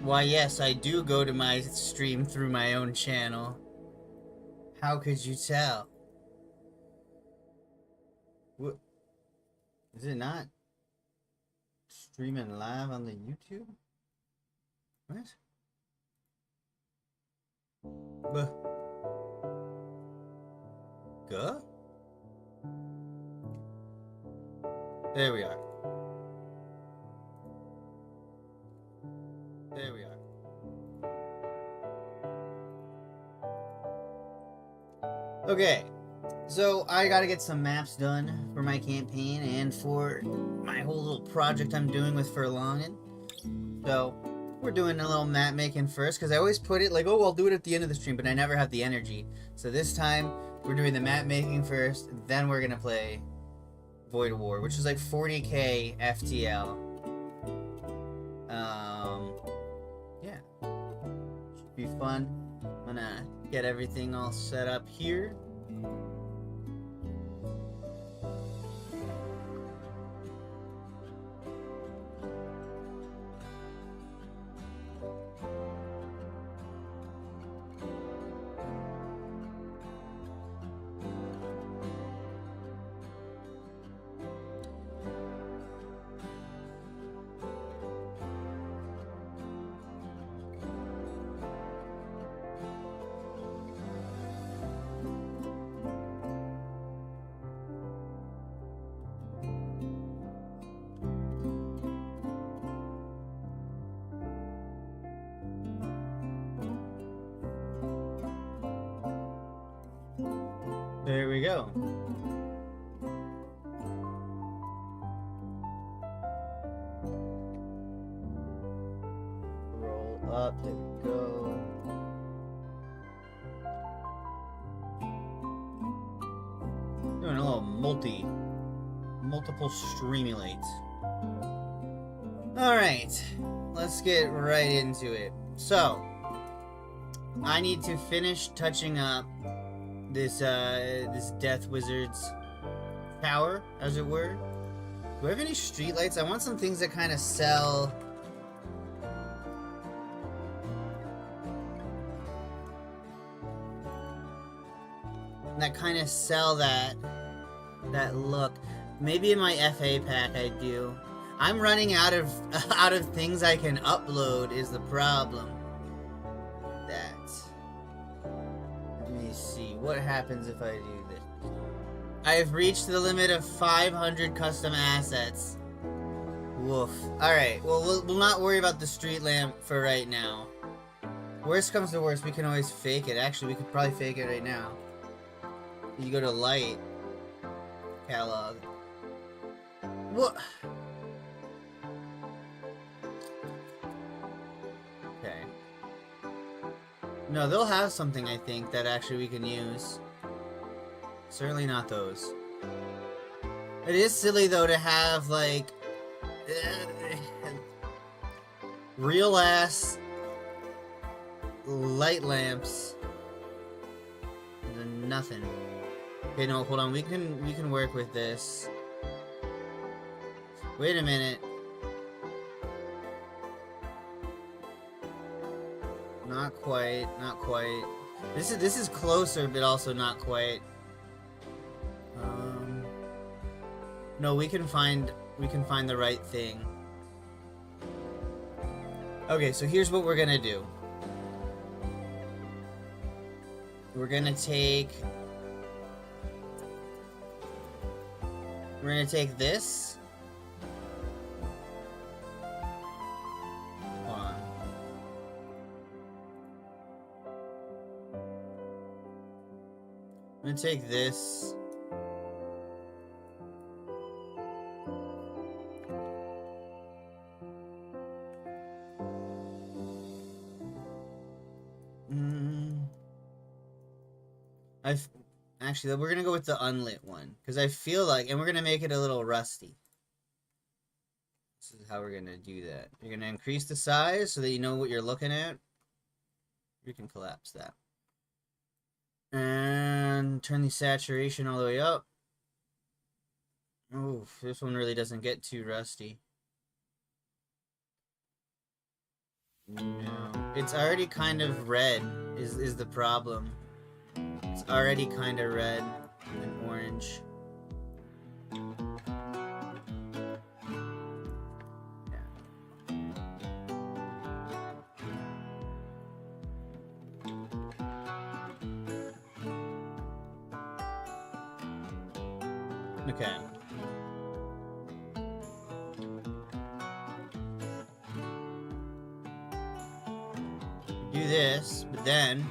Why, yes, I do go to my stream through my own channel. How could you tell? What? Is it not streaming live on the YouTube? What? Buh. Guh? There we are. There we are. Okay, so I gotta get some maps done for my campaign and for my whole little project I'm doing with Furlongin. So, we're doing a little map making first, because I always put it like, oh, I'll do it at the end of the stream, but I never have the energy. So this time, we're doing the map making first, then we're gonna play Void War, which is like 40k FTL. Yeah. Should be fun. I'm gonna get everything all set up here. There we go. Roll up, there we go. Doing a little multiple streamulates. Alright, let's get right into it. So, I need to finish touching up this Death Wizard's tower, as it were. Do I have any streetlights? I want some things that kind of sell. That kind of sell that look. Maybe in my FA pack I do. I'm running out of things I can upload is the problem. What happens if I do this? I have reached the limit of 500 custom assets. Woof. Alright, well, we'll not worry about the street lamp for right now. Worst comes to worst, we can always fake it. Actually, we could probably fake it right now. You go to light. Catalog. What? Okay. No, they'll have something, I think, that actually we can use. Certainly not those. It is silly, though, to have, like, real-ass light lamps. And nothing. Okay, no, hold on. We can work with this. Wait a minute. Not quite, not quite. This is closer, but also not quite. No, we can find the right thing. Okay, so here's what we're gonna do. We're gonna take this. Hold on. I'm gonna take this. Actually, we're gonna go with the unlit one because I feel like, and we're gonna make it a little rusty. This is how we're gonna do that. You're gonna increase the size so that you know what you're looking at. You can collapse that. And turn the saturation all the way up. Oh, this one really doesn't get too rusty. No. It's already kind of red, is the problem. It's already kind of red and orange. Okay. Do this, but then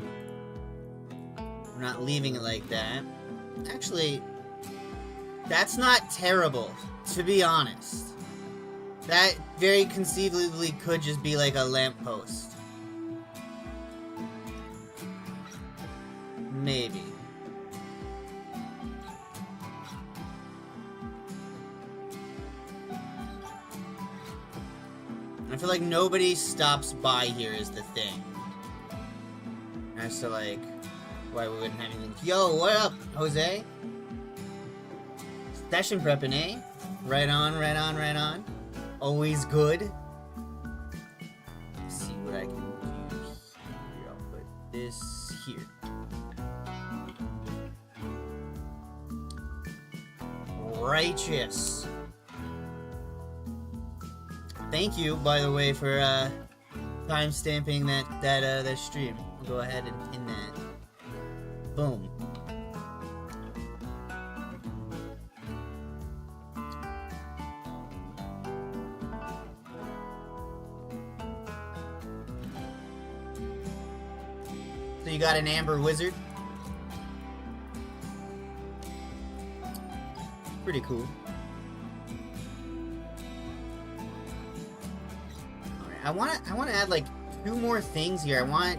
we're not leaving it like that. Actually, that's not terrible, to be honest. That very conceivably could just be like a lamppost. Maybe. I feel like nobody stops by here is the thing. As to like, why we wouldn't have anything. Yo, what up, Jose? Session prepping, eh? Right on, right on, right on. Always good. Let's see what I can do here. I'll put this here. Righteous. Thank you, by the way, for time stamping that stream. I'll go ahead and pin that. Boom. So you got an amber wizard. Pretty cool. I want to add like 2 more things here. I want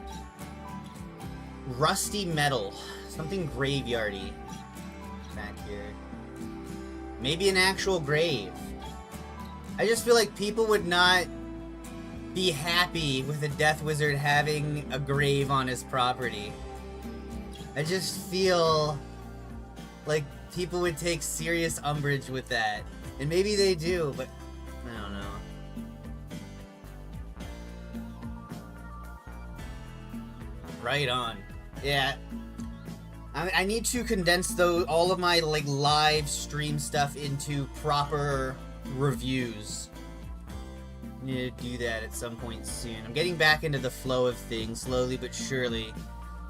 rusty metal, something graveyardy back here. Maybe an actual grave. I just feel like people would not be happy with a death wizard having a grave on his property. I just feel like people would take serious umbrage with that. And maybe they do, but I don't know. Right on. Yeah. I need to condense all of my like live stream stuff into proper reviews. I need to do that at some point soon. I'm getting back into the flow of things slowly but surely.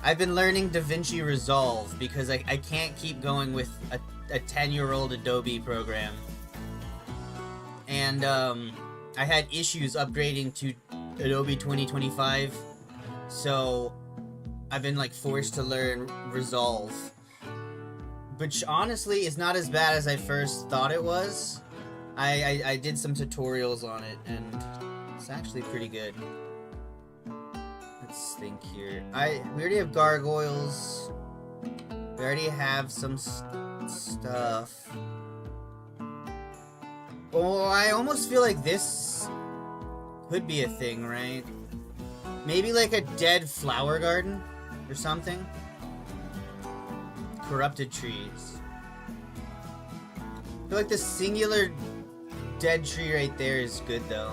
I've been learning DaVinci Resolve because I can't keep going with a 10-year-old Adobe program. And I had issues upgrading to Adobe 2025, so I've been like forced to learn Resolve, which honestly is not as bad as I first thought it was. I did some tutorials on it and it's actually pretty good. Let's think here. We already have gargoyles. We already have some stuff. Oh, I almost feel like this could be a thing, right? Maybe like a dead flower garden or something. Corrupted trees. I feel like the singular dead tree right there is good though.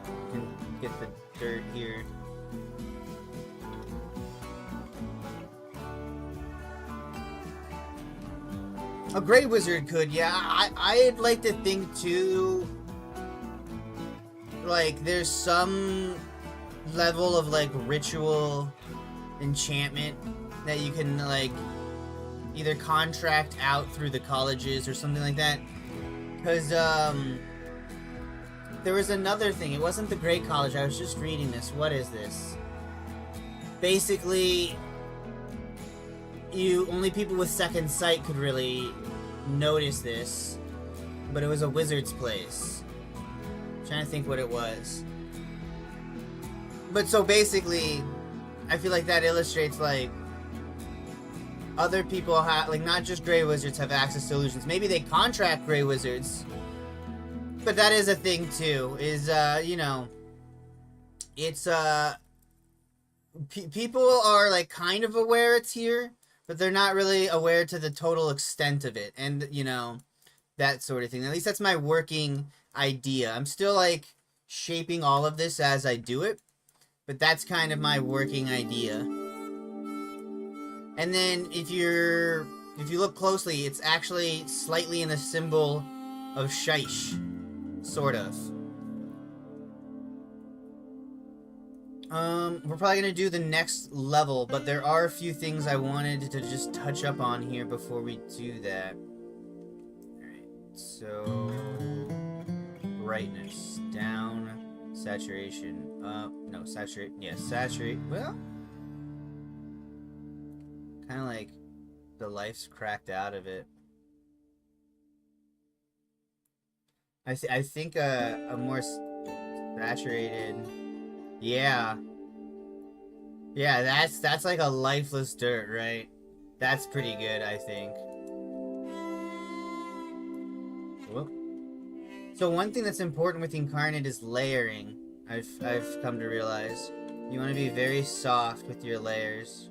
You can get the dirt here. A Grey Wizard could, yeah. I'd like to think too, like there's some level of like ritual enchantment that you can like either contract out through the colleges or something like that. Because there was another thing. It wasn't the Great College. I was just reading this. What is this? Basically, only people with second sight could really notice this, but it was a wizard's place. I'm trying to think what it was. But so basically, I feel like that illustrates like other people have, like not just Grey Wizards have access to illusions. Maybe they contract Grey Wizards, but that is a thing too. Is you know, it's people are like kind of aware it's here, but they're not really aware to the total extent of it, and you know, that sort of thing. At least that's my working idea. I'm still like shaping all of this as I do it. But that's kind of my working idea. And then if you look closely, it's actually slightly in the symbol of Shaish, sort of. We're probably gonna do the next level, but there are a few things I wanted to just touch up on here before we do that. Alright, so brightness down, saturation up, no, saturate, yeah, saturate, well, kind of like the life's cracked out of it. I think a more saturated, yeah. Yeah, that's like a lifeless dirt, right? That's pretty good, I think. Whoop. So one thing that's important with Inkarnate is layering. I've come to realize. You want to be very soft with your layers.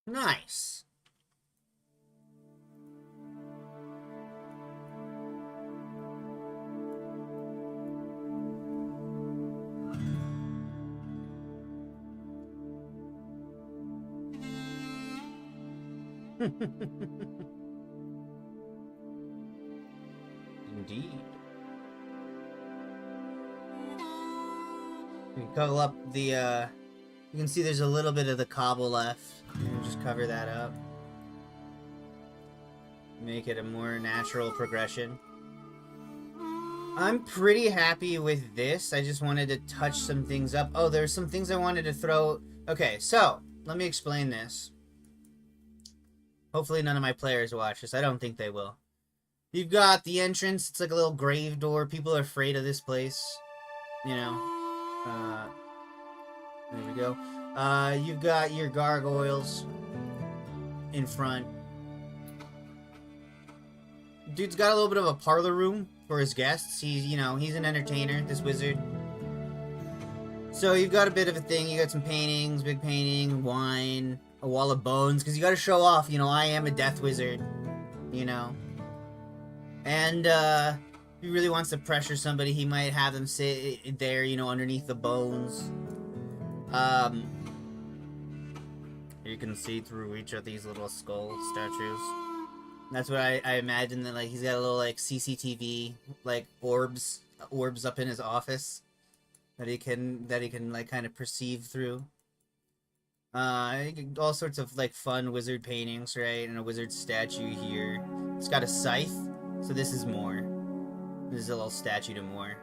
Nice. Indeed. We can cover up the, you can see there's a little bit of the cobble left. We'll just cover that up. Make it a more natural progression. I'm pretty happy with this. I just wanted to touch some things up. Oh, there's some things I wanted to throw. Okay, so, let me explain this. Hopefully none of my players watch this. I don't think they will. You've got the entrance. It's like a little grave door. People are afraid of this place. You know. There we go. You've got your gargoyles in front. Dude's got a little bit of a parlor room for his guests. He's, you know, he's an entertainer, this wizard. So you've got a bit of a thing. You got some paintings, big painting, wine, a wall of bones, because you got to show off, you know, I am a death wizard, you know. And, if he really wants to pressure somebody, he might have them sit there, you know, underneath the bones. You can see through each of these little skull statues. That's what I imagine, that, like, he's got a little, like, CCTV, like, orbs up in his office that he can, like, kind of perceive through. All sorts of, like, fun wizard paintings, right? And a wizard statue here. It's got a scythe, so this is more. This is a little statue to more.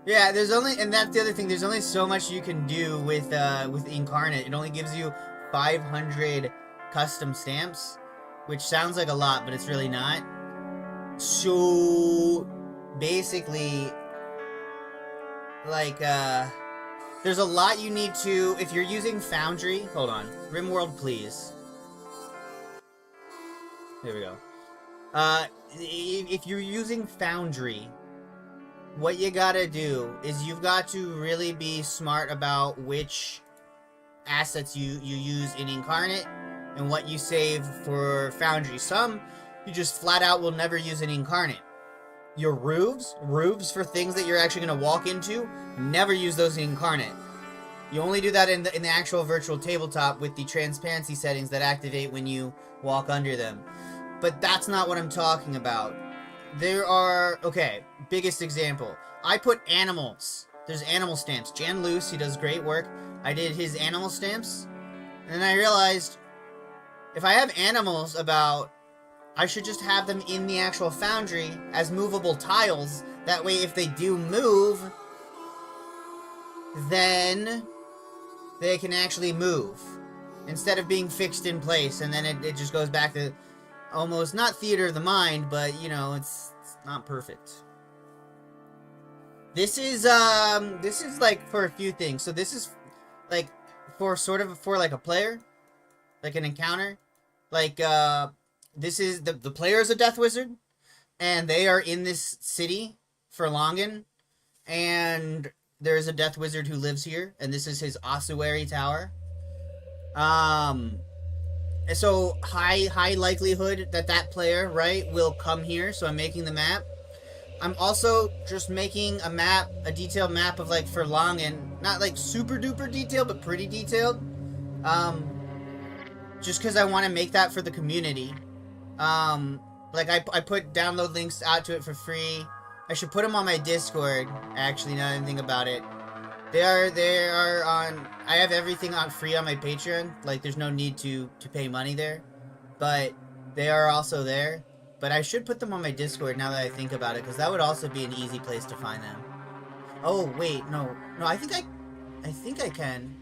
Yeah, there's only, and that's the other thing, there's only so much you can do with Inkarnate. It only gives you 500 custom stamps, which sounds like a lot, but it's really not. So, basically, like, there's a lot you need to, if you're using Foundry, hold on, RimWorld, please. There we go. If you're using Foundry, what you gotta do is you've got to really be smart about which assets you use in Inkarnate and what you save for Foundry. Some you just flat out will never use in Inkarnate. Your roofs for things that you're actually gonna walk into, never use those in Inkarnate. You only do that in the actual virtual tabletop with the transparency settings that activate when you walk under them. But that's not what I'm talking about. There are, okay, biggest example. I put animals. There's animal stamps. Jan Luce, he does great work. I did his animal stamps. And then I realized, if I have animals about, I should just have them in the actual Foundry as movable tiles. That way, if they do move, then they can actually move. Instead of being fixed in place, and then it just goes back to almost not theater of the mind, but, you know, it's not perfect. This is like for a few things. So this is like for like a player, like an encounter. Like, this is the player is a death wizard. and they are in this city for Longan, and there's a death wizard who lives here, and this is his ossuary tower. So high likelihood that that player, right, will come here. So I'm making the map. I'm also just making a map, a detailed map of like Furlongen, not like super duper detailed, but pretty detailed. Just because I want to make that for the community. Like I put download links out to it for free. I should put them on my Discord. Actually, now that I think about it, they are on. I have everything on free on my Patreon. Like there's no need to pay money there, but they are also there. But I should put them on my Discord now that I think about it, because that would also be an easy place to find them. Oh wait, no. I think I can.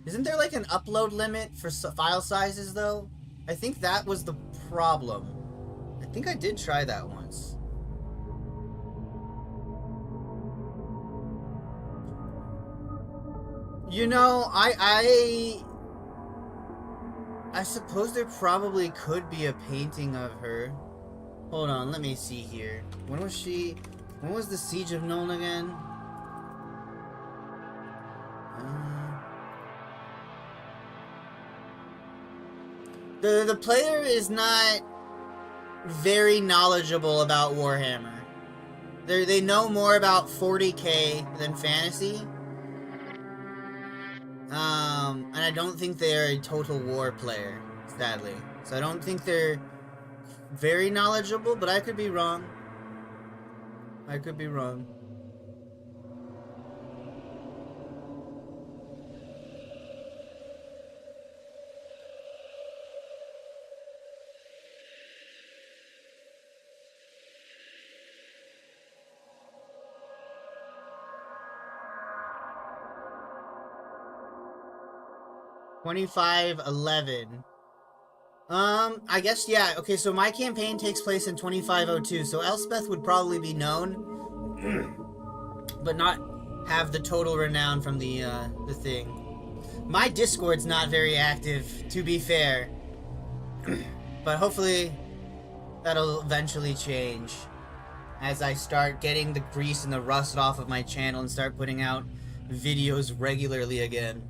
Isn't there like an upload limit for file sizes though? I think that was the problem. I think I did try that once. You know, I suppose there probably could be a painting of her. Hold on, let me see here. When was the Siege of Nuln again? The player is not very knowledgeable about Warhammer. They know more about 40k than fantasy. And I don't think they're a Total War player, sadly. So I don't think they're very knowledgeable, but I could be wrong. I could be wrong. $25.11. I guess, yeah. Okay, so my campaign takes place in 2502, so Elspeth would probably be known, but not have the total renown from the thing. My Discord's not very active, to be fair, but hopefully that'll eventually change as I start getting the grease and the rust off of my channel and start putting out videos regularly again.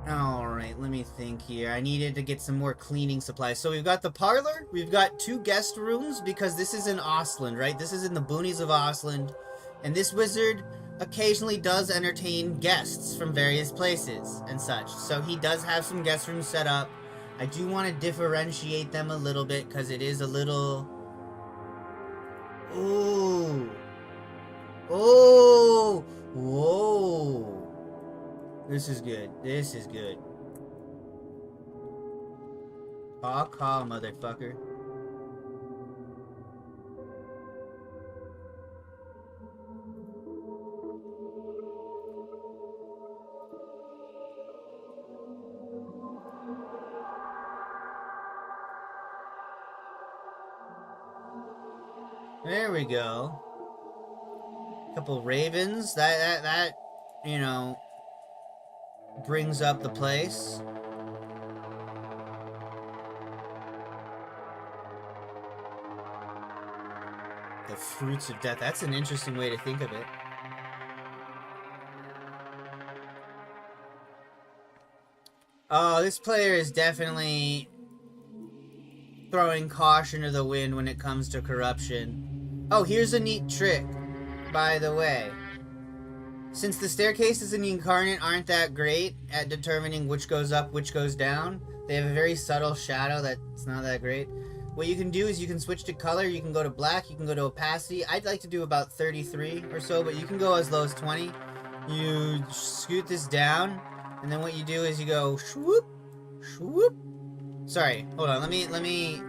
Alright, let me think here. I needed to get some more cleaning supplies. So we've got the parlor, we've got 2 guest rooms, because this is in Ostland, right? This is in the boonies of Ostland. And this wizard occasionally does entertain guests from various places and such. So he does have some guest rooms set up. I do want to differentiate them a little bit, because it is a little... Ooh. Oh! Whoa! This is good. This is good. Caw, motherfucker. There we go. Couple ravens. That, you know, brings up the place. The fruits of death. That's an interesting way to think of it. Oh, this player is definitely throwing caution to the wind when it comes to corruption. Oh, here's a neat trick, by the way. Since the staircases in the Inkarnate aren't that great at determining which goes up, which goes down, they have a very subtle shadow that's not that great. What you can do is you can switch to color, you can go to black, you can go to opacity. I'd like to do about 33 or so, but you can go as low as 20. You scoot this down, and then what you do is you go swoop, swoop. Sorry, hold on, let me...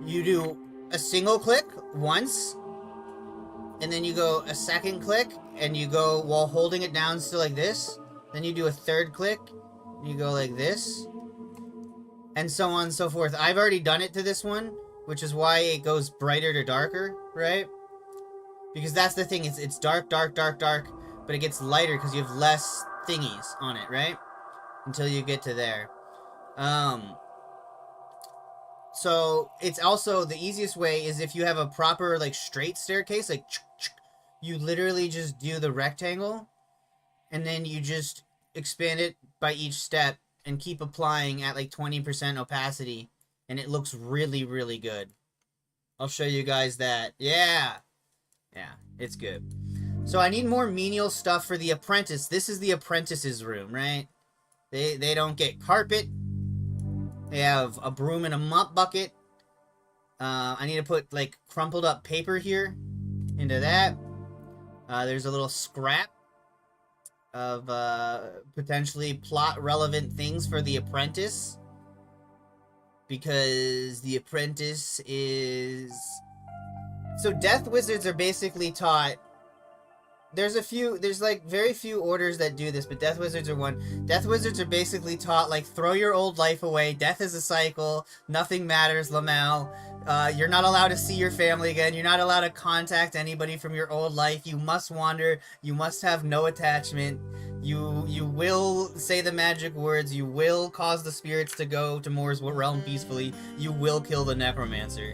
You do a single click once, and then you go a second click, and you go while holding it down still like this. Then you do a third click, and you go like this, and so on and so forth. I've already done it to this one, which is why it goes brighter to darker, right? Because that's the thing, it's dark, dark, dark, dark, but it gets lighter because you have less thingies on it, right? Until you get to there. So it's also the easiest way is if you have a proper like straight staircase, like you literally just do the rectangle and then you just expand it by each step and keep applying at like 20% opacity and it looks really, really good. I'll show you guys that. Yeah. Yeah, it's good. So I need more menial stuff for the apprentice. This is the apprentice's room, right? They don't get carpet. They have a broom and a mop bucket. I need to put like crumpled up paper here into that. There's a little scrap of potentially plot relevant things for the apprentice. Because the apprentice is... So death wizards are basically taught... There's like very few orders that do this, but death wizards are one. Death wizards are basically taught like throw your old life away. Death is a cycle. Nothing matters, Lamel. You're not allowed to see your family again. You're not allowed to contact anybody from your old life. You must wander. You must have no attachment. You will say the magic words. You will cause the spirits to go to Moore's realm peacefully. You will kill the necromancer.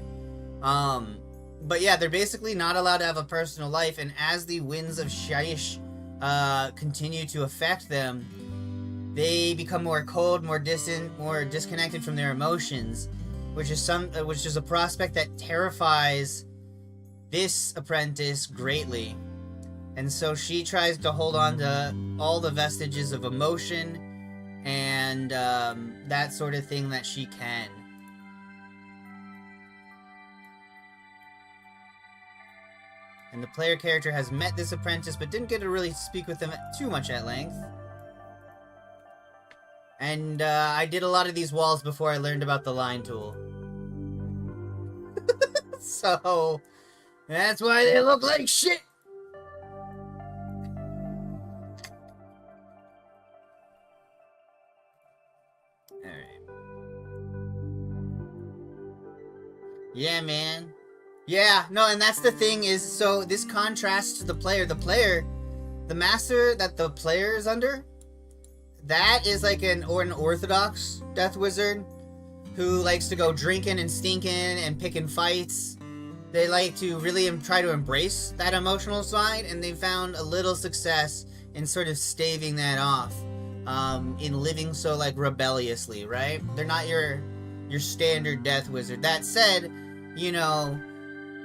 But yeah, they're basically not allowed to have a personal life, and as the winds of Shyish continue to affect them, they become more cold, more distant, more disconnected from their emotions, which is a prospect that terrifies this apprentice greatly. And so she tries to hold on to all the vestiges of emotion and that sort of thing that she can. And the player character has met this apprentice, but didn't get to really speak with them too much at length. And I did a lot of these walls before I learned about the line tool. So, that's why they look like shit! Alright. Yeah, man. Yeah, no, and that's the thing is, so this contrasts to the player. The master that the player is under, that is like an orthodox death wizard who likes to go drinking and stinking and picking fights. They like to really try to embrace that emotional side, and they found a little success in sort of staving that off, in living so like rebelliously, right? They're not your standard death wizard. That said, you know,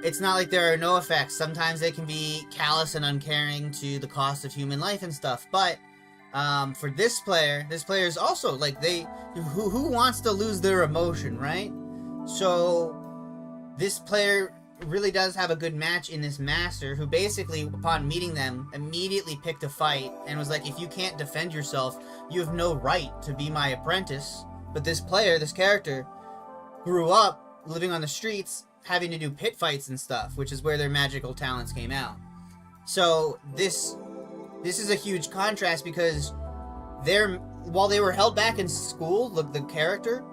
it's not like there are no effects. Sometimes they can be callous and uncaring to the cost of human life and stuff. But for this player is also like who wants to lose their emotion, right? So this player really does have a good match in this master who basically, upon meeting them, immediately picked a fight and was like, if you can't defend yourself, you have no right to be my apprentice. But this character, grew up living on the streets, having to do pit fights and stuff, which is where their magical talents came out. So this is a huge contrast because while they were held back in school, the character,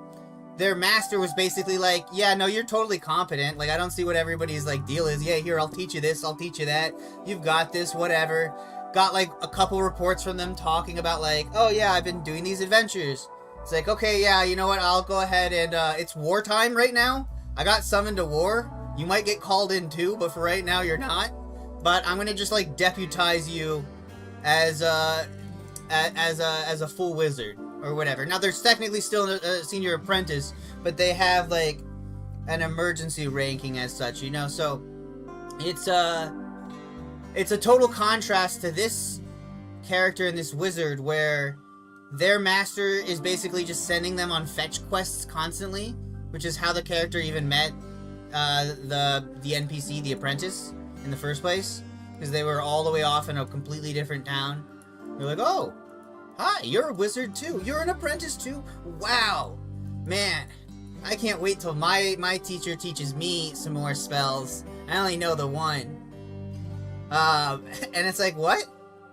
their master was basically like, yeah, no, you're totally competent. Like, I don't see what everybody's like deal is. Yeah, here, I'll teach you this, I'll teach you that. You've got this, whatever. Got like a couple reports from them talking about like, oh yeah, I've been doing these adventures. It's like, okay, yeah, you know what? I'll go ahead and it's wartime right now. I got summoned to war. You might get called in too, but for right now you're not. But I'm gonna just like deputize you as a full wizard or whatever. Now there's technically still a senior apprentice, but they have like an emergency ranking as such, you know. So it's a total contrast to this character and this wizard where their master is basically just sending them on fetch quests constantly, which is how the character even met the NPC, the apprentice, in the first place, because they were all the way off in a completely different town. They're like, oh, hi, you're a wizard too. You're an apprentice too. Wow, man, I can't wait till my teacher teaches me some more spells. I only know the one. And it's like, what?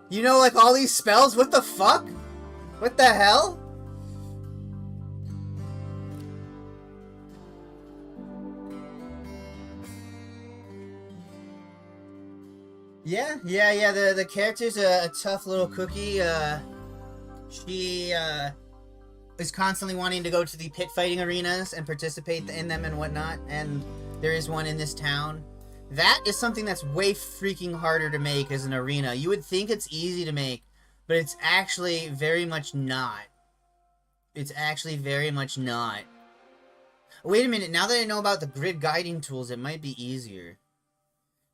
You know, like all these spells? What the fuck? What the hell? Yeah. The character's a tough little cookie. She is constantly wanting to go to the pit fighting arenas and participate in them and whatnot, and there is one in this town. That is something that's way freaking harder to make as an arena. You would think it's easy to make, but it's actually very much not. It's actually very much not. Wait a minute, now that I know about the grid guiding tools, it might be easier.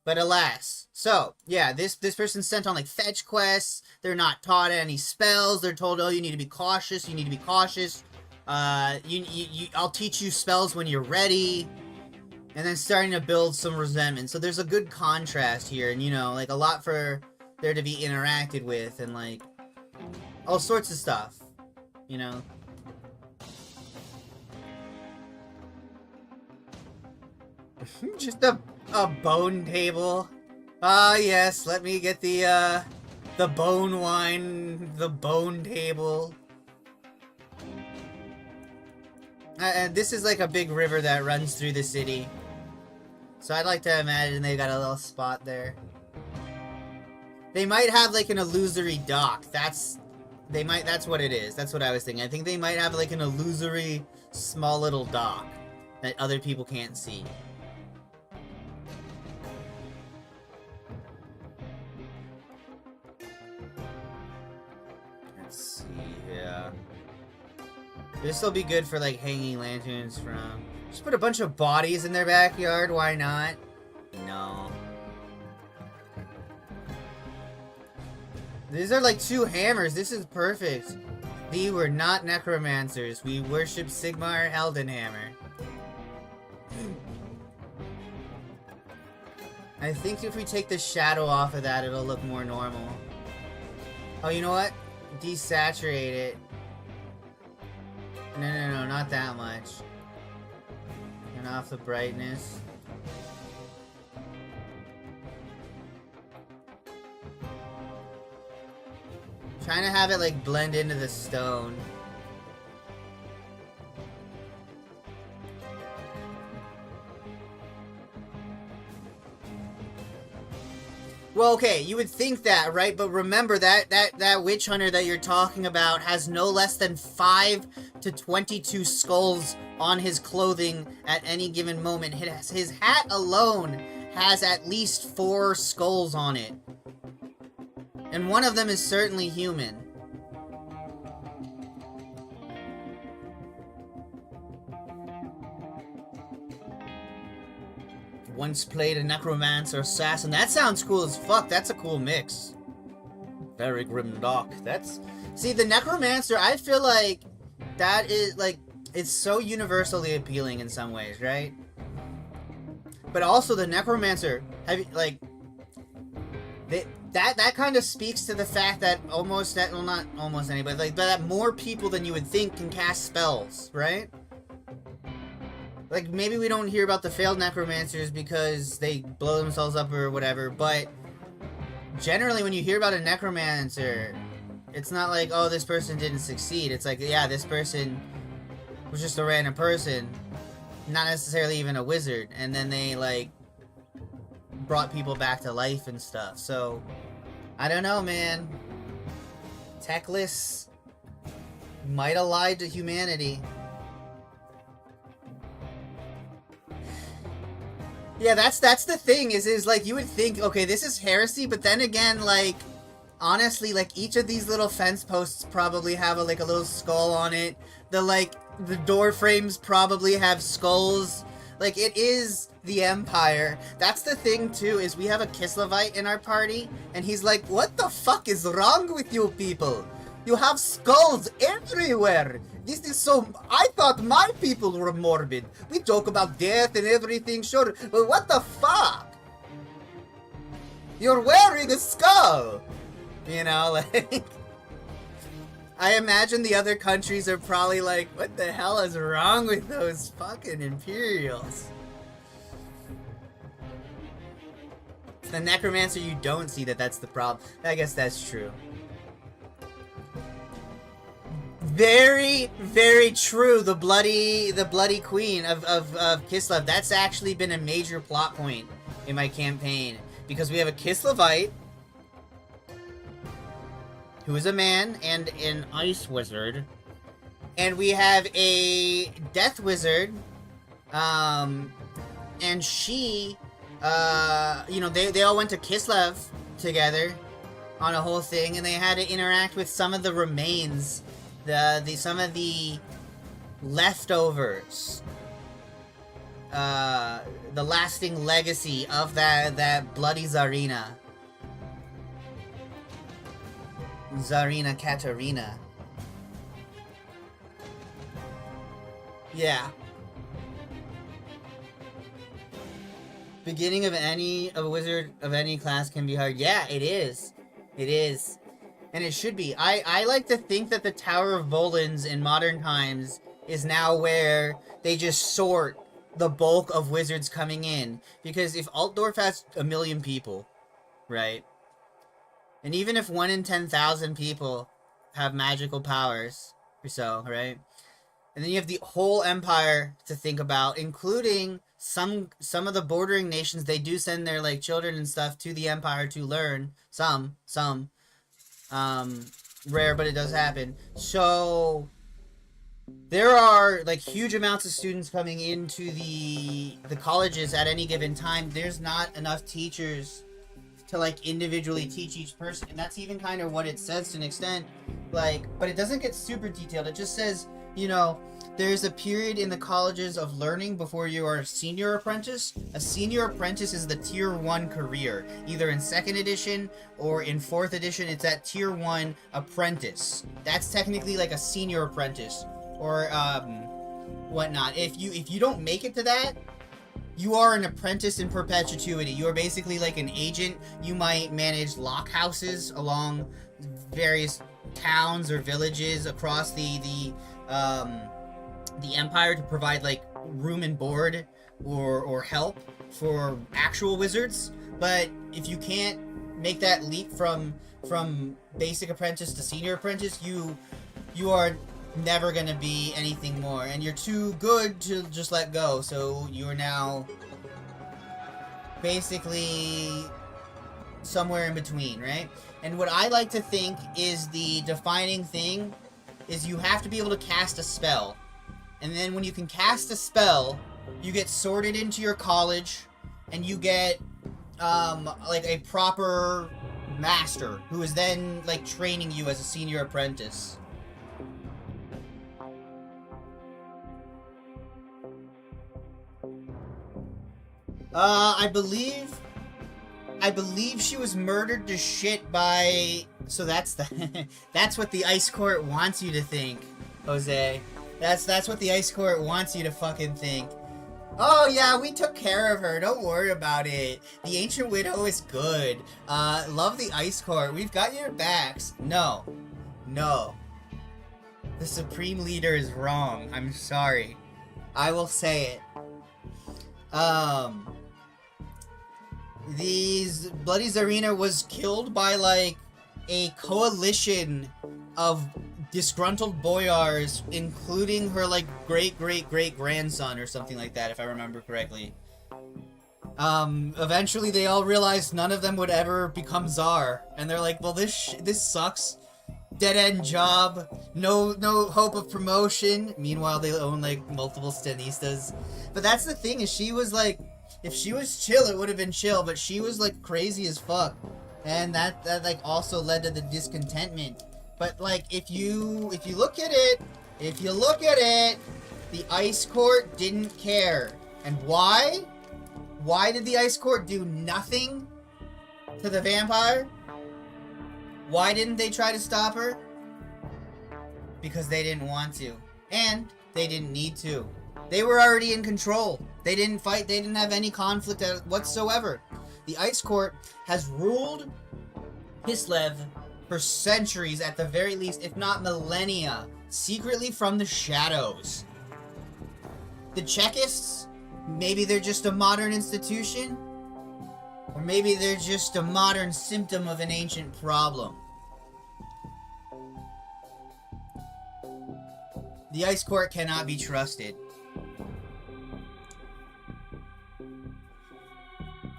But alas. So, yeah, this person's sent on, like, fetch quests. They're not taught any spells. They're told, oh, you need to be cautious. You need to be cautious. I'll teach you spells when you're ready. And then starting to build some resentment. So there's a good contrast here. And, you know, like, a lot for there to be interacted with. And, like, all sorts of stuff. You know? Just a bone table. Ah, yes, let me get the bone wine, the bone table. And this is like a big river that runs through the city. So I'd like to imagine they got a little spot there. They might have like an illusory dock. That's what it is. That's what I was thinking. I think they might have like an illusory small little dock that other people can't see. Let's see, yeah. This will be good for like hanging lanterns from. Just put a bunch of bodies in their backyard, why not? No. These are like 2 hammers, this is perfect. We were not necromancers, we worship Sigmar Eldenhammer. I think if we take the shadow off of that, it'll look more normal. Oh, you know what? Desaturate it. No, not that much. Turn off the brightness. Trying to have it like blend into the stone. Well, okay, you would think that, right? But remember that witch hunter that you're talking about has no less than 5 to 22 skulls on his clothing at any given moment. His hat alone has at least 4 skulls on it. And one of them is certainly human. Once played a necromancer assassin. That sounds cool as fuck. That's a cool mix. Very grimdark. That's... See, the necromancer, I feel like that is, like, it's so universally appealing in some ways, right? But also the necromancer, like, that kind of speaks to the fact that almost, well, not almost anybody, like, that more people than you would think can cast spells, right? Like, maybe we don't hear about the failed necromancers because they blow themselves up or whatever, but generally when you hear about a necromancer, it's not like, oh, this person didn't succeed. It's like, yeah, this person was just a random person, not necessarily even a wizard, and then they, like, brought people back to life and stuff. So, I don't know, man. Techless might have lied to humanity. Yeah, that's the thing, is like, you would think, okay, this is heresy, but then again, like, honestly, like, each of these little fence posts probably have, a little skull on it. The door frames probably have skulls. Like, it is the Empire. That's the thing, too, is we have a Kislevite in our party, and he's like, what the fuck is wrong with you people? You have skulls everywhere! This is so... I thought my people were morbid. We joke about death and everything, sure, but what the fuck? You're wearing a skull! You know, like... I imagine the other countries are probably like, what the hell is wrong with those fucking Imperials? It's the Necromancer you don't see that's the problem. I guess that's true. Very, very true. The bloody queen of Kislev. That's actually been a major plot point in my campaign. Because we have a Kislevite who is a man and an ice wizard And we have a death wizard, and she, you know, they all went to Kislev together on a whole thing, and they had to interact with some of the remains, some of the leftovers, the lasting legacy of that bloody Tsarina. Tsarina Katerina. Yeah. Beginning of a wizard of any class can be hard. Yeah, it is. It is. And it should be. I like to think that the Tower of Volans in modern times is now where they just sort the bulk of wizards coming in. Because if Altdorf has 1 million people, right? And even if 1 in 10,000 people have magical powers or so, right? And then you have the whole empire to think about, including some of the bordering nations. They do send their like children and stuff to the empire to learn. Some, rare, but it does happen. So there are like huge amounts of students coming into the colleges at any given time. There's not enough teachers to like individually teach each person, and that's even kind of what it says to an extent. Like, but it doesn't get super detailed. It just says, you know, there's a period in the colleges of learning before you are a senior apprentice. A senior apprentice is the tier 1 career. Either in 2nd edition or in 4th edition, it's at tier 1 apprentice. That's technically like a senior apprentice or whatnot. If you don't make it to that, you are an apprentice in perpetuity. You are basically like an agent. You might manage lock houses along various towns or villages across the empire to provide like room and board or help for actual wizards. But if you can't make that leap from basic apprentice to senior apprentice, you are never gonna be anything more, and you're too good to just let go. So you are now basically somewhere in between, right? And what I like to think is the defining thing is you have to be able to cast a spell. And then when you can cast a spell, you get sorted into your college, and you get like a proper master who is then like training you as a senior apprentice. I believe she was murdered to shit by... So that's that's what the Ice Court wants you to think, Jose. That's what the Ice Court wants you to fucking think. Oh yeah, we took care of her, don't worry about it. The Ancient Widow is good. Love the Ice Court, we've got your backs. No. The Supreme Leader is wrong, I'm sorry. I will say it. These Bloody Tsarina was killed by, like, a coalition of disgruntled boyars, including her, like, great-great-great-grandson or something like that, if I remember correctly. Eventually they all realized none of them would ever become Tsar, and they're like, well, this sucks. Dead-end job, no hope of promotion. Meanwhile, they own, like, multiple Stenistas. But that's the thing, is she was, like... If she was chill, it would have been chill, but she was, like, crazy as fuck. And that like, also led to the discontentment. But, like, if you look at it, the Ice Court didn't care. And why? Why did the Ice Court do nothing to the vampire? Why didn't they try to stop her? Because they didn't want to. And they didn't need to. They were already in control. They didn't fight. They didn't have any conflict whatsoever. The Ice Court has ruled Kislev for centuries, at the very least, if not millennia, secretly from the shadows. The Chekists, maybe they're just a modern institution, or maybe they're just a modern symptom of an ancient problem. The Ice Court cannot be trusted.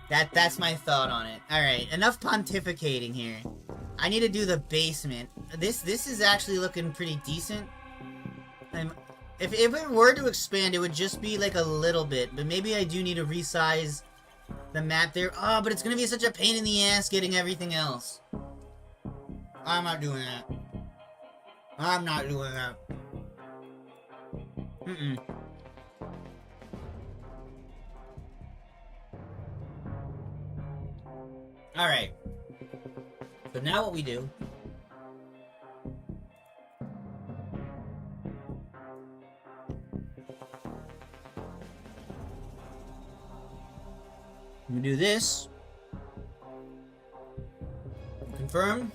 That's my thought on it. Alright, enough pontificating here. I need to do the basement. This is actually looking pretty decent. If it were to expand, it would just be like a little bit. But maybe I do need to resize the map there. Oh, but it's gonna be such a pain in the ass getting everything else. I'm not doing that. I'm not doing that. Mm-mm. Alright. So now what we do... we do this. Confirm.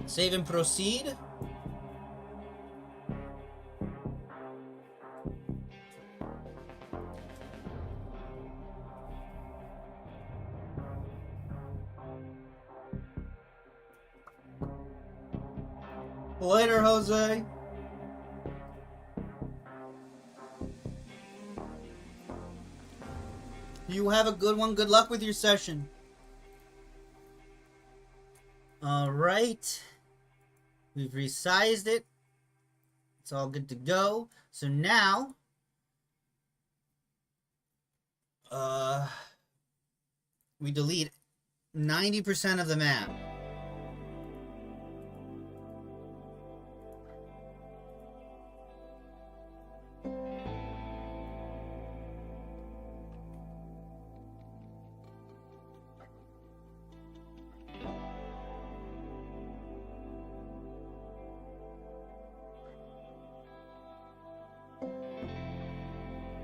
Save and proceed. Later, Jose. You have a good one. Good luck with your session. Alright. We've resized it. It's all good to go. So now... we delete 90% of the map.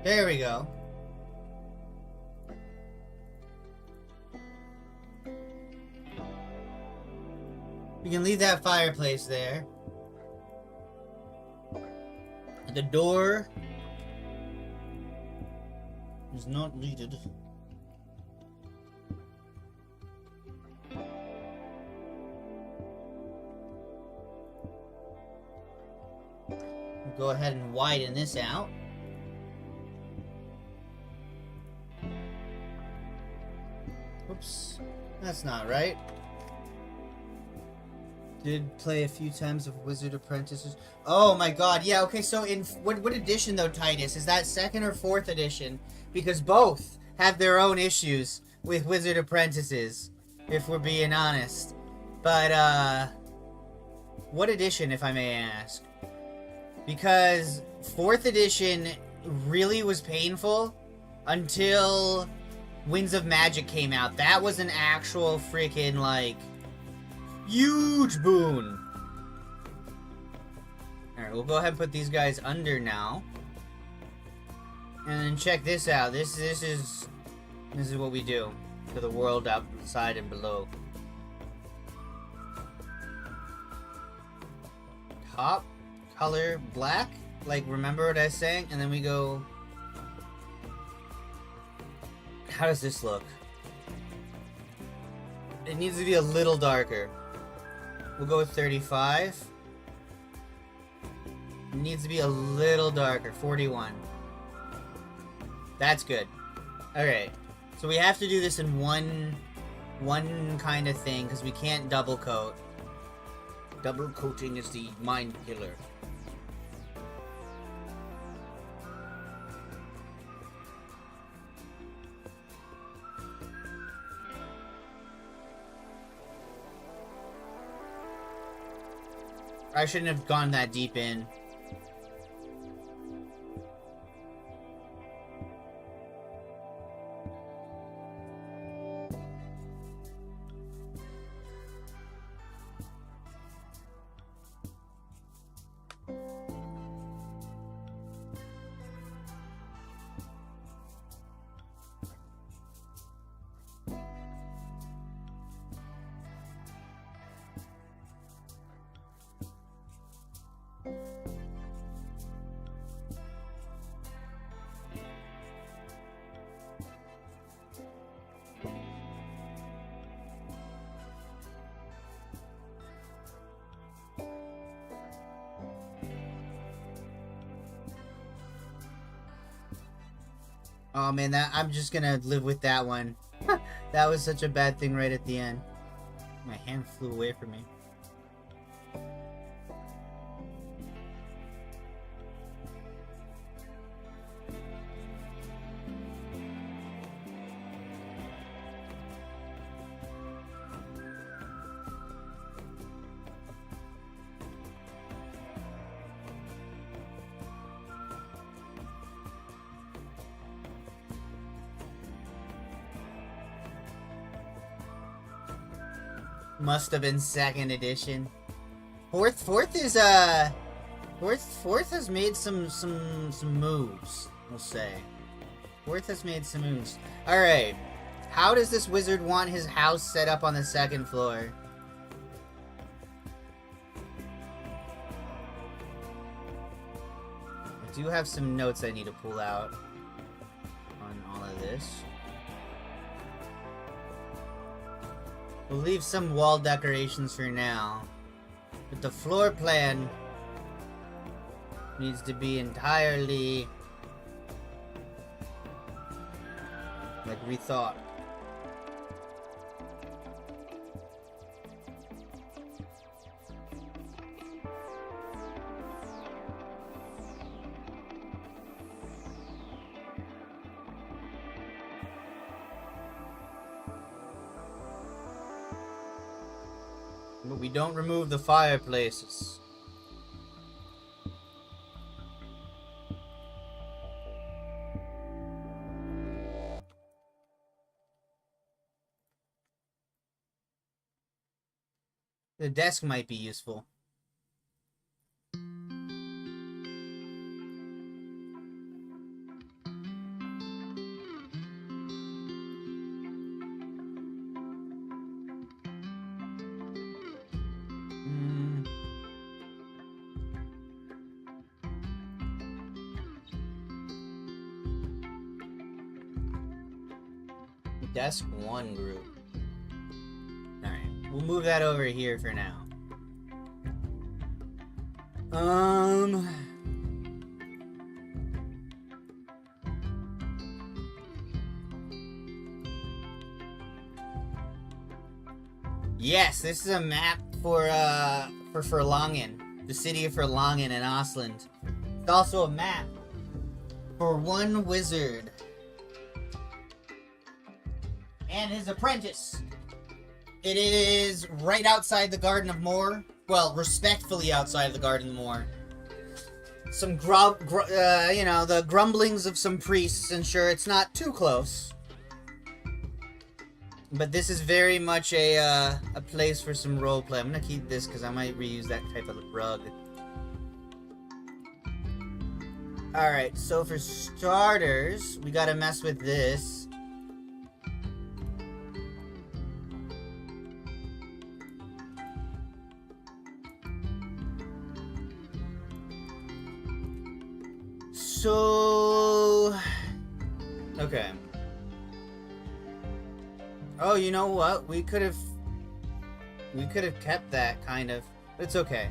There we go. We can leave that fireplace there. The door is not needed. We'll go ahead and widen this out. Oops, that's not right. Did play a few times of Wizard Apprentices. Oh my god, yeah, okay, so in what edition though, Titus? Is that 2nd or 4th edition? Because both have their own issues with Wizard Apprentices, if we're being honest. But, what edition, if I may ask? Because 4th edition really was painful until Winds of Magic came out. That was an actual freaking, like, huge boon. Alright, we'll go ahead and put these guys under now. And then check this out. This is what we do to the world outside and below. Top color black, like, remember what I was saying? And then we go... how does this look? It needs to be a little darker. We'll go with 35. It needs to be a little darker. 41. That's good. Alright. So we have to do this in one kind of thing, because we can't double coat. Double coating is the mind killer. I shouldn't have gone that deep in. Oh man, that I'm just gonna live with that one. That was such a bad thing right at the end. My hand flew away from me. Must have been second edition. Fourth is Fourth has made some moves, we'll say. Fourth has made some moves. Alright. How does this wizard want his house set up on the second floor? I do have some notes I need to pull out on all of this. We'll leave some wall decorations for now. But the floor plan needs to be entirely like rethought. But we don't remove the fireplaces. The desk might be useful. Desk 1 group. Alright, we'll move that over here for now. Yes, this is a map for Verlangen, the city of Verlangen in Ostland. It's also a map for one wizard and his apprentice. It is right outside the Garden of Moor. Well, respectfully outside of the Garden of Moor. Some you know, the grumblings of some priests ensure it's not too close. But this is very much a place for some roleplay. I'm gonna keep this because I might reuse that type of rug. Alright, so for starters, we gotta mess with this. So... okay. Oh, you know what? We could have kept that, kind of. But it's okay.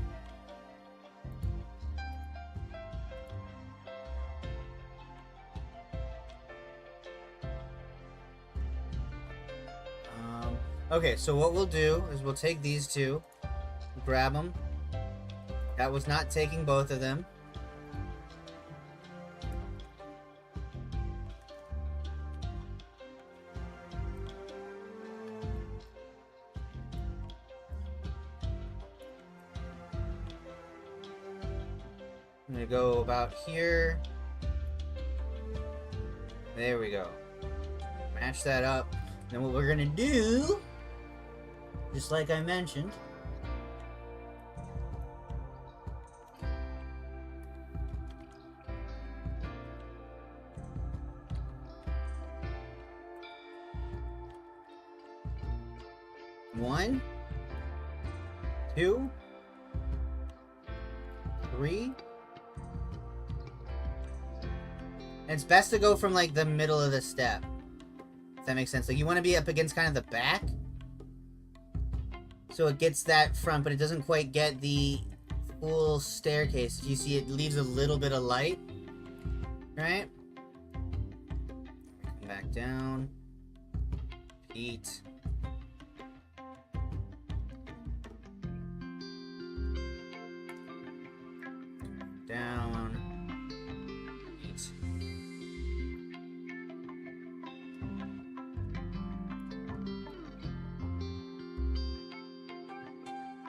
Okay, so what we'll do is we'll take these two, grab them. That was not taking both of them. I'm gonna go about here. There we go. Match that up. Then what we're gonna do, just like I mentioned, one, two, three. And it's best to go from like the middle of the step. If that makes sense. Like you want to be up against kind of the back. So it gets that front, but it doesn't quite get the full staircase. If you see, it leaves a little bit of light. Right? Come back down. Repeat. Down. Repeat.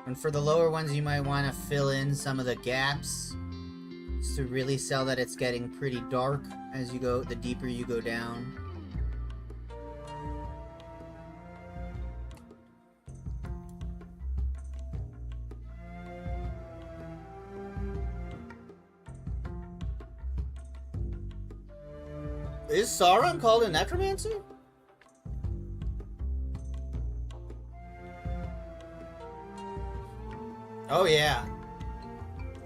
And for the lower ones, you might want to fill in some of the gaps just to really sell that it's getting pretty dark as you go, the deeper you go down. Is Sauron called a necromancer? Oh yeah.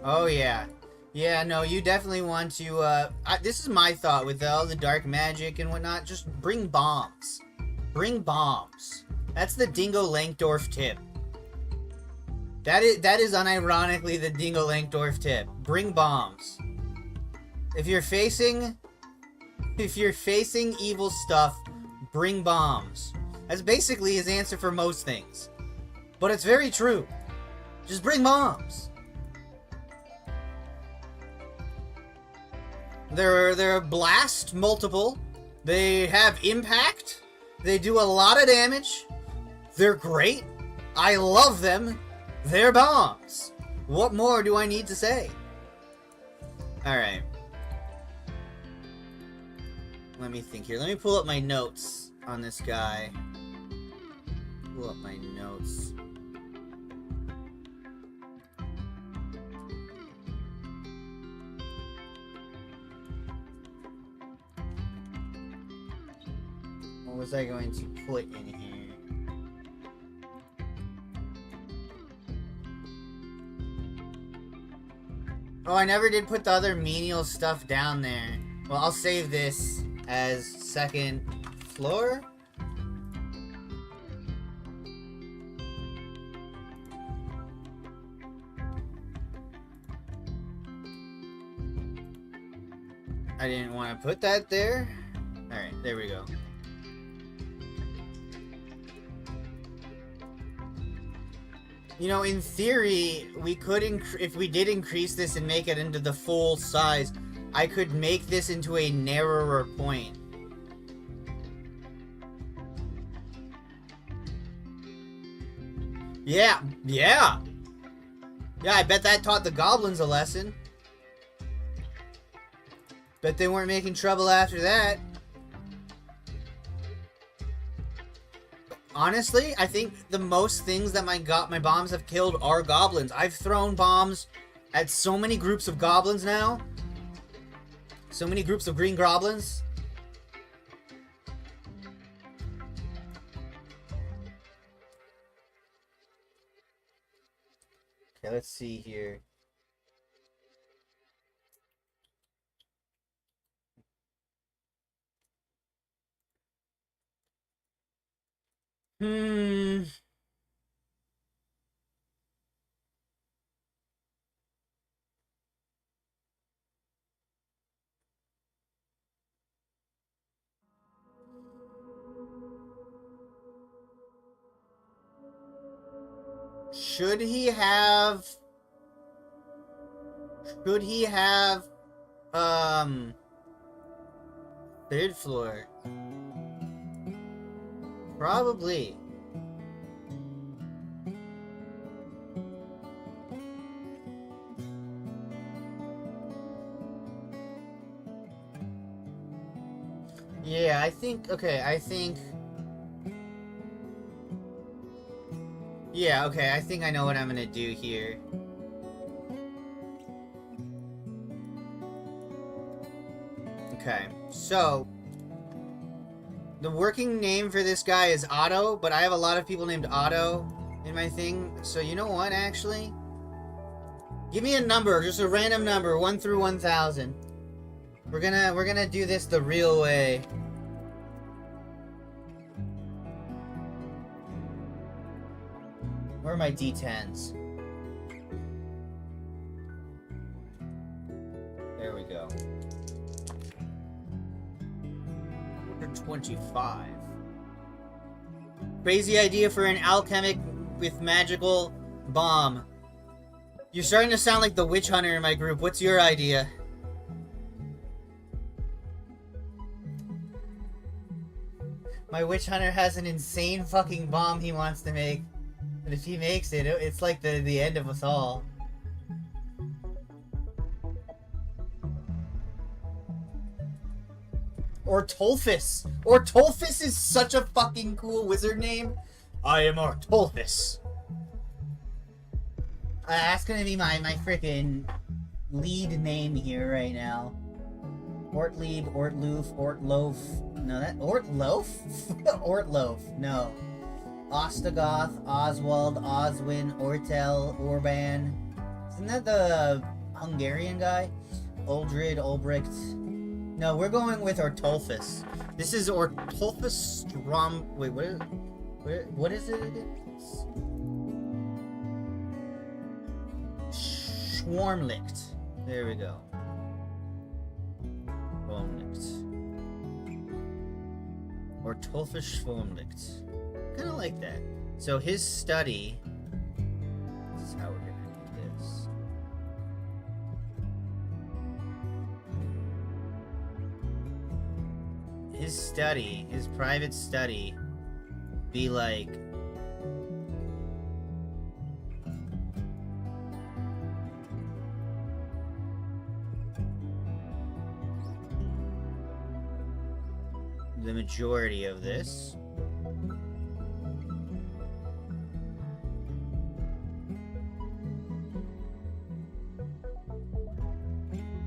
Oh yeah. Yeah, no, you definitely want to, this is my thought with all the dark magic and whatnot, just bring bombs. Bring bombs. That's the Dingo Lankdorf tip. That is unironically the Dingo Lankdorf tip. Bring bombs. If you're facing evil stuff, bring bombs. That's basically his answer for most things. But it's very true. Just bring bombs. They're blast multiple. They have impact. They do a lot of damage. They're great. I love them. They're bombs. What more do I need to say? Alright. Let me think here. Let me pull up my notes on this guy. Pull up my notes. What was I going to put in here? Oh, I never did put the other menial stuff down there. Well, I'll save this as second floor. I didn't want to put that there. Alright, there we go. You know, in theory, we could, if we did increase this and make it into the full size, I could make this into a narrower point. Yeah, yeah! Yeah, I bet that taught the goblins a lesson. Bet they weren't making trouble after that. Honestly, I think the most things that my bombs have killed are goblins. I've thrown bombs at so many groups of goblins now. So many groups of green goblins. Okay, let's see here. Should he have third floor? Probably. Yeah, I think, okay, yeah, okay, I think I know what I'm gonna do here. Okay, so the working name for this guy is Otto, but I have a lot of people named Otto in my thing, so you know what, actually? Give me a number, just a random number, 1 through 1,000. We're gonna do this the real way. Where are my D10s? There we go. 125. Crazy idea for an alchemic with magical bomb. You're starting to sound like the witch hunter in my group. What's your idea? My witch hunter has an insane fucking bomb he wants to make. But if he makes it, it's like the end of us all. Or Tolfus. Or Tolfus is such a fucking cool wizard name. I am Ortolfus. That's gonna be my freaking lead name here right now. Ortlieb, Ortloof, Ortloaf. No, that Ortloaf? Ortloaf. No. Ostagoth, Oswald, Oswin, Ortel, Orban. Isn't that the Hungarian guy? Uldred, Ulbricht. No, we're going with Ortolphus. This is Ortolphus Strom. Wait, what is it again? Schwarmlicht. There we go. Schwarmlicht. Ortolphus Schwarmlicht. Kind of like that. So his study. This is how we're gonna do this. His study, his private study, be like the majority of this.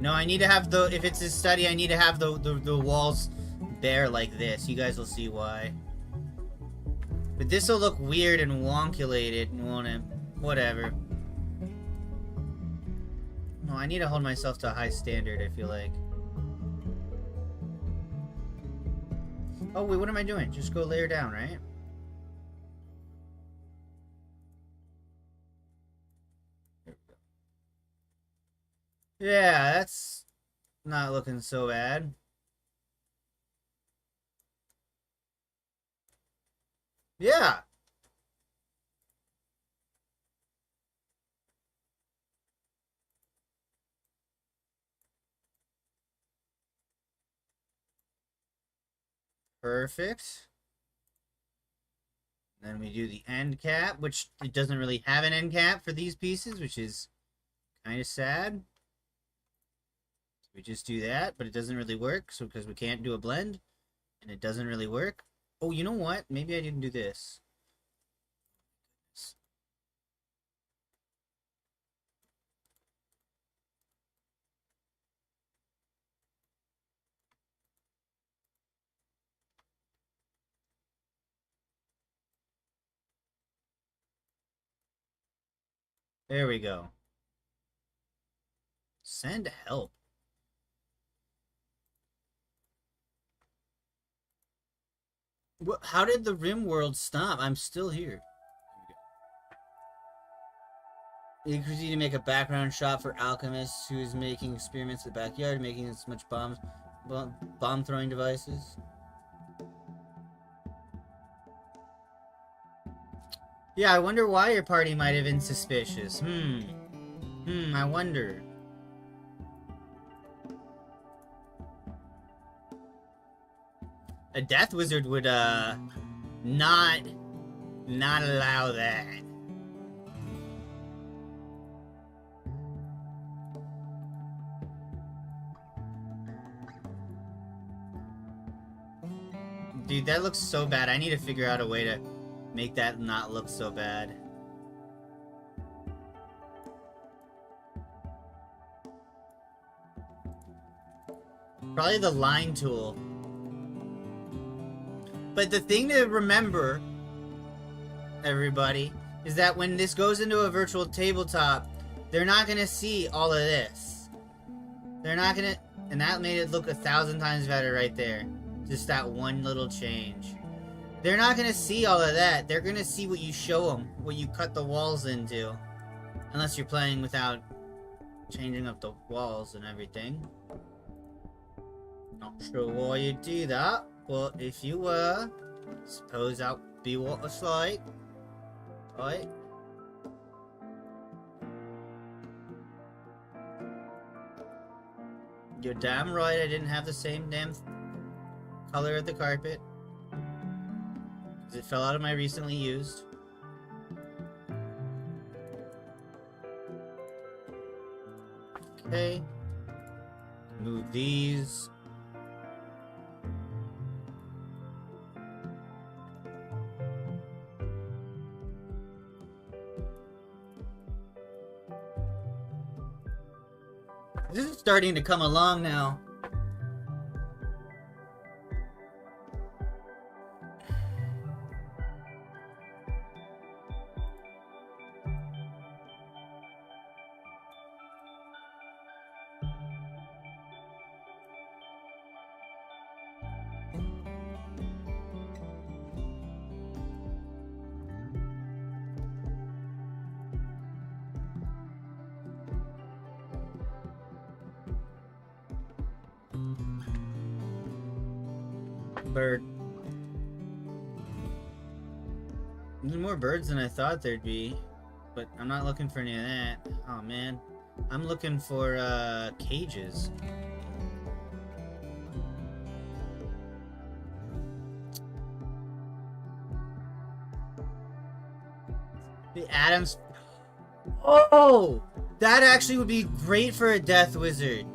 No, I need to have the, if it's his study, I need to have the walls bare like this. You guys will see why. But this will look weird and wonkulated, won't it? Whatever. No, I need to hold myself to a high standard, I feel like. Oh, wait, what am I doing? Just go layer down, right? Yeah, that's not looking so bad. Yeah. Perfect. Then we do the end cap, which it doesn't really have an end cap for these pieces, which is kind of sad. So we just do that, but it doesn't really work, so because we can't do a blend, and it doesn't really work. Oh, you know what? Maybe I didn't do this. There we go. Send help. What, how did the rim world stop? I'm still here. It was easy to make a background shot for alchemists who is making experiments in the backyard, making as much bomb throwing devices. Yeah, I wonder why your party might have been suspicious. I wonder. A death wizard would, not allow that. Dude, that looks so bad. I need to figure out a way to make that not look so bad. Probably the line tool. But the thing to remember, everybody, is that when this goes into a virtual tabletop, they're not gonna see all of this. They're not gonna... And that made it look 1,000 times better right there. Just that one little change. They're not gonna see all of that. They're gonna see what you show them, what you cut the walls into. Unless you're playing without changing up the walls and everything. Not sure why you do that, but if you were, suppose that'd be what it's like. Right? You're damn right I didn't have the same damn color of the carpet. Because it fell out of my recently used. Okay. Move these. This is starting to come along now. Bird. There's more birds than I thought there'd be. But I'm not looking for any of that. Oh, man. I'm looking for, cages. The Adams... Oh! That actually would be great for a Death Wizard.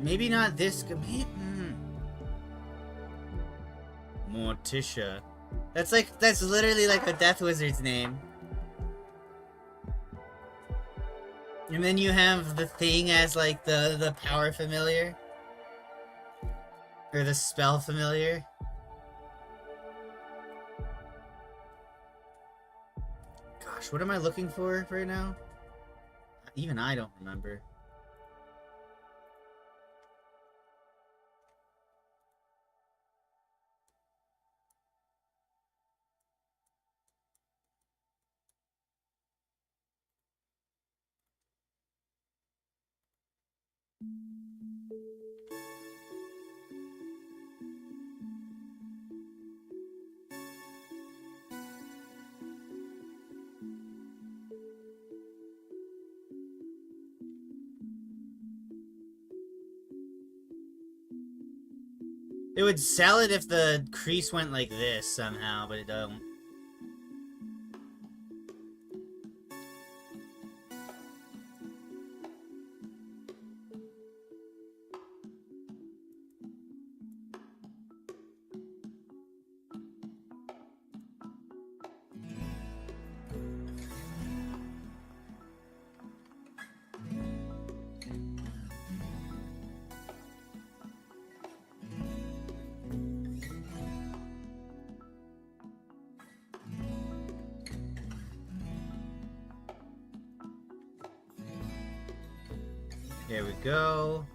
Maybe not this... Morticia. That's literally like a Death Wizard's name. And then you have the thing as like the power familiar. Or the spell familiar. Gosh, what am I looking for right now? Even I don't remember. It would sell it if the crease went like this somehow, but it don't. There we go.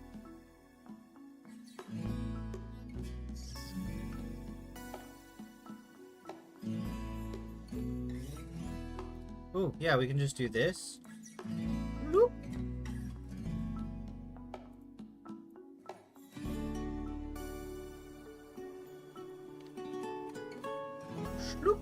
Oh, yeah, we can just do this. Bloop. Shloop.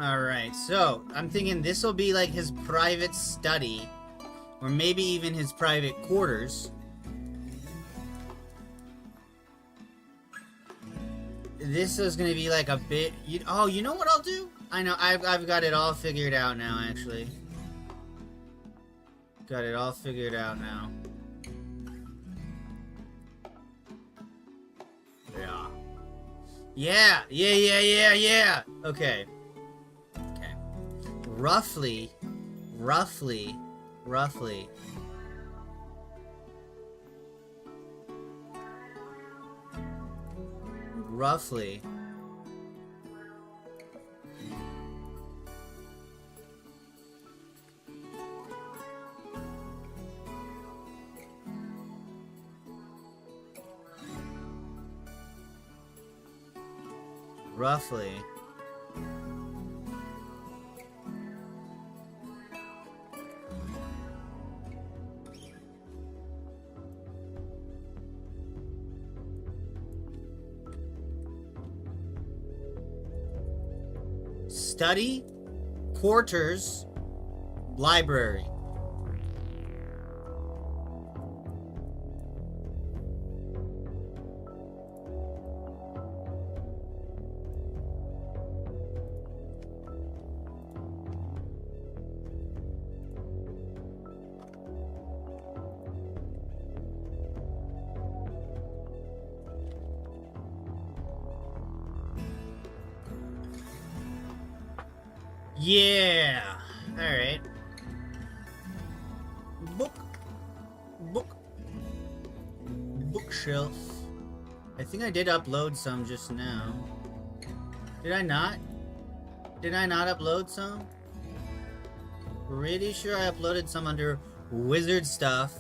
Alright, so I'm thinking this will be like his private study, or maybe even his private quarters. This is gonna be like a bit. Oh, you know what I'll do? I know, I've got it all figured out now, actually. Got it all figured out now. Yeah. Yeah. Okay. Roughly. Study, quarters, library. Yeah. All right. Bookshelf. I think I did upload some just now. Did I not? Did I not upload some? Pretty sure I uploaded some under wizard stuff.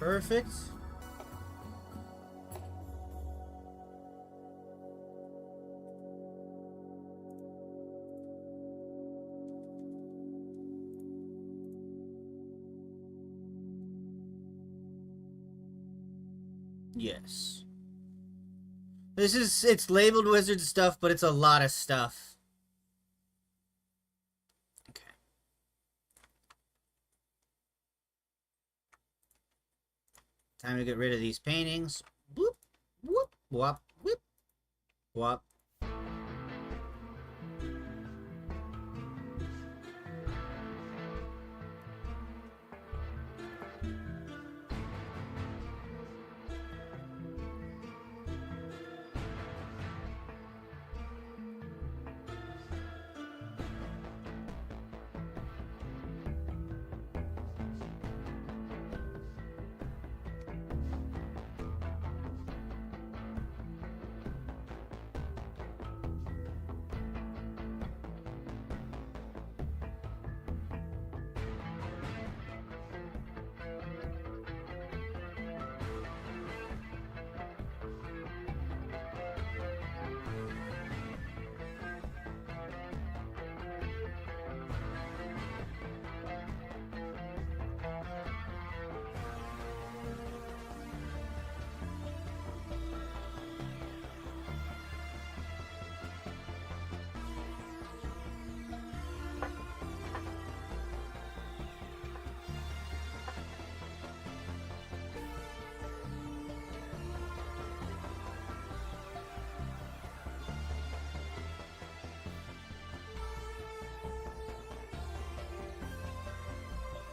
Perfect. Yes. It's labeled wizard stuff, but it's a lot of stuff. Okay. Time to get rid of these paintings. Whoop, whoop, whop, whip, whop.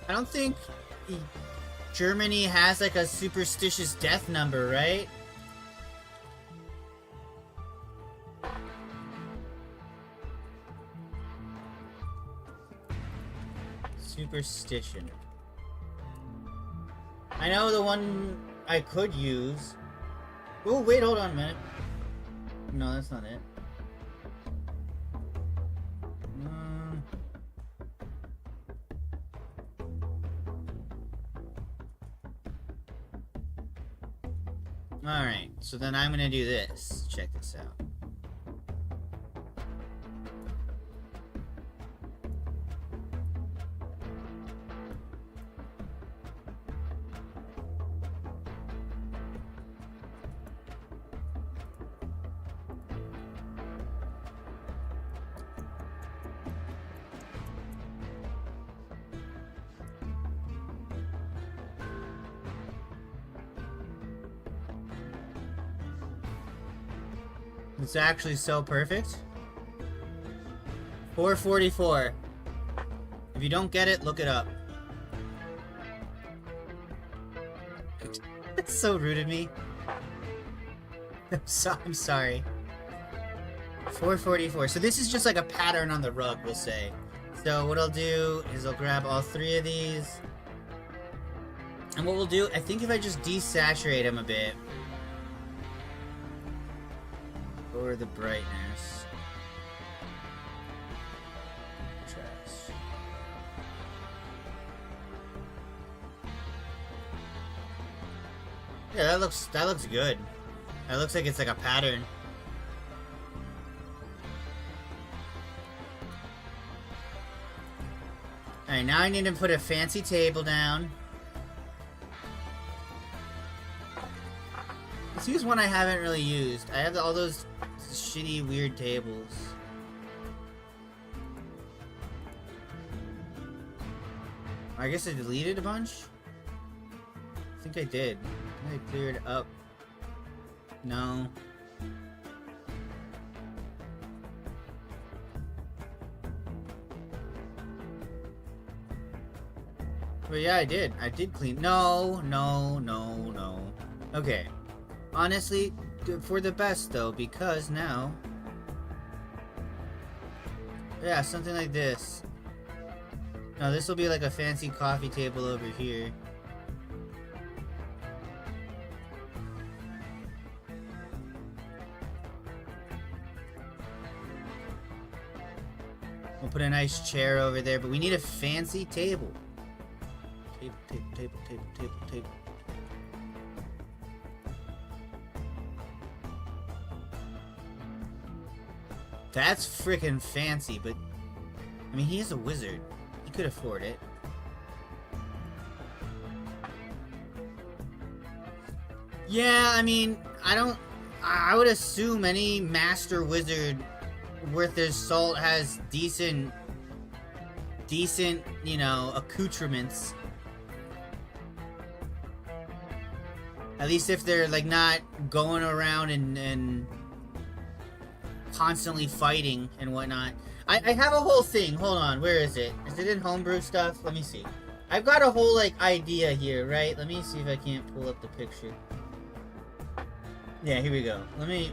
I don't think Germany has like a superstitious death number, right? Superstition. I know the one I could use. Oh, wait, hold on a minute. No, that's not it. Alright, so then I'm gonna do this. Check this out. It's actually so perfect. 444. If you don't get it, look it up. That's so rude of me. I'm sorry. 444. So this is just like a pattern on the rug, we'll say. So what I'll do is I'll grab all three of these. And what we'll do, I think if I just desaturate them a bit. Lower the brightness. Contrast. Yeah, that looks good. That looks like it's like a pattern. Alright, now I need to put a fancy table down. Let's use one I haven't really used. I have all those shitty, weird tables. I guess I deleted a bunch? I think I did. I think I cleared up. No. But yeah, I did. I did clean. No. Okay. Honestly, for the best though, because now... Yeah, something like this. No, this will be like a fancy coffee table over here. We'll put a nice chair over there, but we need a fancy table. Table. That's freaking fancy, but... I mean, he is a wizard. He could afford it. Yeah, I mean, I would assume any master wizard worth their salt has decent, you know, accoutrements. At least if they're, like, not going around and constantly fighting and whatnot. I have a whole thing. Hold on. Where is it? Is it in homebrew stuff? Let me see. I've got a whole, like, idea here, right? Let me see if I can't pull up the picture. Yeah, here we go. Let me...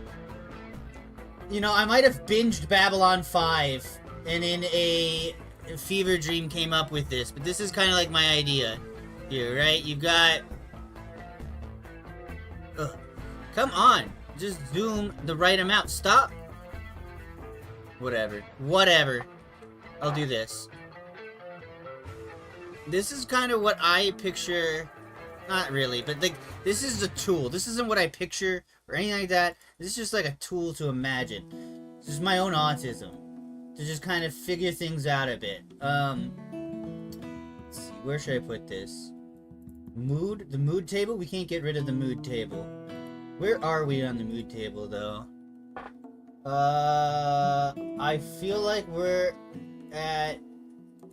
You know, I might have binged Babylon 5 and in a fever dream came up with this, but this is kind of like my idea here, right? You've got... Ugh. Come on! Just zoom the right amount. Stop! Whatever. I'll do this. This is kind of what I picture... Not really, but like, this is a tool. This isn't what I picture or anything like that. This is just like a tool to imagine. This is my own autism. To just kind of figure things out a bit. Let's see, where should I put this? Mood? The mood table? We can't get rid of the mood table. Where are we on the mood table, though? I feel like we're at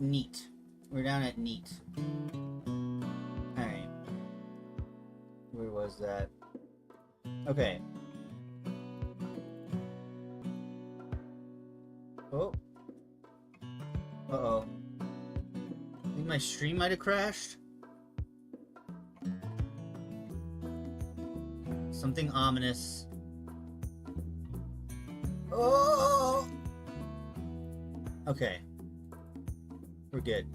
neat. We're down at neat. Alright. Where was that? Okay. Oh. Uh-oh. I think my stream might have crashed. Something ominous. Oh! Okay. We're good.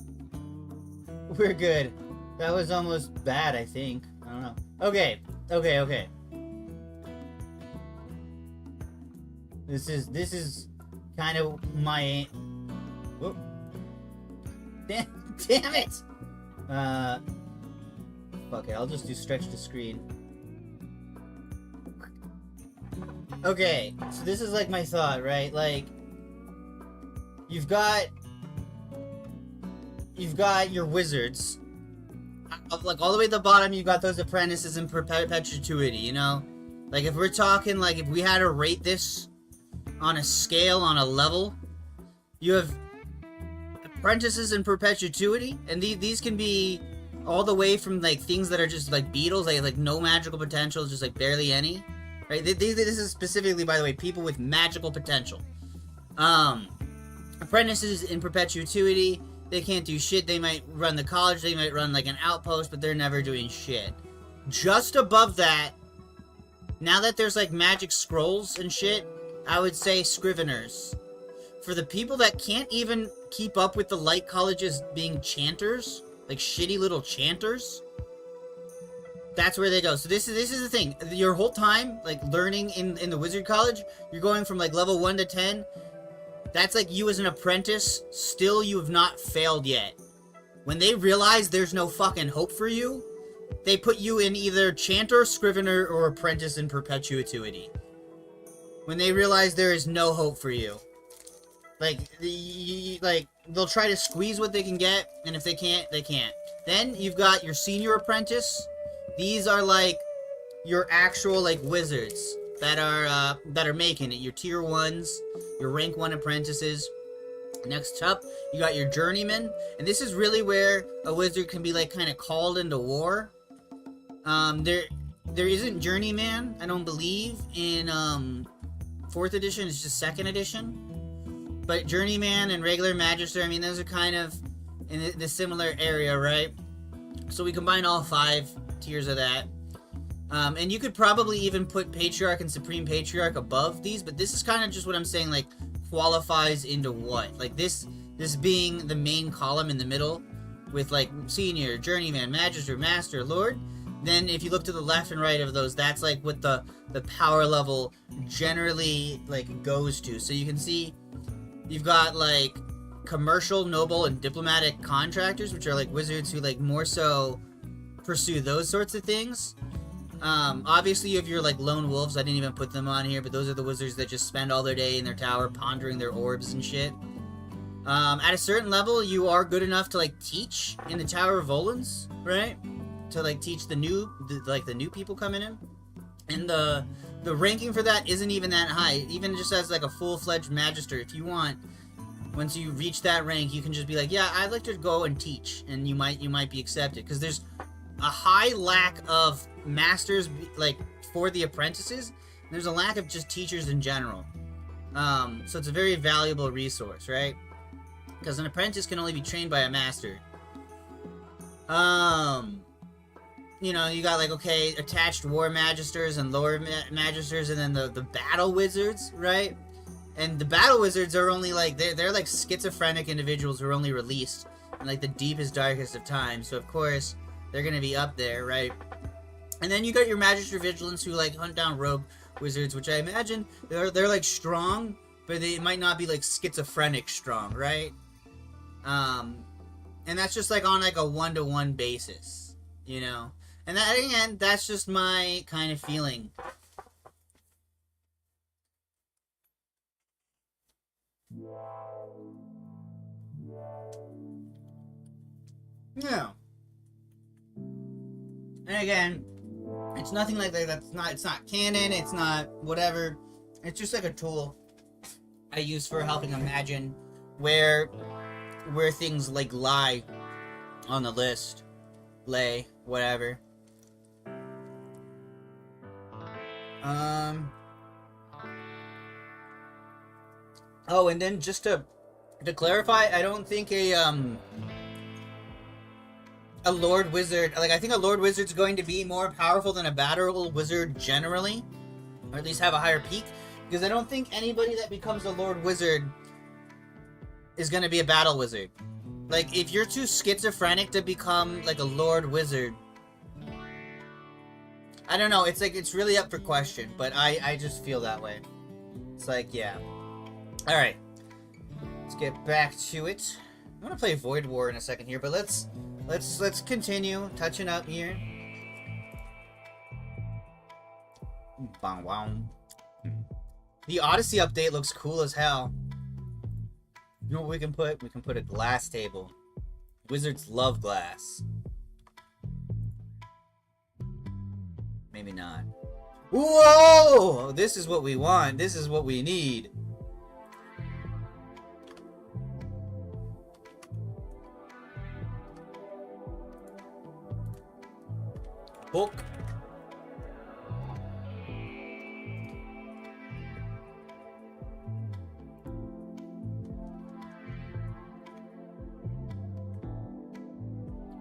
We're good. That was almost bad, I think. I don't know. Okay. This is kind of my... Whoop. Damn it! Fuck it, I'll just do stretch the screen. Okay, so this is like my thought, right? Like, you've got your wizards. Like, all the way at the bottom, you've got those apprentices in perpetuity, you know? Like, if we're talking, like, if we had to rate this on a scale, on a level, you have apprentices in perpetuity, and these can be all the way from, like, things that are just, like, beetles, like no magical potential, just, like, barely any. Right? This is specifically, by the way, people with magical potential. Apprentices in perpetuity, they can't do shit. They might run the college, they might run like an outpost, but they're never doing shit. Just above that, now that there's like magic scrolls and shit, I would say scriveners. For the people that can't even keep up with the light colleges being chanters, like shitty little chanters, that's where they go. So this is the thing. Your whole time, like, learning in the wizard college, you're going from, like, level 1 to 10. That's like you as an apprentice. Still, you have not failed yet. When they realize there's no fucking hope for you, they put you in either chanter, scrivener, or apprentice in perpetuity. When they realize there is no hope for you. Like, they'll try to squeeze what they can get, and if they can't, they can't. Then, you've got your senior apprentice. These are like your actual like wizards that are making it. Your tier 1s, your rank 1 apprentices. Next up, you got your journeyman, and this is really where a wizard can be like kind of called into war. There isn't journeyman, I don't believe, in 4th edition. It's just 2nd edition. But journeyman and regular magister, I mean, those are kind of in the similar area, right? So we combine all 5 tiers of that. And you could probably even put patriarch and supreme patriarch above these, but this is kind of just what I'm saying, like, qualifies into what, like this being the main column in the middle with like senior, journeyman, magister, master, lord. Then if you look to the left and right of those, that's like what the power level generally like goes to. So you can see you've got like commercial, noble, and diplomatic contractors, which are like wizards who like more so pursue those sorts of things. Obviously you have your like lone wolves. I didn't even put them on here, but those are the wizards that just spend all their day in their tower pondering their orbs and shit. At a certain level, you are good enough to like teach in the Tower of Volans, right? To like teach the new people coming in. And the ranking for that isn't even that high. Even just as like a full-fledged magister, if you want, once you reach that rank, you can just be like, yeah, I'd like to go and teach, and you might be accepted, because there's a high lack of masters like for the apprentices. There's a lack of just teachers in general. So it's a very valuable resource, right? Because an apprentice can only be trained by a master. You know, you got like, okay, attached war magisters and lower magisters, and then the battle wizards, right? And the battle wizards are only like, they're like schizophrenic individuals who are only released in like the deepest, darkest of times. So of course they're gonna be up there, right? And then you got your Magister Vigilance who like hunt down rogue wizards, which I imagine they're like strong, but they might not be like schizophrenic strong, right? And that's just like on like a 1-to-1 basis, you know? And that, again, that's just my kind of feeling. Yeah. And again, it's nothing like that. It's not canon. It's not whatever. It's just like a tool I use for helping imagine where things like lie on the list, lay, whatever. Oh, and then just to clarify, I don't think a Lord Wizard, like, I think a Lord Wizard's going to be more powerful than a Battle Wizard generally, or at least have a higher peak, because I don't think anybody that becomes a Lord Wizard is going to be a Battle Wizard. Like, if you're too schizophrenic to become, like, a Lord Wizard, I don't know, it's like, it's really up for question, but I just feel that way. It's like, yeah. Alright. Let's get back to it. I'm gonna play Void War in a second here, but let's continue touching up here. Bang, wow. The Odyssey update looks cool as hell. You know what we can put? We can put a glass table. Wizards love glass. Maybe not. Whoa! This is what we want. This is what we need. Book.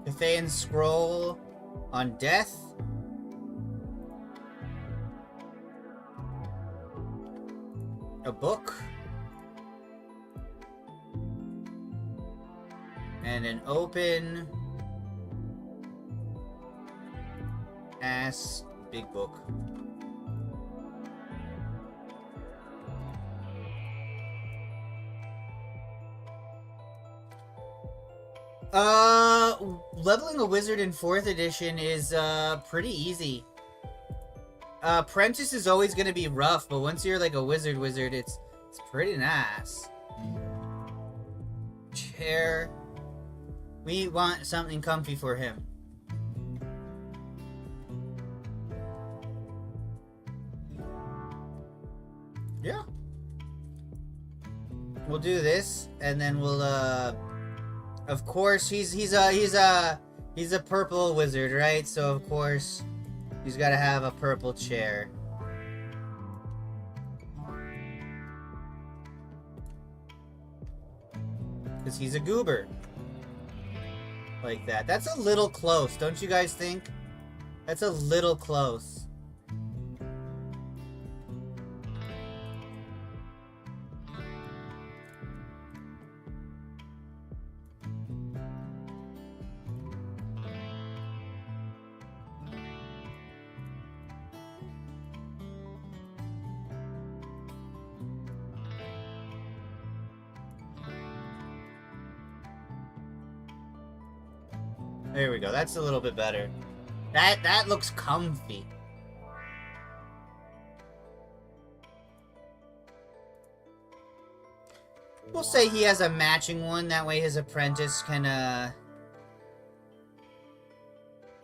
Cathayan Scroll on Death. A book. And an open ass big book. Leveling a wizard in 4th edition is pretty easy. Apprentice is always gonna be rough, but once you're like a wizard, it's pretty nice. Chair. We want something comfy for him. do this, and then we'll of course he's a purple wizard, right? So of course he's got to have a purple chair. Because he's a goober. Like that. That's a little close, don't you guys think? That's a little close. There we go. That's a little bit better. That looks comfy. We'll say he has a matching one. That way his apprentice can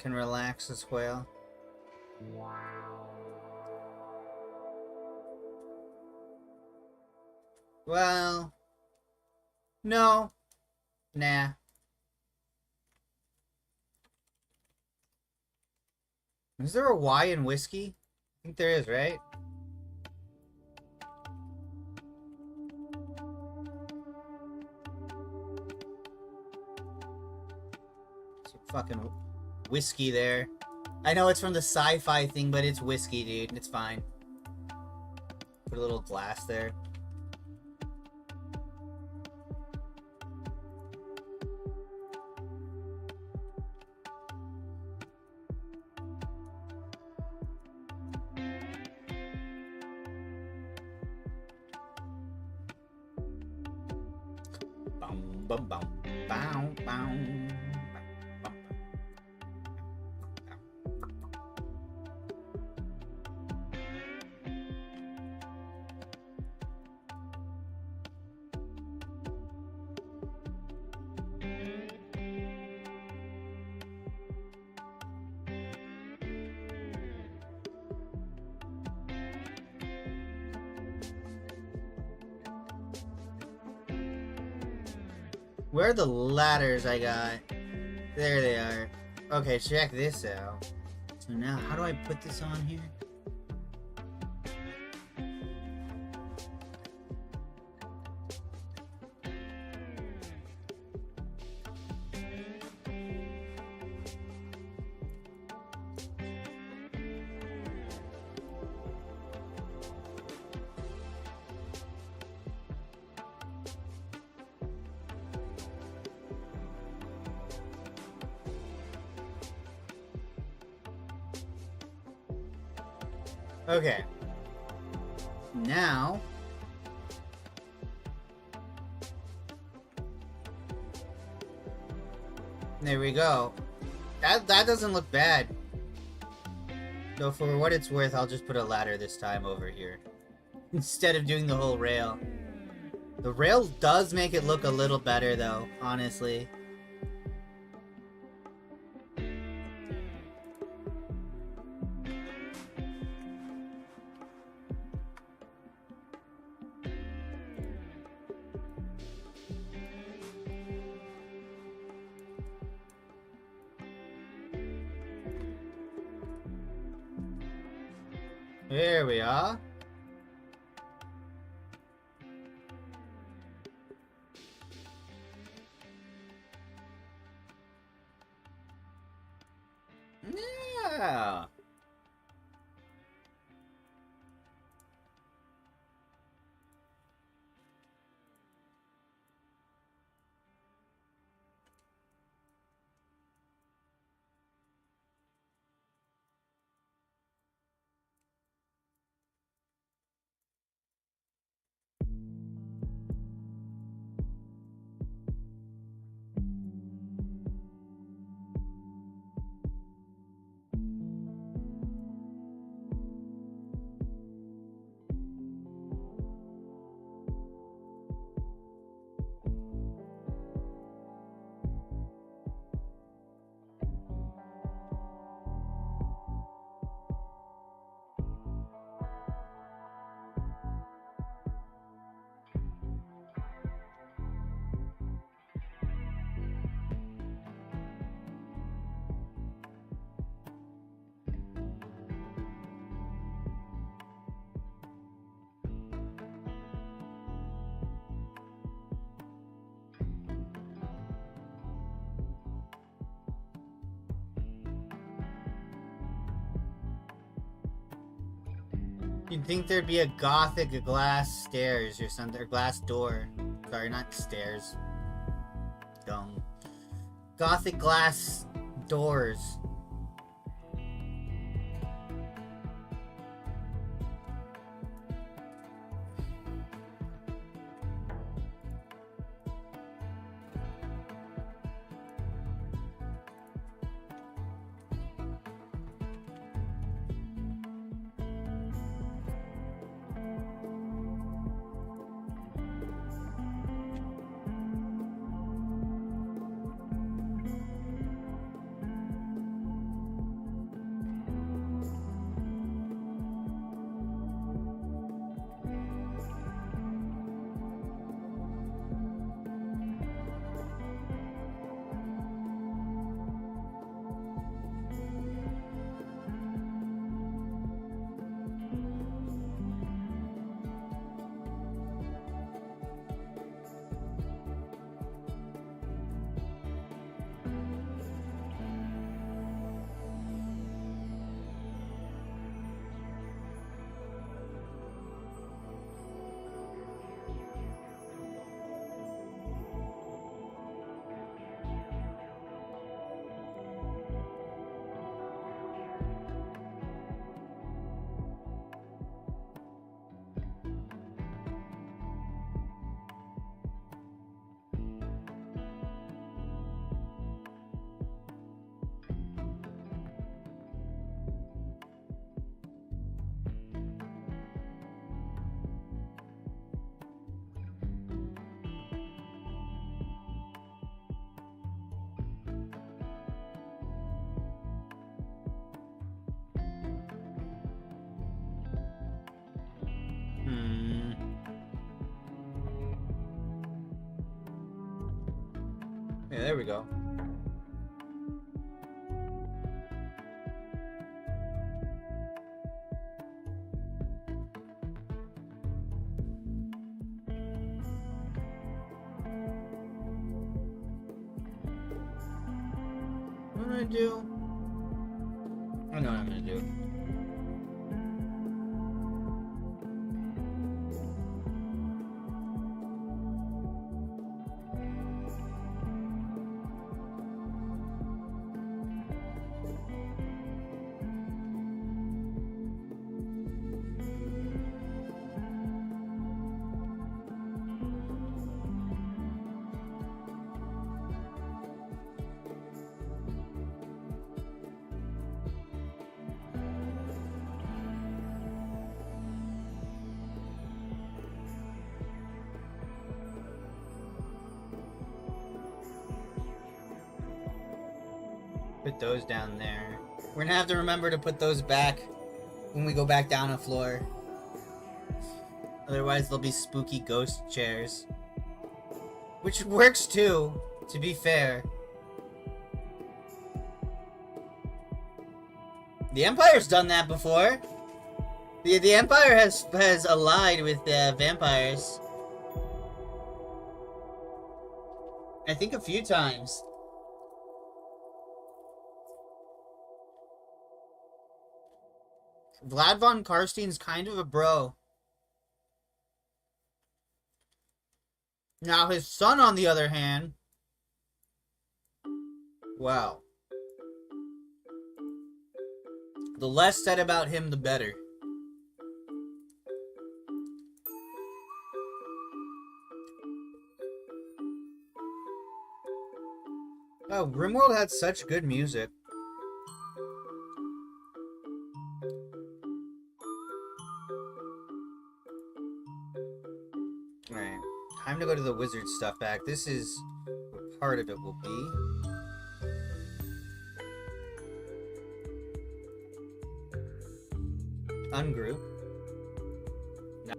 relax as well. Well, no. Nah. Is there a Y in whiskey? I think there is, right? Some fucking whiskey there. I know it's from the sci-fi thing, but it's whiskey, dude. It's fine. Put a little glass there. Bum bum bow bow. Where are the ladders I got? There they are. Okay, check this out. So now, how do I put this on here? Okay. Now... there we go. That doesn't look bad. Though for what it's worth, I'll just put a ladder this time over here. Instead of doing the whole rail. The rail does make it look a little better though, honestly. There we are. Yeah. You'd think there'd be a gothic glass stairs or something, or glass door. Sorry, not stairs. Dumb. Gothic glass doors. Yeah, there we go. What am I gonna do? I know what I'm gonna do. Put those down there. We're gonna have to remember to put those back when we go back down a floor. Otherwise, there'll be spooky ghost chairs. Which works too, to be fair. The Empire's done that before. The Empire has allied with vampires. I think a few times. Vlad von Karstein's kind of a bro. Now his son, on the other hand... Wow. The less said about him, the better. Oh, RimWorld had such good music. Alright, time to go to the wizard stuff back. This is what part of it will be. Ungroup. No.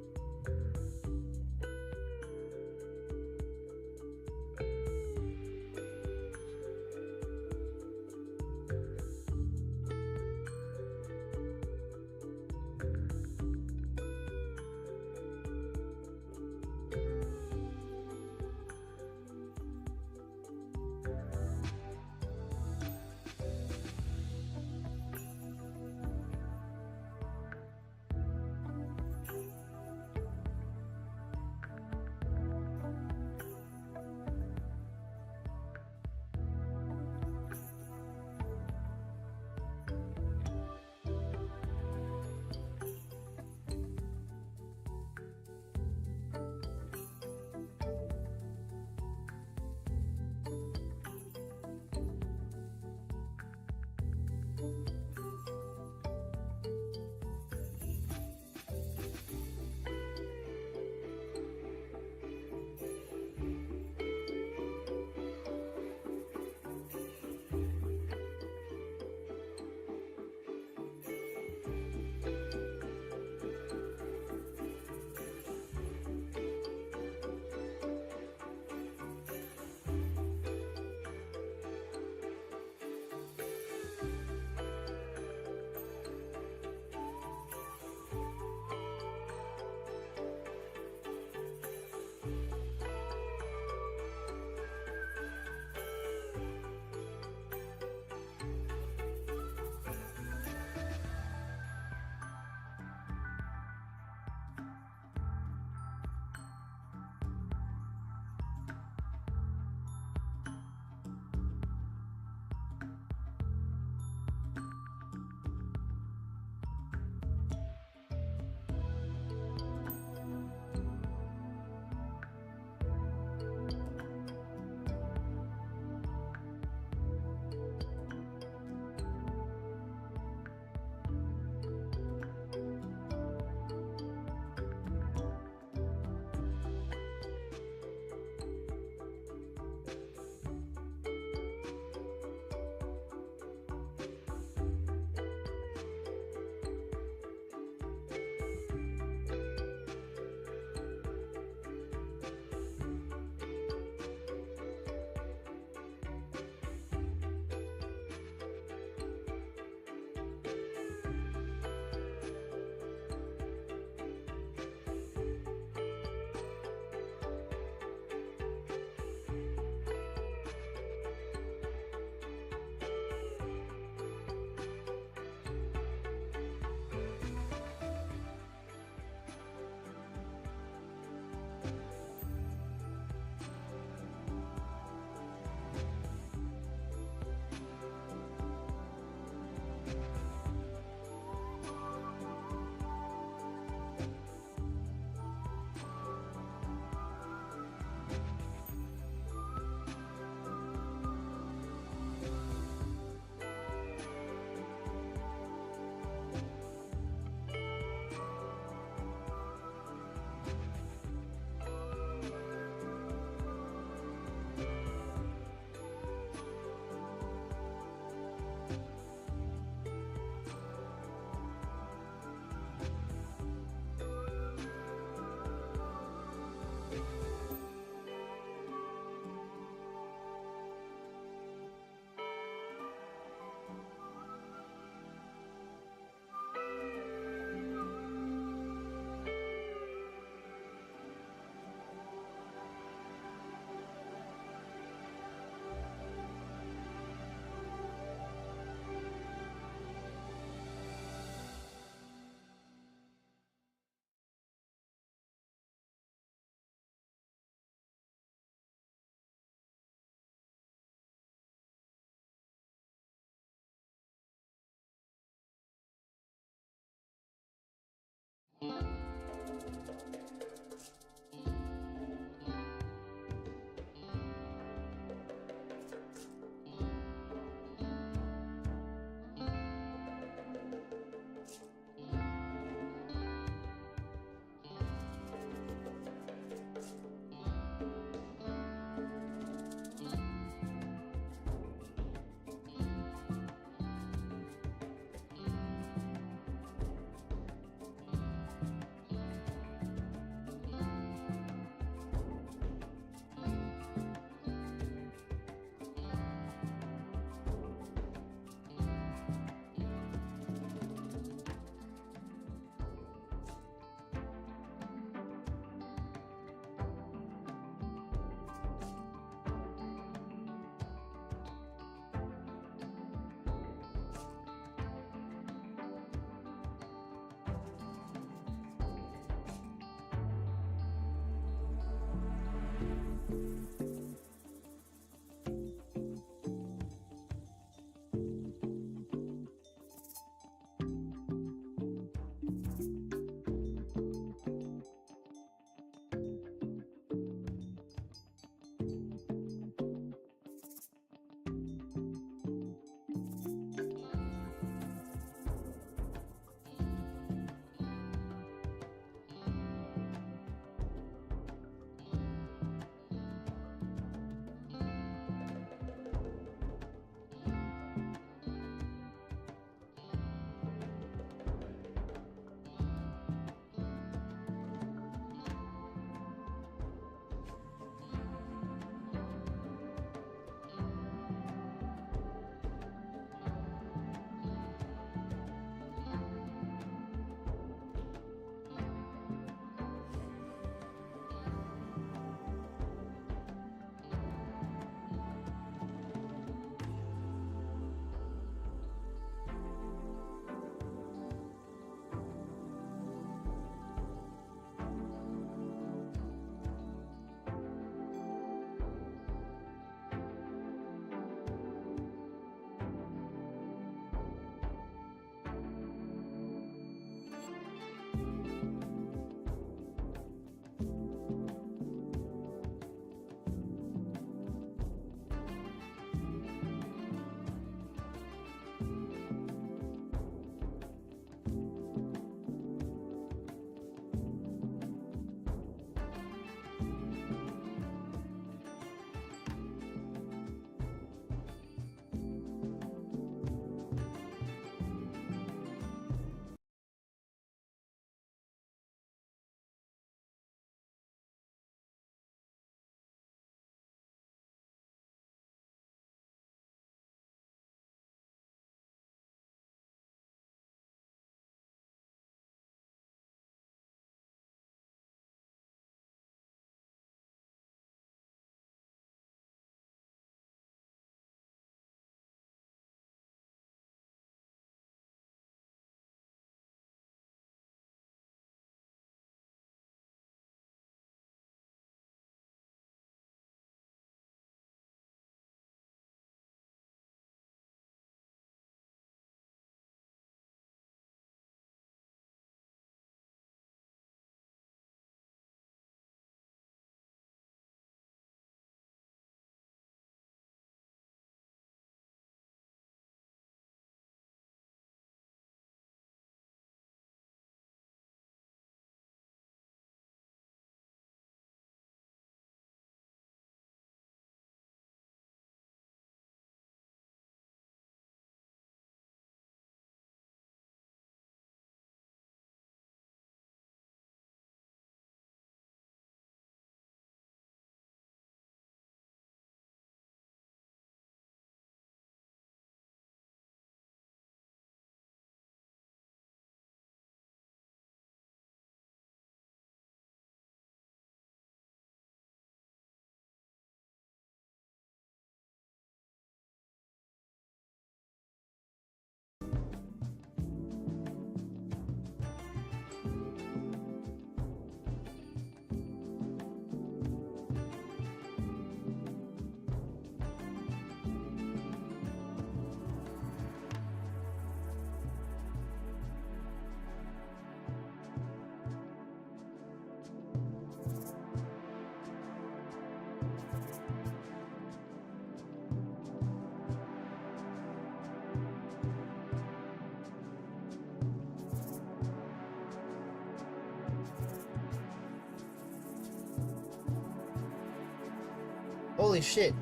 Holy shit.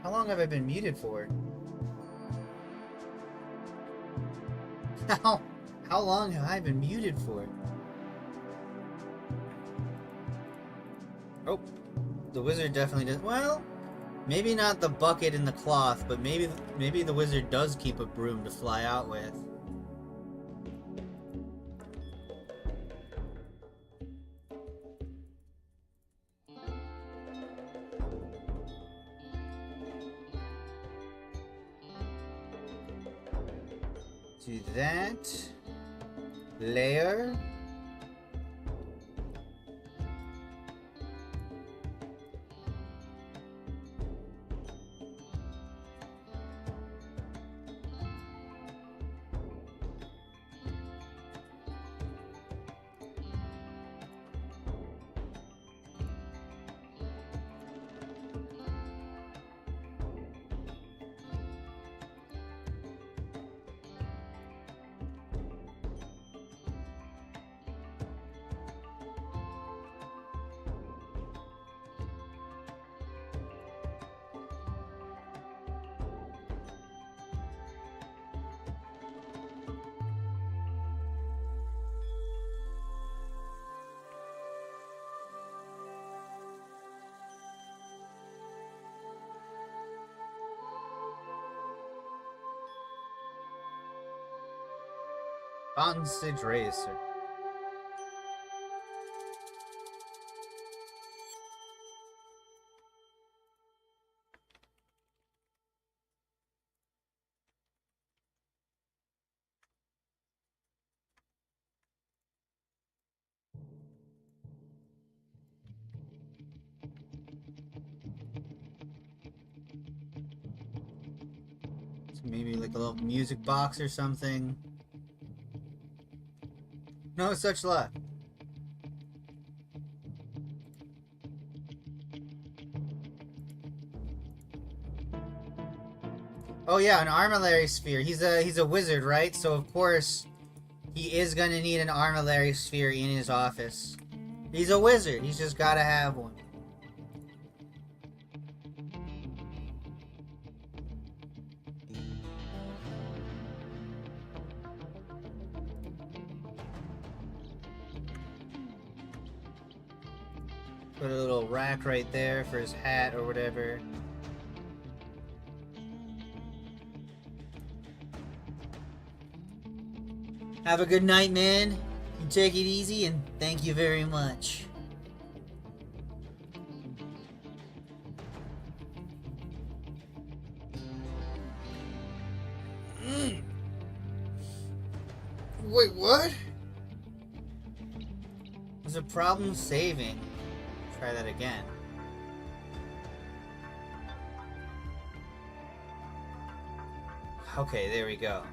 How long have I been muted for? How long have I been muted for? Oh, the wizard definitely does. Well, maybe not the bucket and the cloth, but maybe the wizard does keep a broom to fly out with. Do that. Layer. Bonsage Racer. So maybe like a little music box or something. No such luck. Oh yeah, an armillary sphere. He's a wizard, right? So of course he is gonna need an armillary sphere in his office. He's a wizard. He's just gotta have one. Put a little rack right there for his hat or whatever. Have a good night, man. You take it easy, and thank you very much. Wait, what? There's a problem saving. Try that again. Okay, there we go.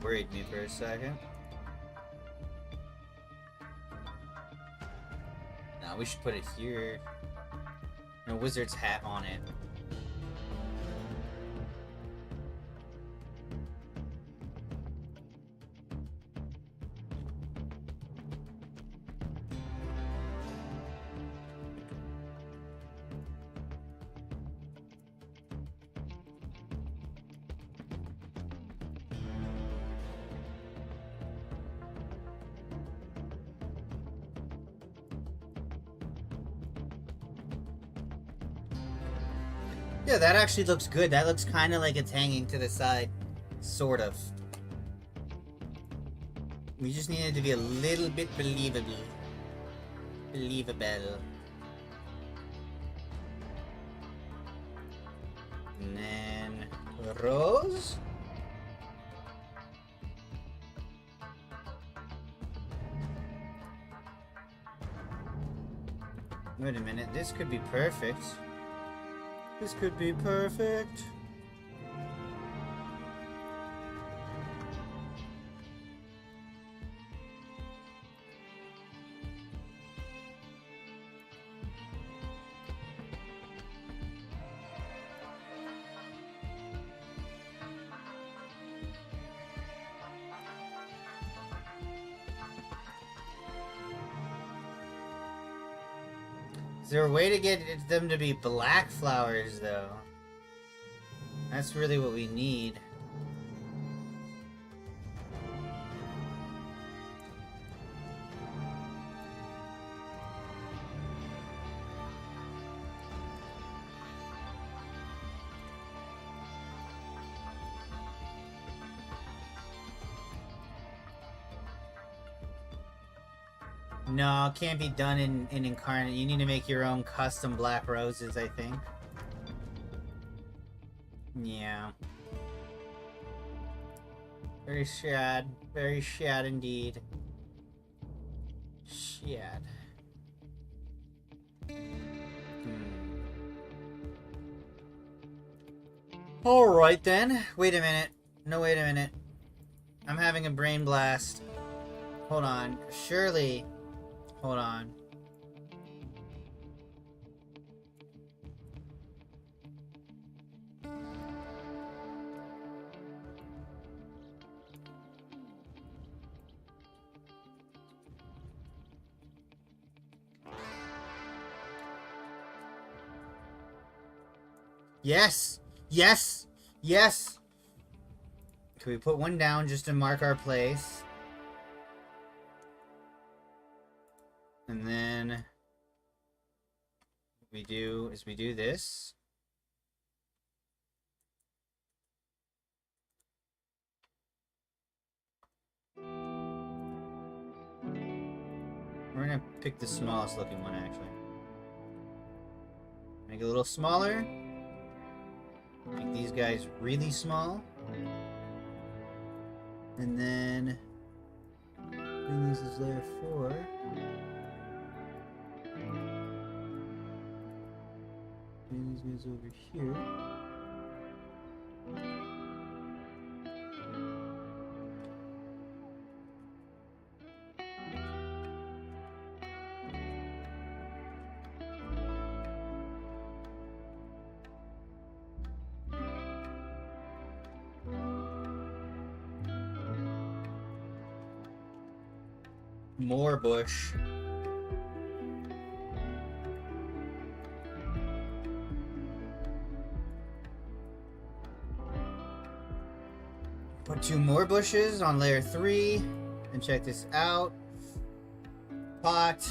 Worried me for a second. Now we should put it here. A wizard's hat on it. Yeah, that actually looks good. That looks kind of like it's hanging to the side. Sort of. We just need it to be a little bit believable. Believable. And then... Rose? Wait a minute, this could be perfect. This could be perfect. Is there a way to get them to be black flowers, though? That's really what we need. No, it can't be done in Inkarnate. You need to make your own custom black roses, I think. Yeah. Very sad. Very sad indeed. Shad. Alright then. Wait a minute. No, wait a minute. I'm having a brain blast. Hold on. Surely... Hold on. Yes! Yes! Yes! Can we put one down just to mark our place? And then what we do is we do this. We're gonna pick the smallest looking one, actually. Make it a little smaller. Make these guys really small. And then bring this as layer 4. Bring these guys over here. More bush. Put 2 more bushes on layer 3. And check this out. Pot.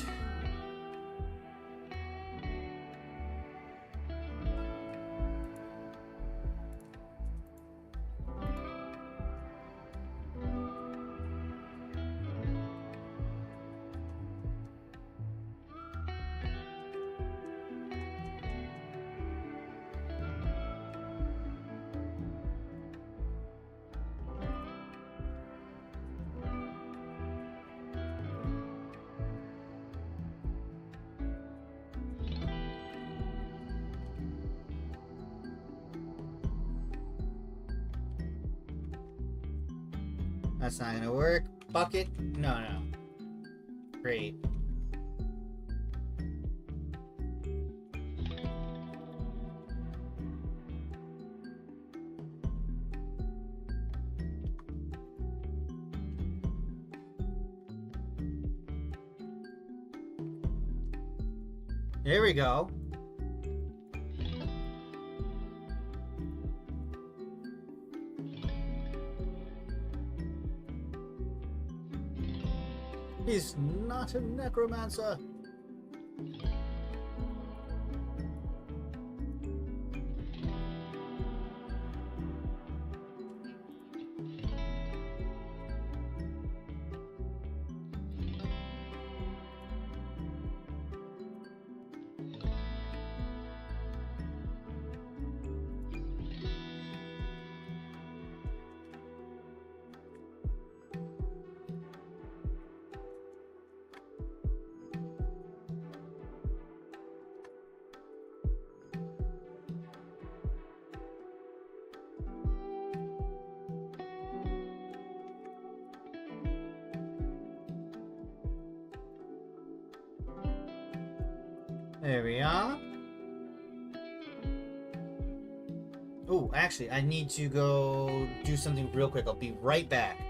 That's not gonna work. Bucket? No, no. Great. There we go. He's not a necromancer. There we are. Oh, actually, I need to go do something real quick. I'll be right back.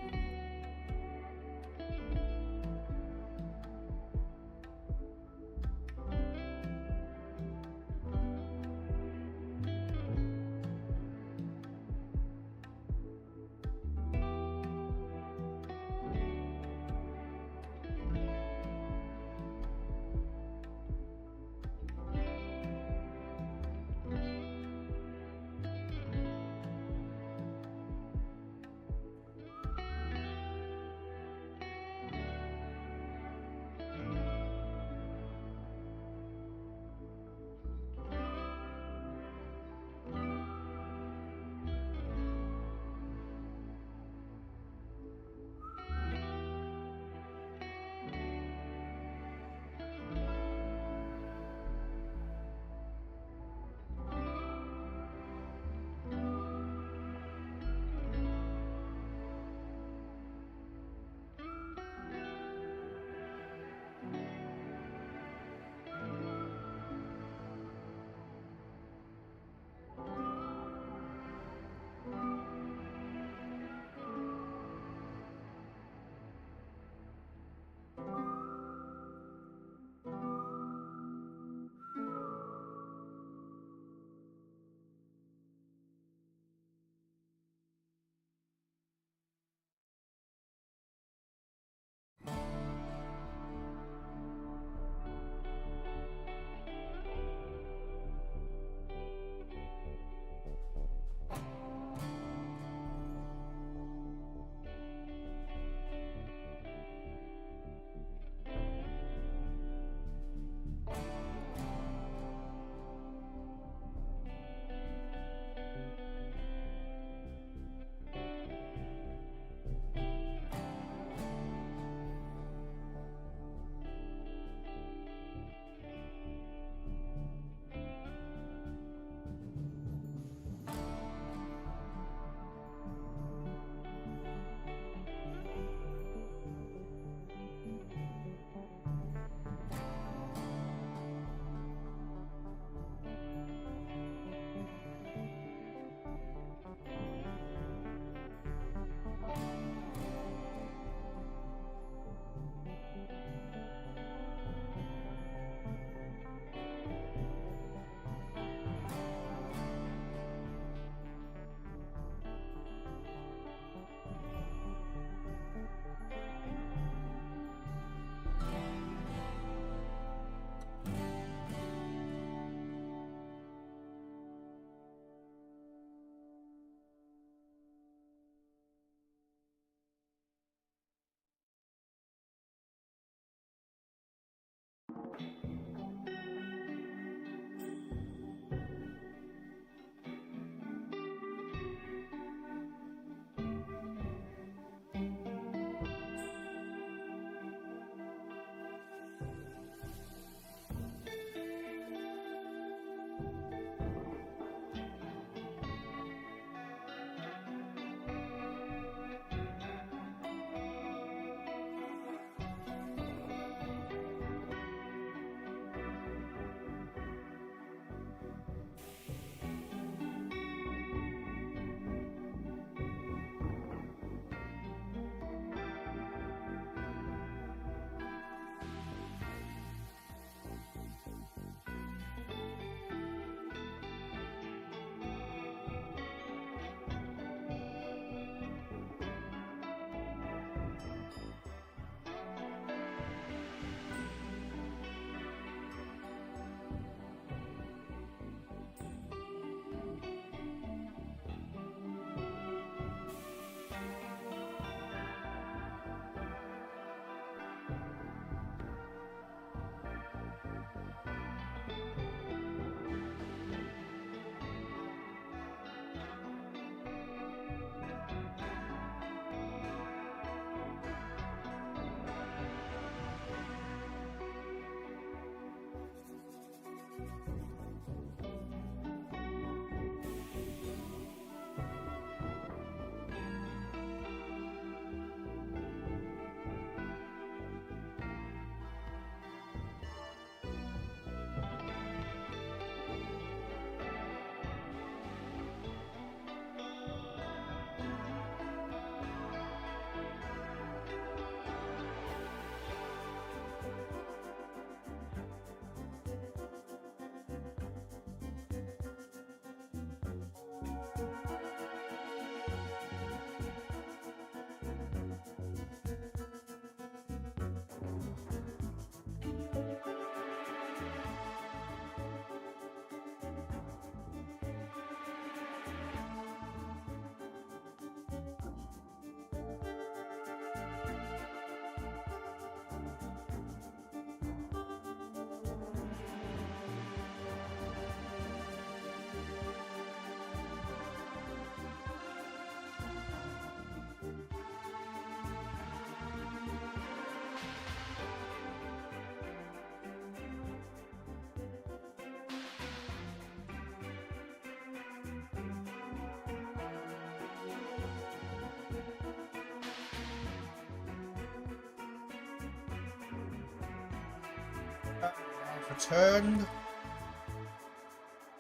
Returned.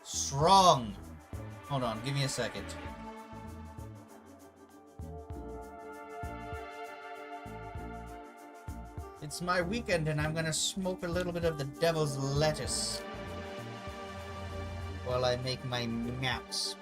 Strong. Hold on, give me a second. It's my weekend and I'm gonna smoke a little bit of the devil's lettuce while I make my maps.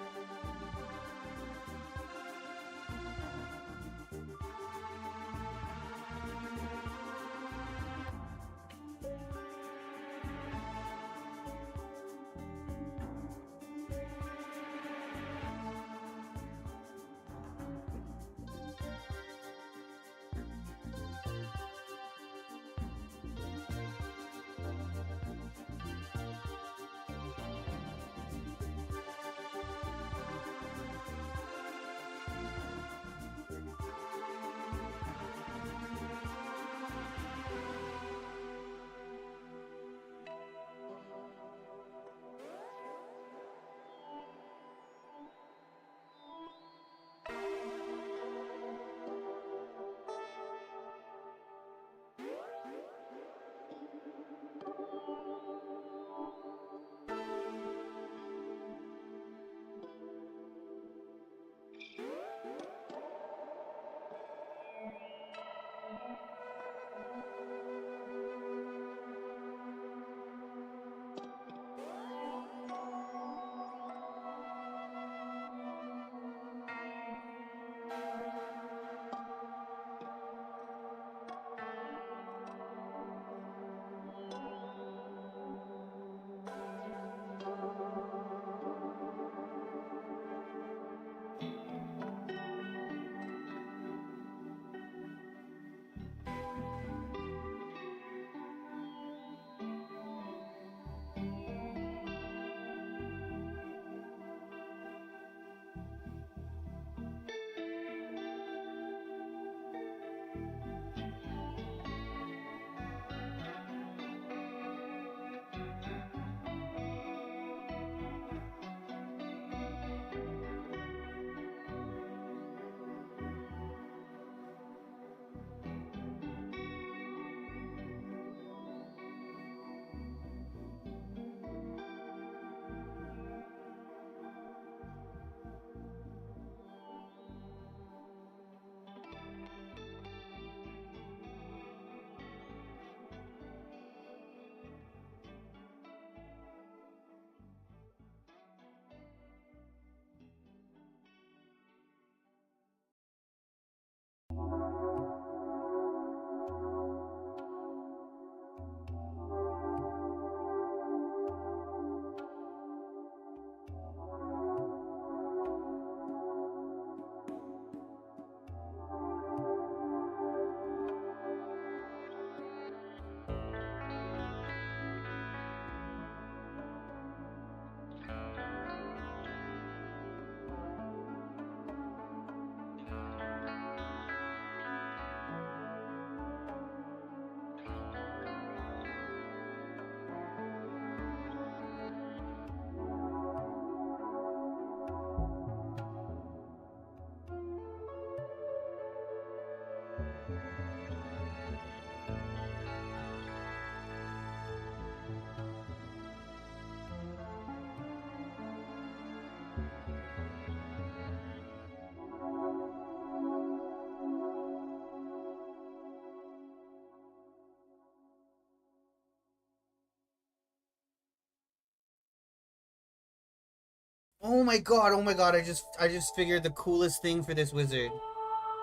Oh my god, I just figured the coolest thing for this wizard.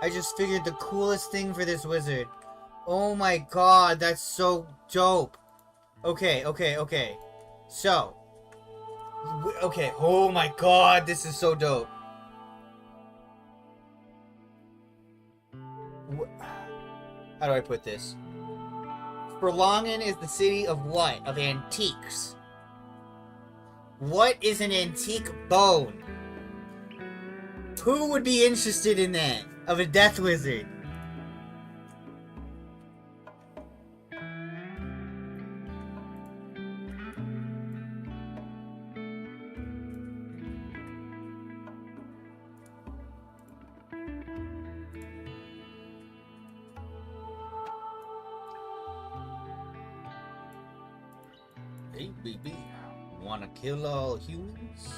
I just figured the coolest thing for this wizard. Oh my god, that's so dope. Okay. So, okay, oh my god, this is so dope. How do I put this? Verlongen is the city of what? Of antiques. What is an antique bone? Who would be interested in that? Of a death wizard? Hey, baby. Wanna kill all humans?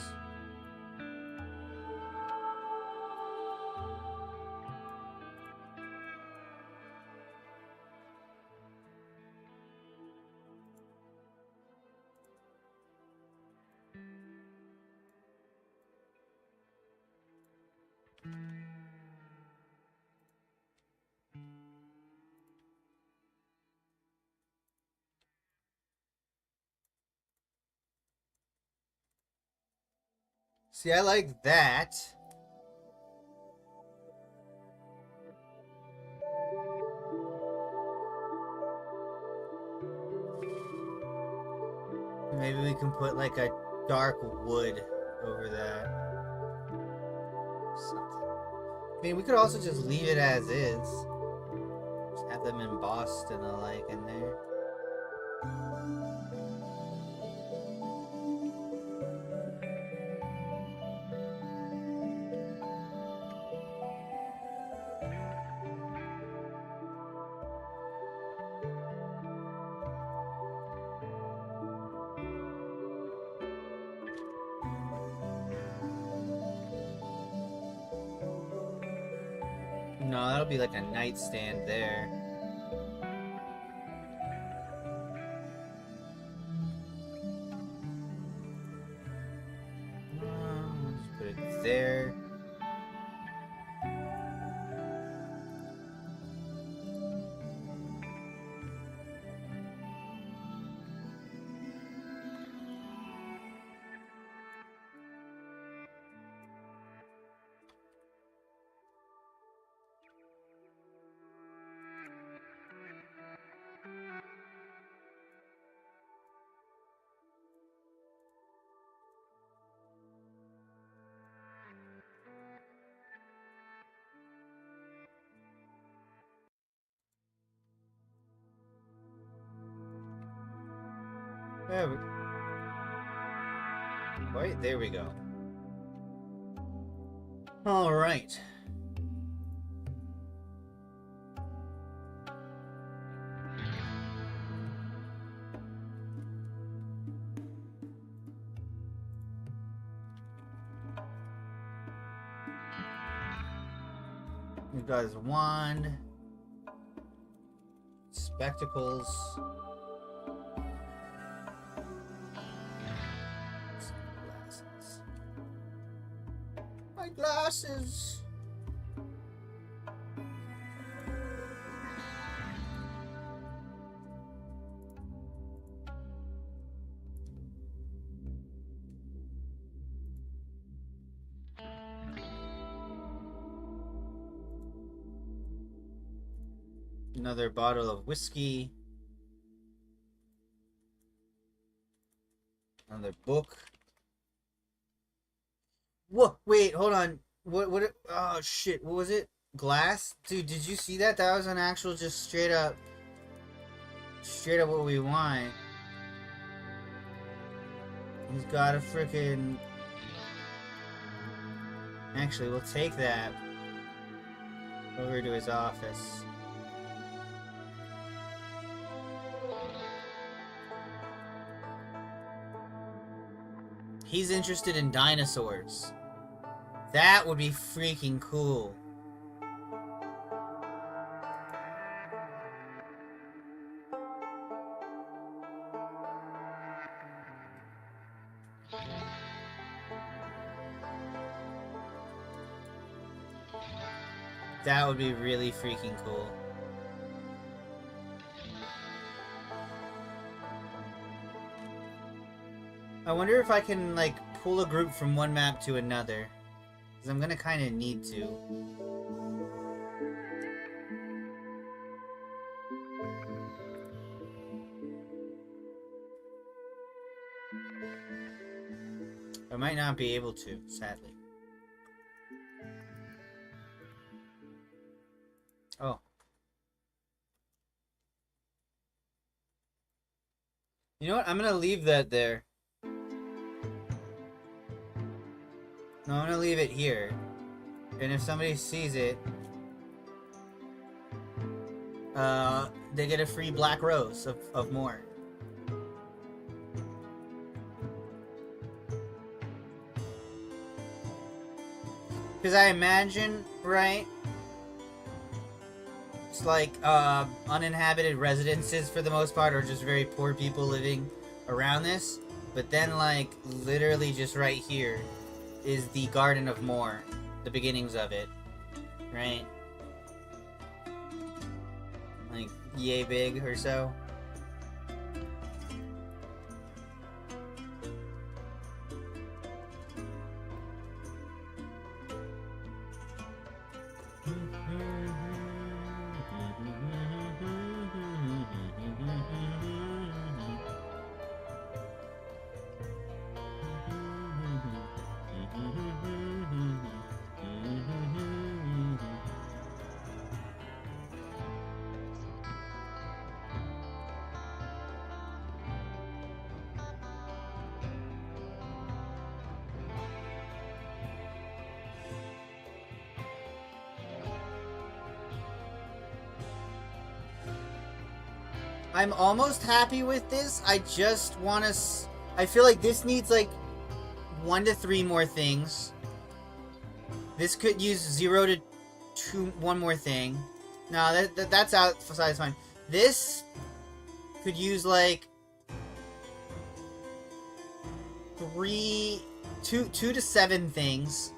See, I like that. Maybe we can put like a dark wood over that. Something. I mean, we could also just leave it as is. Just have them embossed and the like in there. No, that'll be like a nightstand there. Just put it there. There we... Wait, there we go. Alright. We've got his wand. Spectacles. Glasses. My glasses. Another bottle of whiskey. Another book. Whoa, wait, hold on. What, oh shit, what was it? Glass? Dude, did you see that? That was an actual just straight up what we want. He's got a freaking... Actually, we'll take that over to his office. He's interested in dinosaurs. That would be freaking cool. That would be really freaking cool. I wonder if I can, like, pull a group from one map to another. Because I'm gonna kind of need to. I might not be able to, sadly. Oh. You know what? I'm gonna leave that there. No, I'm gonna leave it here. And if somebody sees it, they get a free black rose of more. Because I imagine, right? It's like uninhabited residences for the most part, or just very poor people living around this. But then, like, literally just right here is the Garden of Moor, the beginnings of it, right? Like, yay big or so. I'm almost happy with this. I just want to... I feel like this needs, like, 1 to 3 more things. This could use 0 to 2... 1 more thing. No, that's outside fine. This could use, like... 2 to 7 things.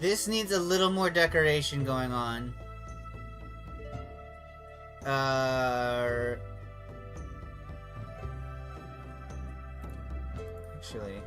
This needs a little more decoration going on. Actually...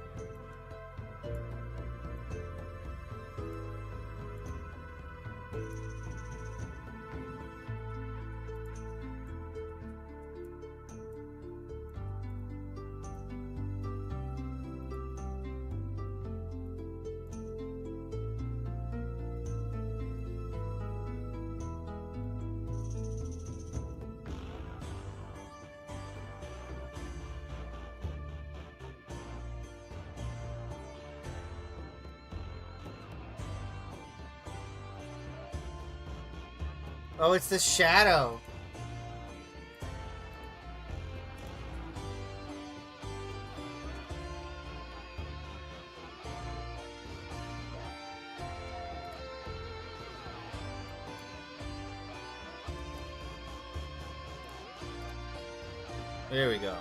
Oh, it's the shadow. There we go.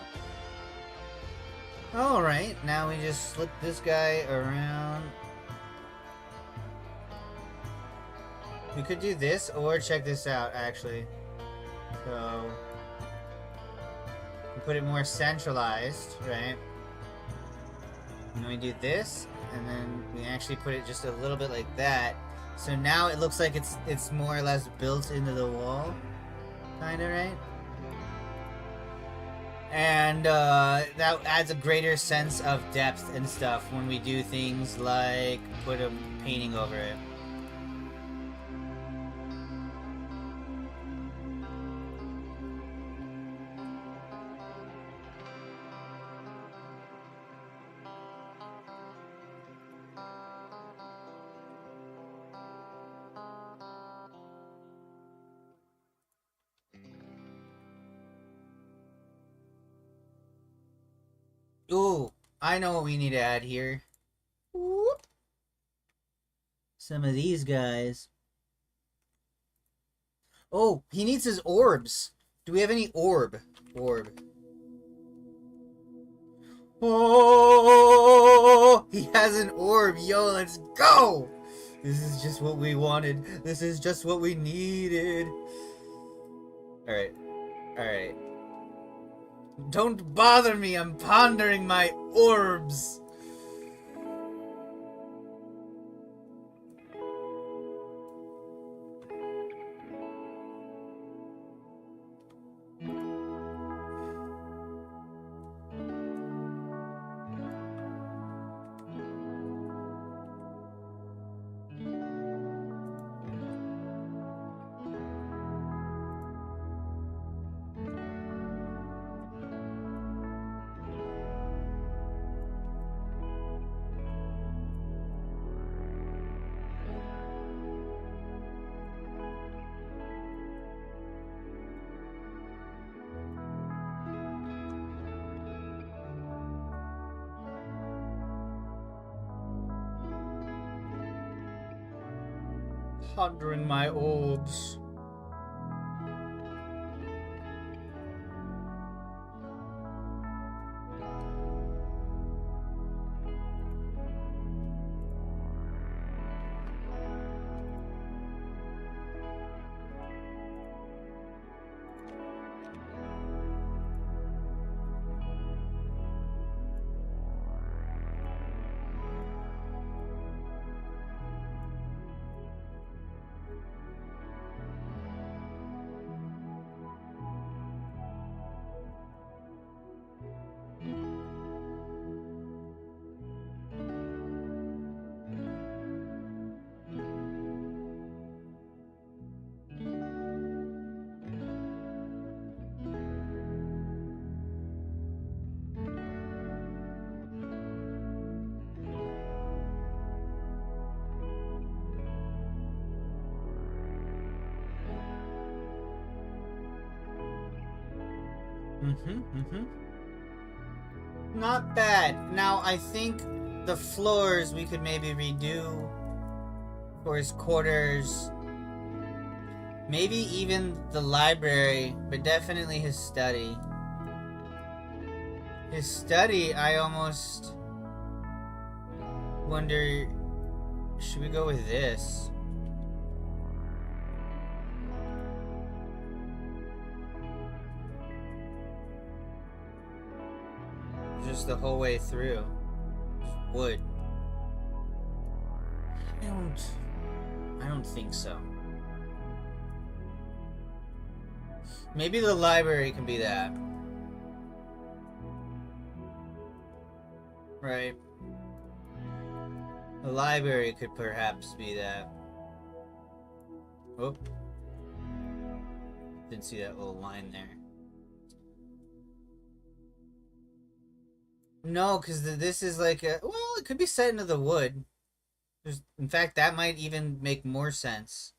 Alright, now we just slip this guy around. We could do this, or check this out, actually. So... we put it more centralized, right? And then we do this, and then we actually put it just a little bit like that. So now it looks like it's more or less built into the wall. Kinda, right? And that adds a greater sense of depth and stuff when we do things like put a painting over it. Ooh, I know what we need to add here. Whoop. Some of these guys. Oh, he needs his orbs. Do we have any orb? Orb. Oh, he has an orb. Yo, let's go. This is just what we wanted. This is just what we needed. Alright. Alright. Don't bother me, I'm pondering my orbs. pondering my orbs. Not bad. Now, I think the floors we could maybe redo for his quarters. Maybe even the library, but definitely his study. His study, I almost wonder, should we go with this? Just the whole way through. Just wood. I don't think so. Maybe the library can be that. Right. The library could perhaps be that. Oh. Didn't see that little line there. No, because this is like a... Well, it could be set into the wood. In fact, that might even make more sense.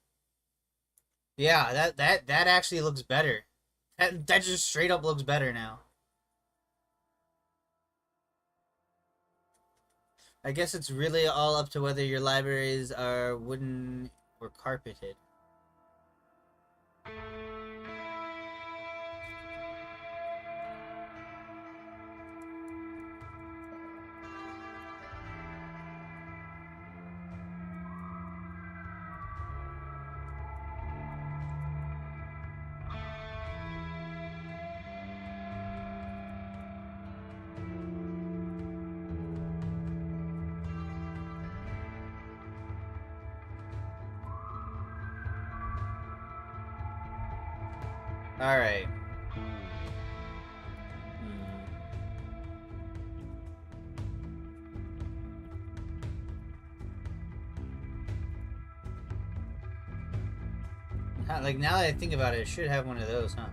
Yeah, that actually looks better. That just straight up looks better now. I guess it's really all up to whether your libraries are wooden or carpeted. Alright. Like, now that I think about it, it should have one of those, huh?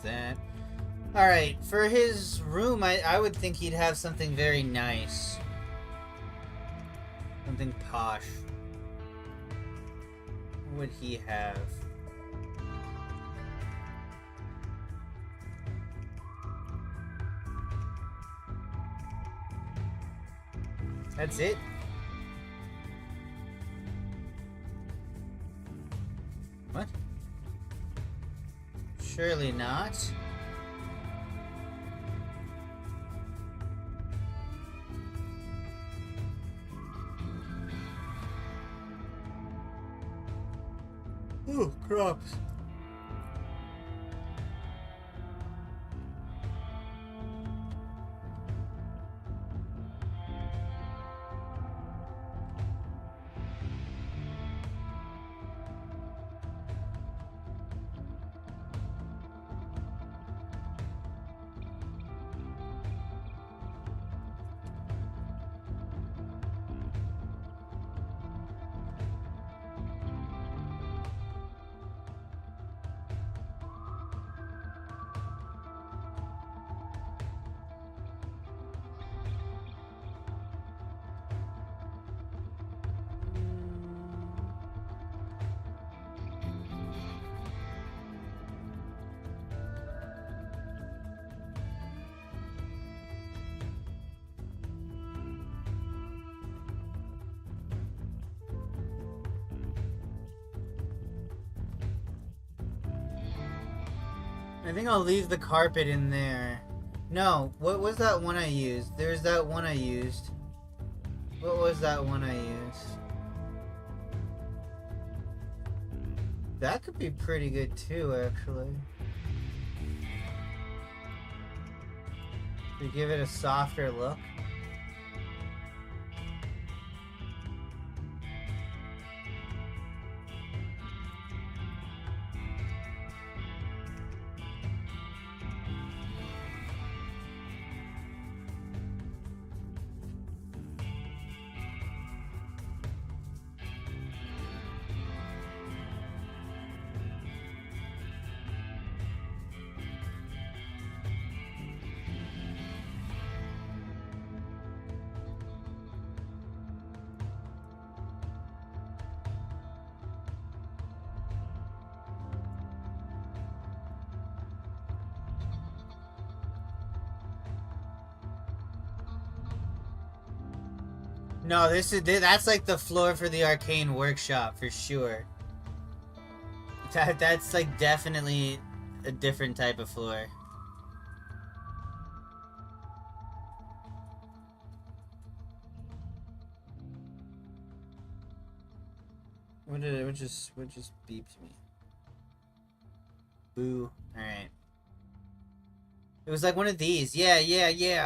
That. Alright, for his room, I would think he'd have something very nice. Something posh. What would he have? That's it? What? Surely not. Oh, crops. I think I'll leave the carpet in there. No, what was that one I used? There's that one I used. What was that one I used? That could be pretty good too, actually. To give it a softer look. No, that's like the floor for the arcane workshop for sure. That's like definitely a different type of floor. What just beeped me? Boo. Alright. It was like one of these. Yeah.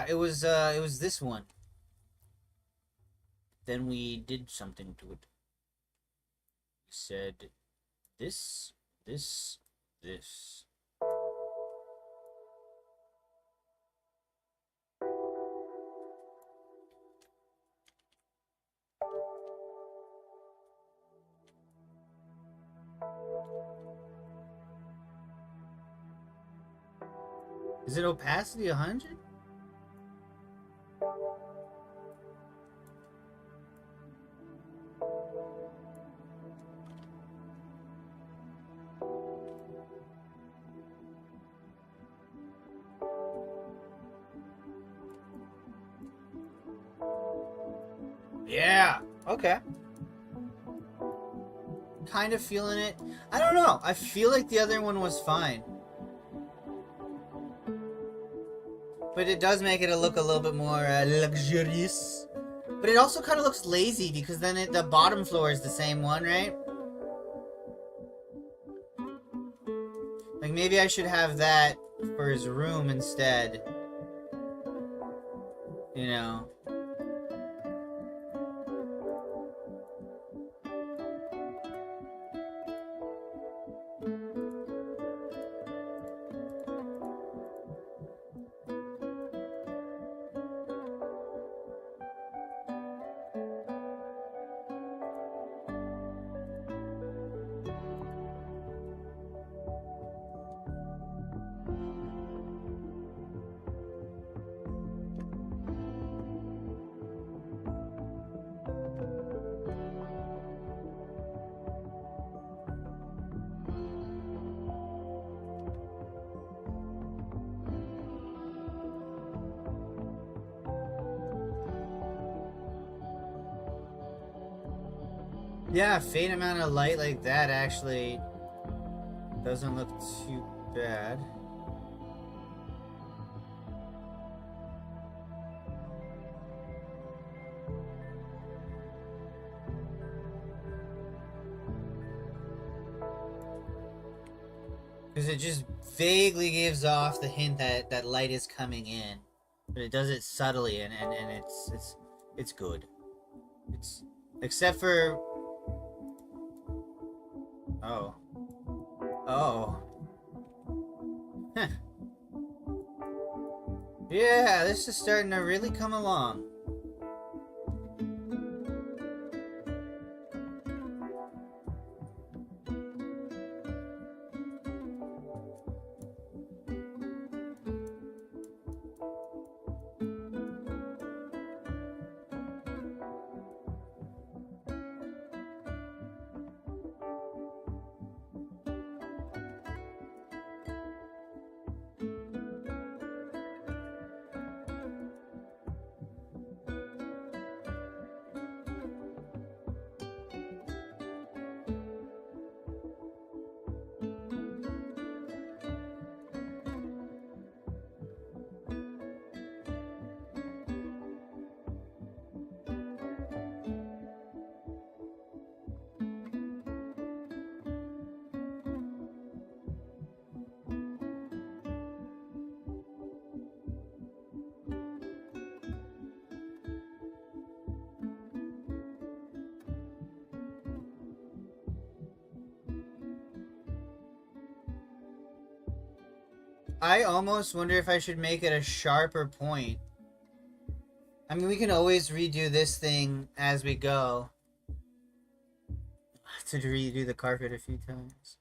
It was this one. Then we did something to it. We said this. Is it opacity 100? Yeah. Okay. Kind of feeling it. I don't know. I feel like the other one was fine. But it does make it look a little bit more luxurious. But it also kind of looks lazy because then the bottom floor is the same one, right? Like maybe I should have that for his room instead. You know. Yeah, a faint amount of light like that actually doesn't look too bad. Because it just vaguely gives off the hint that light is coming in. But it does it subtly and it's good. It's except for Oh. Huh. Yeah, this is starting to really come along. I almost wonder if I should make it a sharper point. I mean, we can always redo this thing as we go. I have to redo the carpet a few times.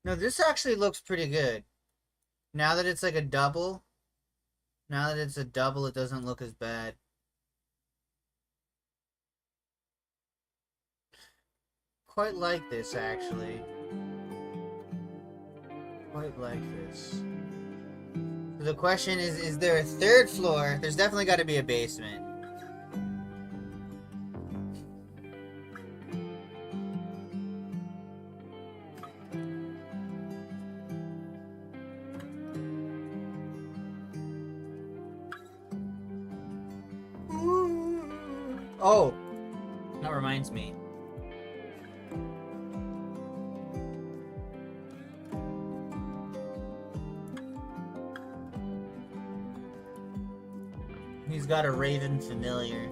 No, this actually looks pretty good. Now that it's like a double, it doesn't look as bad. Quite like this, actually. Quite like this. So the question is there a third floor? There's definitely got to be a basement. Oh, that reminds me. He's got a raven familiar.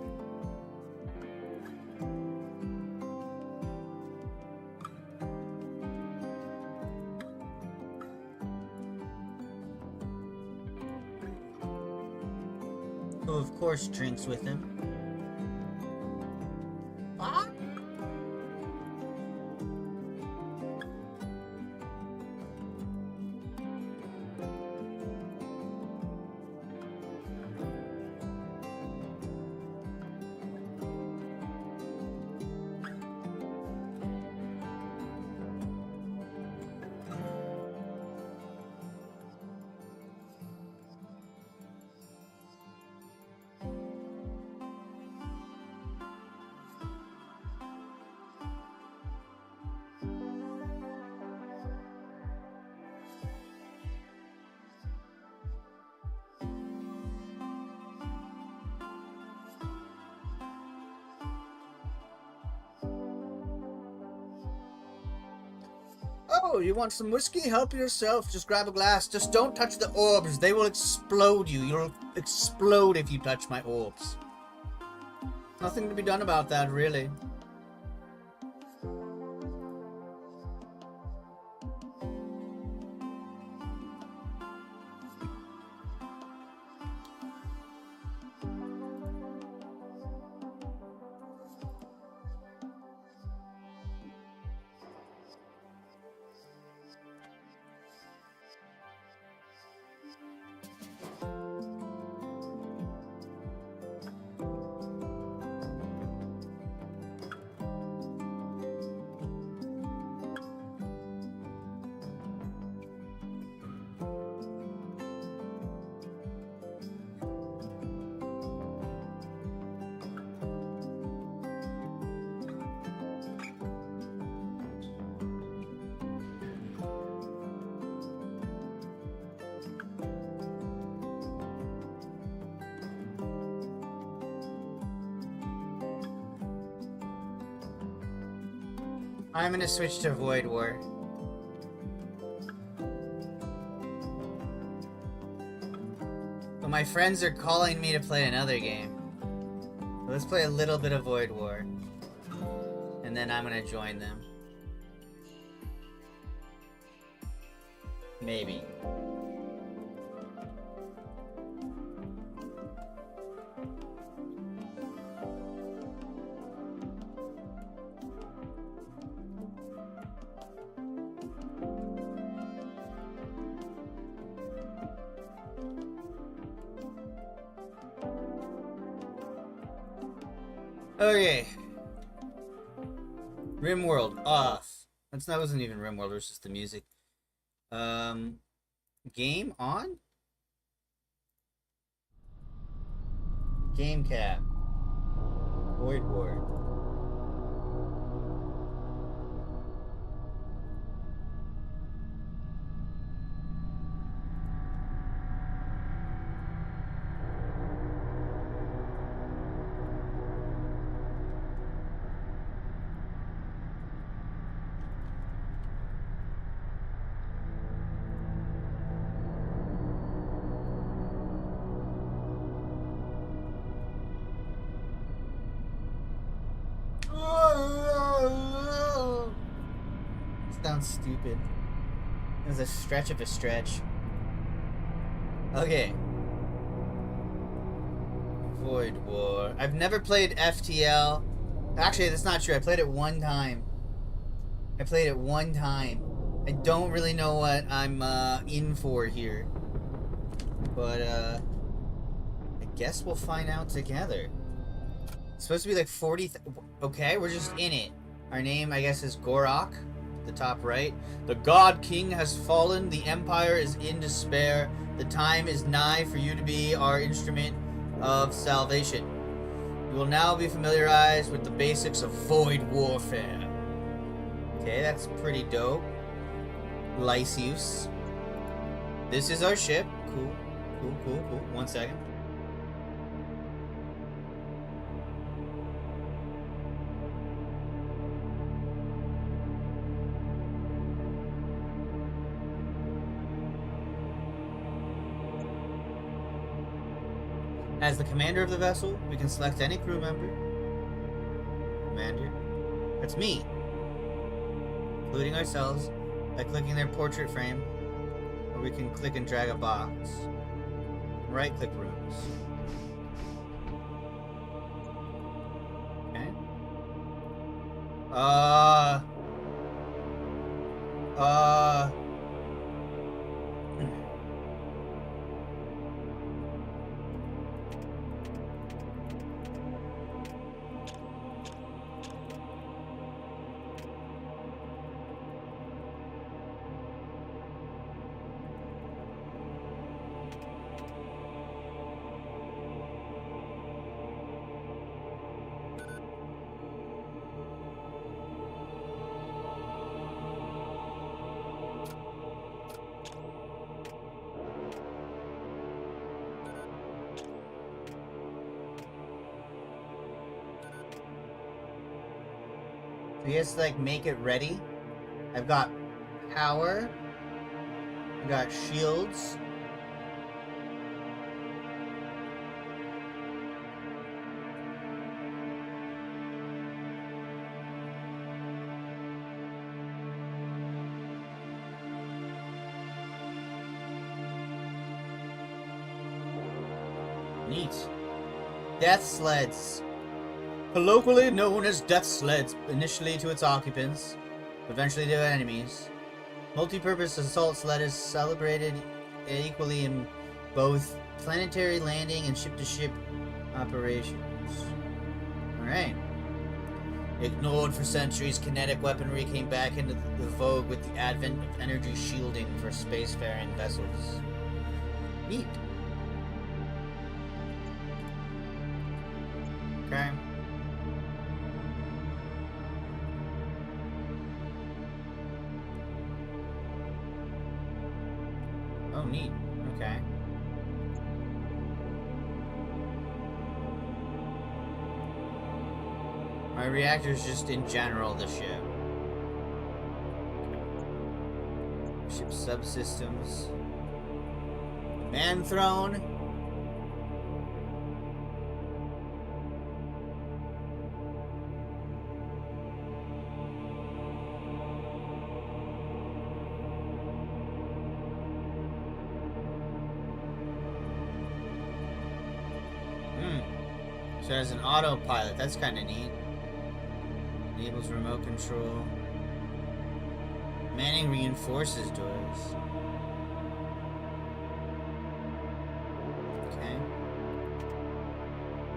Who of course drinks with him. Oh, you want some whiskey? Help yourself. Just grab a glass. Just don't touch the orbs. They will explode you. You'll explode if you touch my orbs. Nothing to be done about that, really. I'm gonna switch to Void War. But my friends are calling me to play another game. So let's play a little bit of Void War. And then I'm gonna join them. Maybe. Okay. RimWorld off. That wasn't even RimWorld, it was just the music. Game on? Game cap. Void War. Sounds stupid. It was a stretch of a stretch. Okay. Void War. I've never played FTL. Actually, that's not true. I played it one time. I don't really know what I'm in for here. But I guess we'll find out together. It's supposed to be like 40... Okay, we're just in it. Our name, I guess, is Gorok. The top right. The God King has fallen. The Empire is in despair. The time is nigh for you to be our instrument of salvation. You will now be familiarized with the basics of void warfare. Okay, that's pretty dope. Lysius. This is our ship. Cool. Cool. 1 second. As the commander of the vessel, we can select any crew member. Commander. That's me. Including ourselves by clicking their portrait frame. Or we can click and drag a box. Right click rooms. Okay. So he has to like make it ready. I've got power. I've got shields. Neat. Death sleds. Colloquially known as death sleds, initially to its occupants, eventually to enemies. Multi-purpose assault sled is celebrated equally in both planetary landing and ship-to-ship operations. Alright. Ignored for centuries, kinetic weaponry came back into the vogue with the advent of energy shielding for spacefaring vessels. Neat. Okay. Oh, neat. Okay. My reactor's just in general the ship. Ship subsystems. Man throne. So there's an autopilot. That's kind of neat. Enables remote control. Manning reinforces doors. Okay.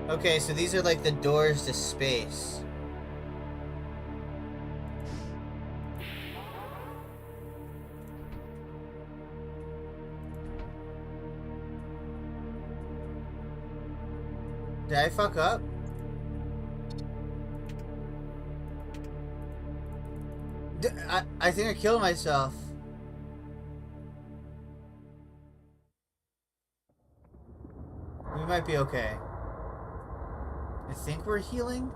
Okay, so these are like the doors to space. Did I fuck up? I think I killed myself. We might be okay. I think we're healing.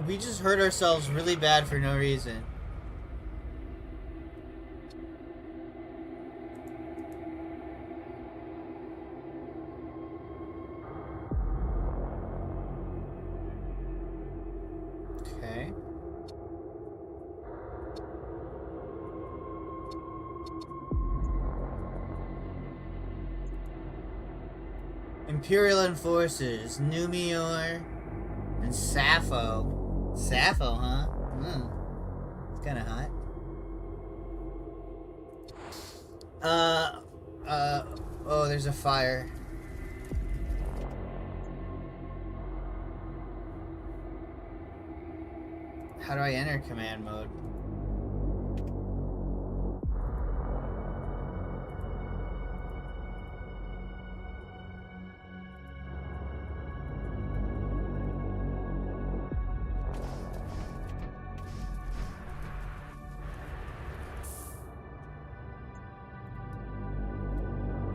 We just hurt ourselves really bad for no reason. Okay. Imperial Enforcers, Numior, and Sappho. Sappho, huh? It's kind of hot. Oh, there's a fire. How do I enter command mode?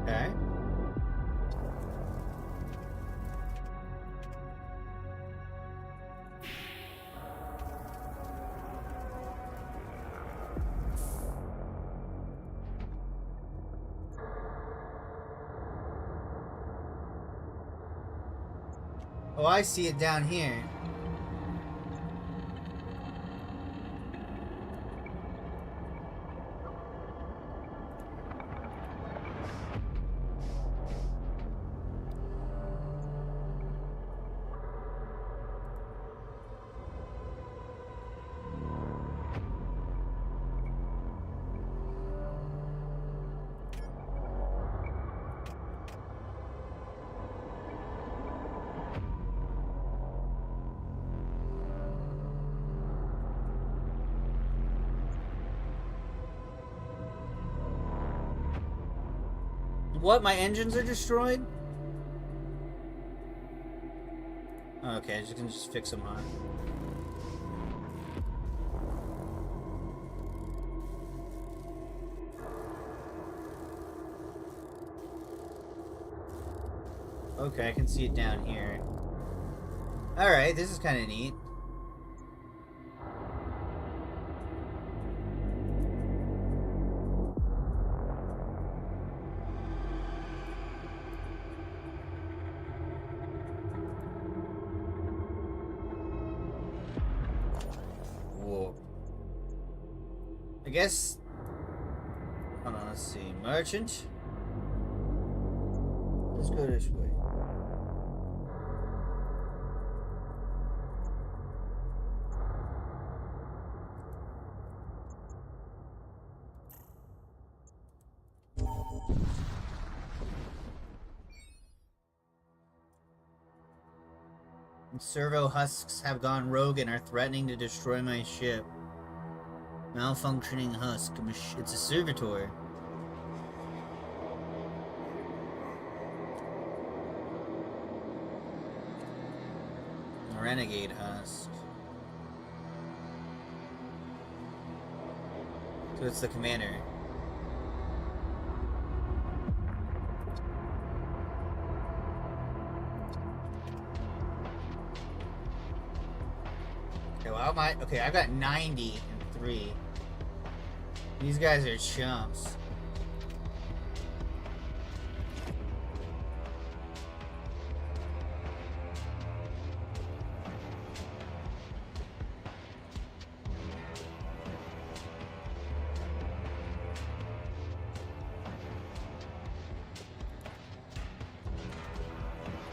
Okay. Oh, I see it down here. What? My engines are destroyed? Okay, you can just fix them, huh? Okay, I can see it down here. Alright, this is kind of neat. Whoa. I guess... Hold on, let's see. Merchant? Let's go this way. Servo husks have gone rogue and are threatening to destroy my ship. Malfunctioning husk. It's a servitor. Renegade husk. So it's the commander. Okay, I've got 90 and 3. These guys are chumps.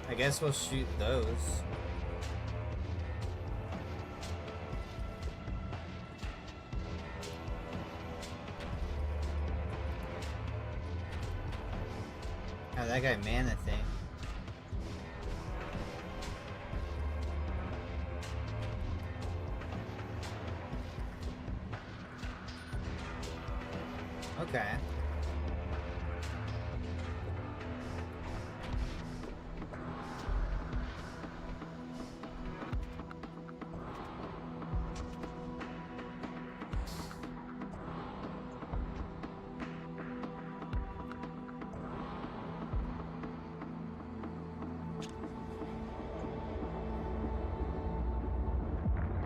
I guess we'll shoot those. That guy manned the thing. Okay.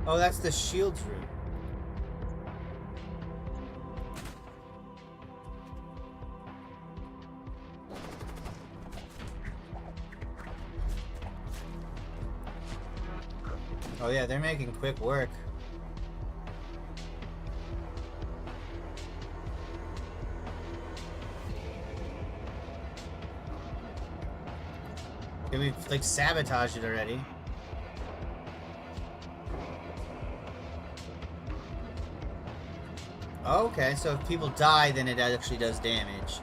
Oh, that's the shields room. Oh yeah, they're making quick work. We've, like, sabotaged it already. Okay, so if people die, then it actually does damage.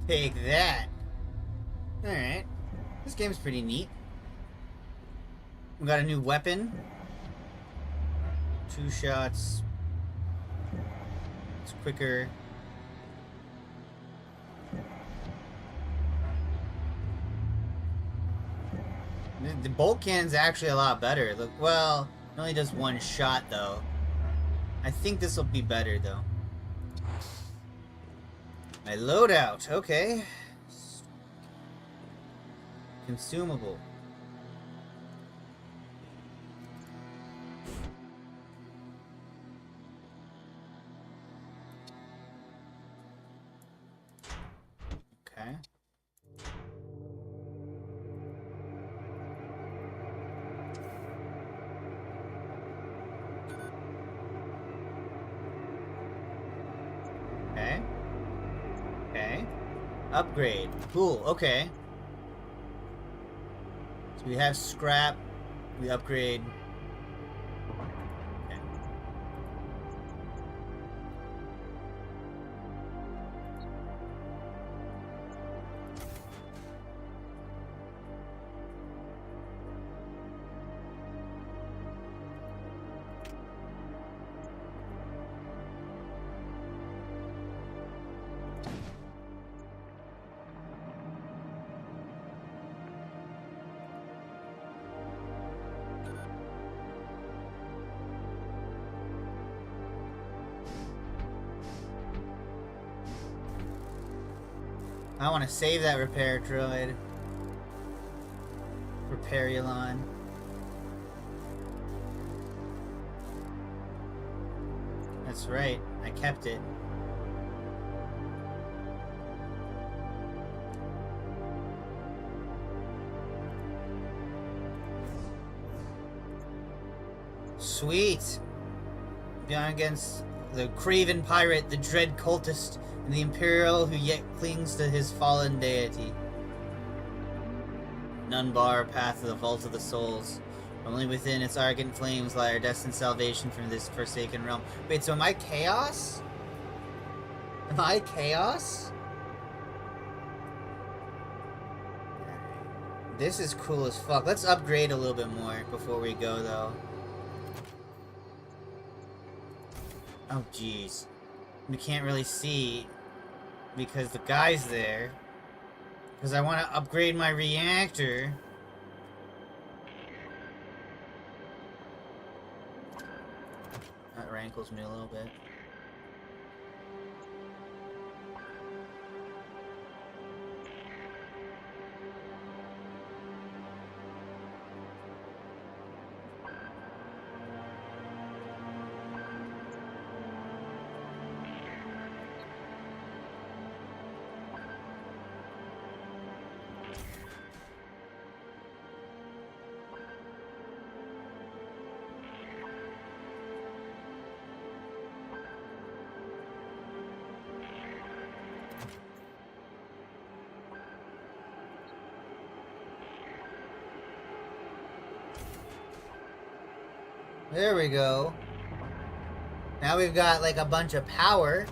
Take that. Alright. This game's pretty neat. We got a new weapon. 2 shots. It's quicker. The bolt cannon's actually a lot better. Look, well, it only does 1 shot though. I think this will be better though. My loadout, okay. Consumable. Okay. Okay. Okay. Upgrade. Cool, okay. So we have scrap. We upgrade. Okay. I want to save that repair droid. Repairulon. That's right. I kept it. Sweet. Going against the craven pirate, the dread cultist, and the Imperial who yet clings to his fallen deity. None bar our path to the vault of the souls. Only within its arrogant flames lie our destined salvation from this forsaken realm. Wait, so am I Chaos? Am I Chaos? This is cool as fuck. Let's upgrade a little bit more before we go, though. Oh, jeez. We can't really see because the guy's there. Because I want to upgrade my reactor. That rankles me a little bit. There we go. Now we've got like a bunch of power.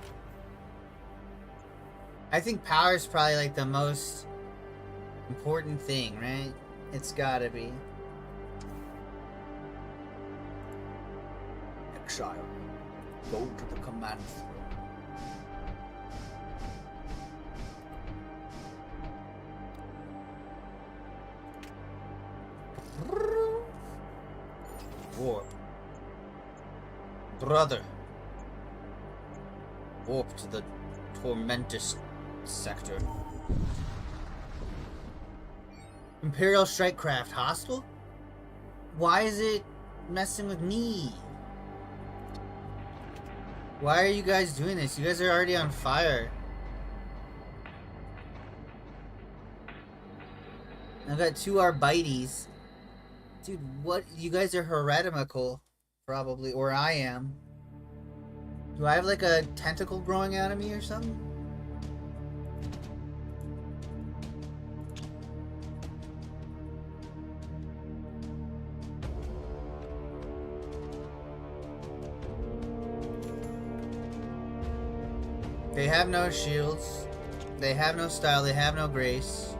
I think power is probably like the most important thing, right? It's gotta be. Exile. Go to the command throne. Brother. Warp to the Tormentus sector. Imperial strike craft hostile? Why is it messing with me? Why are you guys doing this? You guys are already on fire. I've got 2 Arbites. Dude, what? You guys are heretical. Probably. Or I am. Do I have like a tentacle growing out of me or something? They have no shields. They have no style. They have no grace.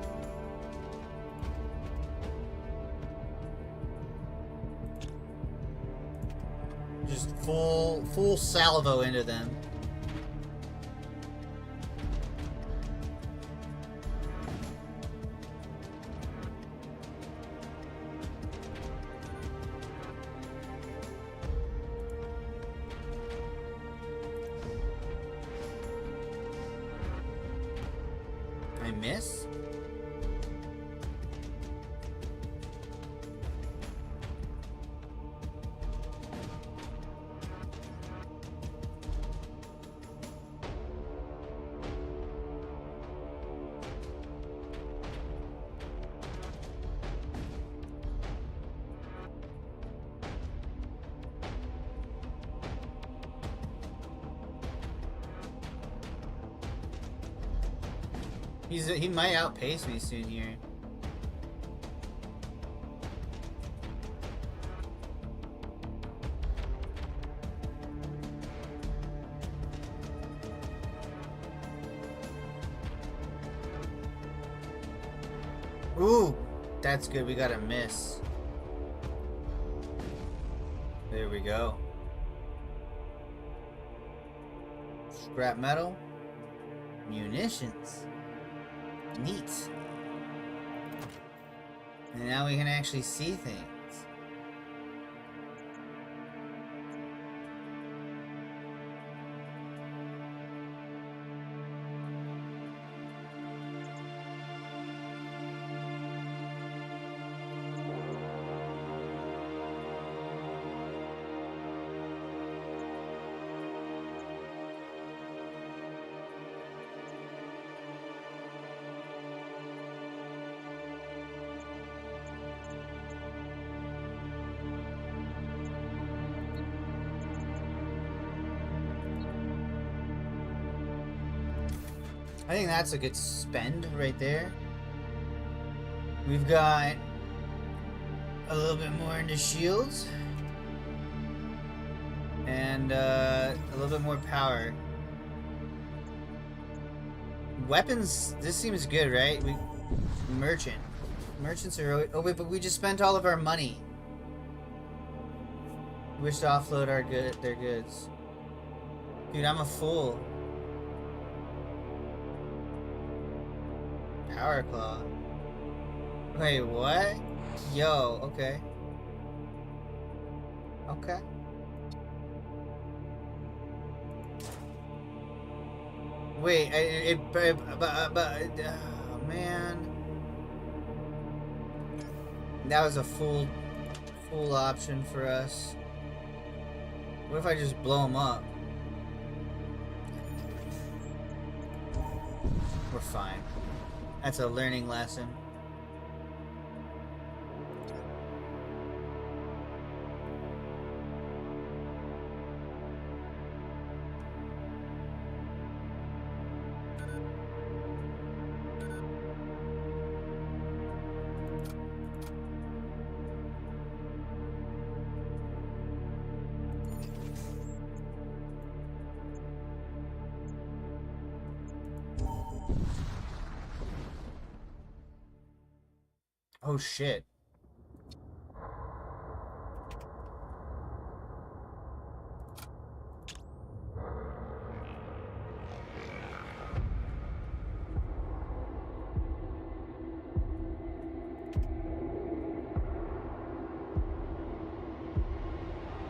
Just full salvo into them. I miss? He might outpace me soon here. Ooh, that's good. We got a miss. There we go. Scrap metal. Munitions. Neat. And now we can actually see things. I think that's a good spend right there. We've got a little bit more into shields. And a little bit more power. Weapons, this seems good, right? Merchant. Merchants are... Oh wait, but we just spent all of our money. We wish to offload their goods. Dude, I'm a fool. Power Claw. Wait, what? Yo, okay. Okay. Wait, oh, man. That was a full option for us. What if I just blow him up? We're fine. That's a learning lesson. Oh shit.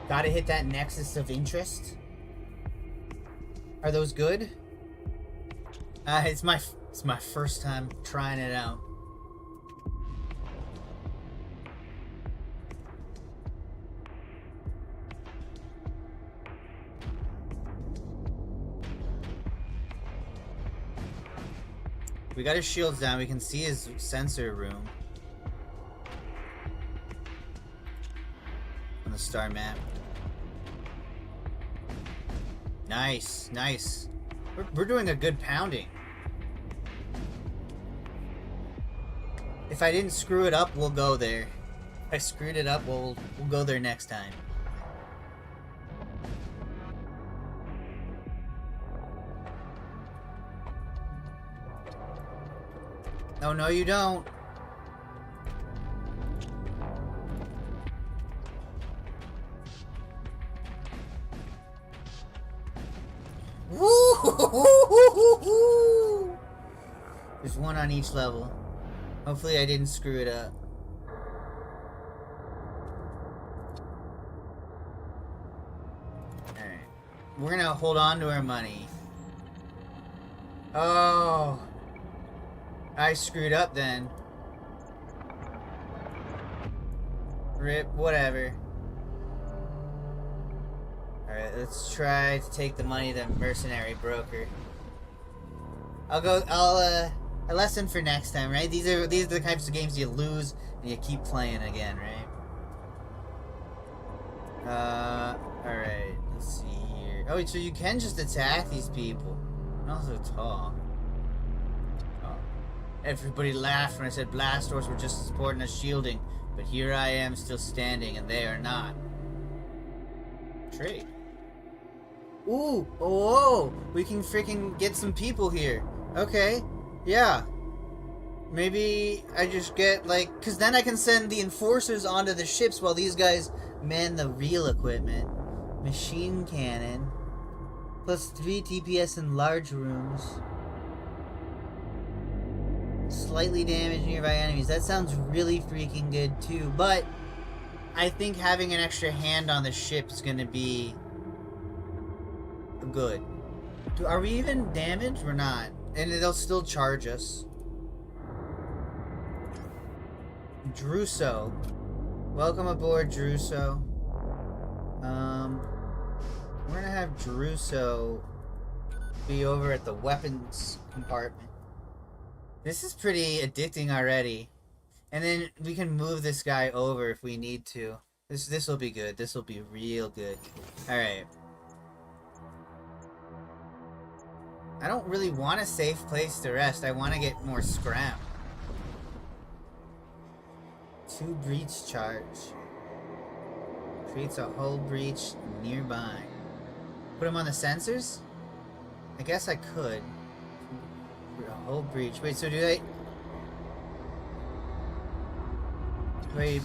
Gotta hit that nexus of interest. Are those good? It's my first time trying it out. We got his shields down. We can see his sensor room on the star map. Nice, nice. We're doing a good pounding. If I didn't screw it up, we'll go there. If I screwed it up, we'll go there next time. Oh, no, you don't. Woo! There's one on each level. Hopefully I didn't screw it up. Alright. We're gonna hold on to our money. Oh. I screwed up then. Rip, whatever. Alright, let's try to take the money to the mercenary broker. A lesson for next time, right? These are the types of games you lose and you keep playing again, right? Alright, let's see here. Oh, so you can just attack these people. Not so tall. Oh. Everybody laughed when I said blast doors were just supporting us shielding, but here I am still standing and they are not. Trade. Ooh, oh, we can freaking get some people here. Okay, yeah. Maybe I just get, like, because then I can send the enforcers onto the ships while these guys man the real equipment. Machine cannon. Plus 3 TPS in large rooms. Slightly damage nearby enemies. That sounds really freaking good, too. But I think having an extra hand on the ship is going to be good. Are we even damaged? We're not. And they'll still charge us. Druso. Welcome aboard, Druso. We're gonna have Druso be over at the weapons compartment. This is pretty addicting already. And then we can move this guy over if we need to. This will be good. This will be real good. Alright. I don't really want a safe place to rest. I want to get more scrap. 2 breach charge. Creates a hull breach nearby. Put him on the sensors? I guess I could. A hull breach. Wait, so do they... Wait...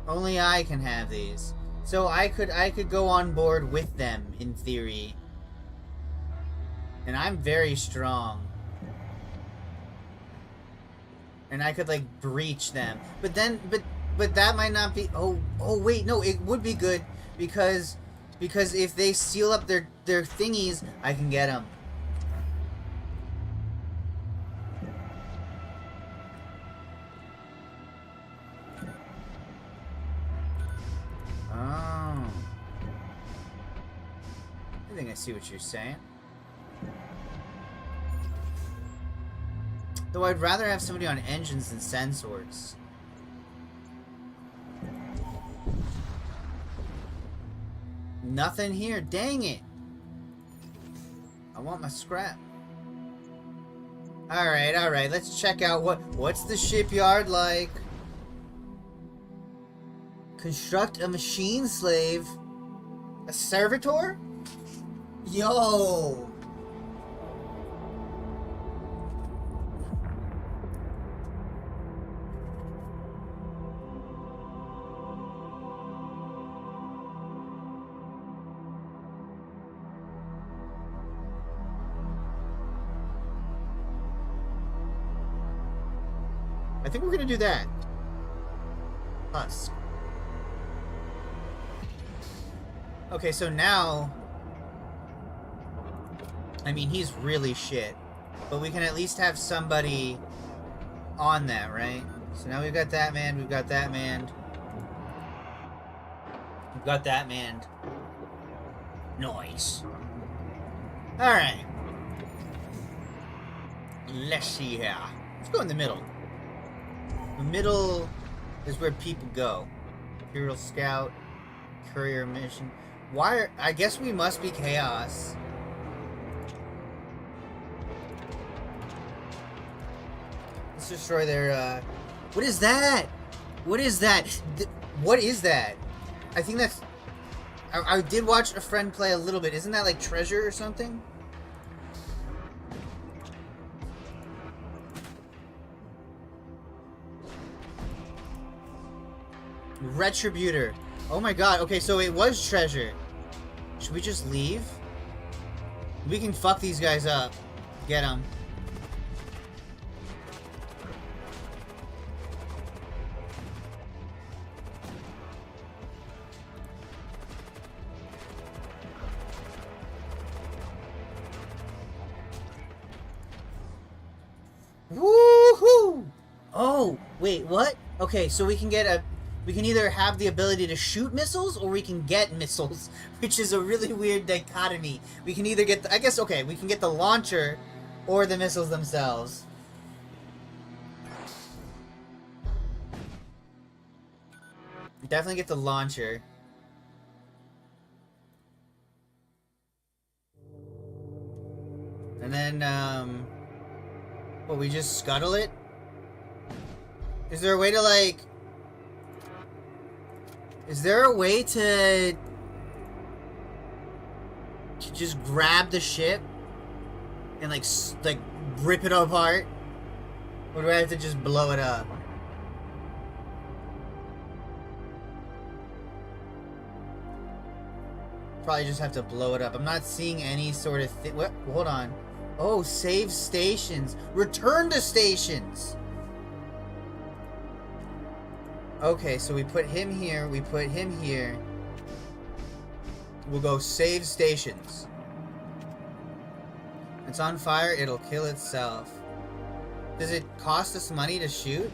Only I can have these. So I could go on board with them, in theory. And I'm very strong. And I could, like, breach them. But then, but that might not be... Oh, wait, no, it would be good. Because if they seal up their thingies, I can get them. Oh. I think I see what you're saying. Though I'd rather have somebody on engines than sensors. Nothing here. Dang it. I want my scrap. Alright. Let's check out what's the shipyard like. Construct a machine slave. A servitor? Yo! I think we're gonna do that. Husk. Okay, so now... I mean, he's really shit. But we can at least have somebody on that, right? So now we've got that man, we've got that man. We've got that man. Nice. Alright. Let's see here. Let's go in the middle. The middle is where people go. Imperial Scout, Courier Mission. Why are... I guess we must be Chaos. Let's destroy their, What is that? What is that? What is that? I think that's... I did watch a friend play a little bit. Isn't that like treasure or something? Retributor. Oh my god. Okay, so it was treasure. Should we just leave? We can fuck these guys up. Get them. Woohoo! Oh, wait, what? Okay, so we can get a... We can either have the ability to shoot missiles, or we can get missiles, which is a really weird dichotomy. We can either get... I guess, okay, we can get the launcher, or the missiles themselves. Definitely get the launcher. And then, well, we just scuttle it? Is there a way to, like... Is there a way to just grab the ship and, like rip it apart? Or do I have to just blow it up? Probably just have to blow it up. I'm not seeing any sort of thing. What? Hold on. Oh, save stations. Return to stations. Okay, so we put him here. We put him here. We'll go save stations. It's on fire. It'll kill itself. Does it cost us money to shoot?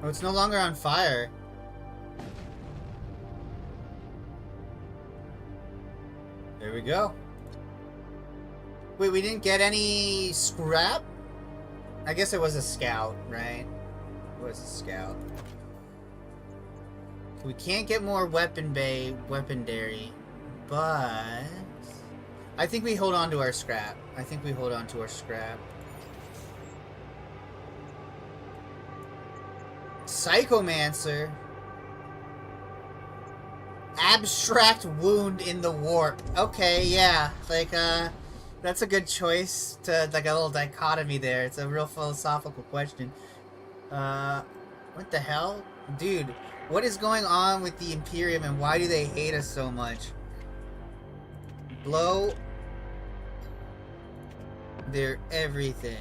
Oh, it's no longer on fire. There we go. Wait, we didn't get any scrap? I guess it was a scout, right? It was a scout. We can't get more weaponry, but... I think we hold on to our scrap. I think we hold on to our scrap. Psychomancer. Abstract wound in the warp. Okay, yeah. Like, that's a good choice to, like, a little dichotomy there. It's a real philosophical question. What the hell? Dude, what is going on with the Imperium and why do they hate us so much? Blow their everything.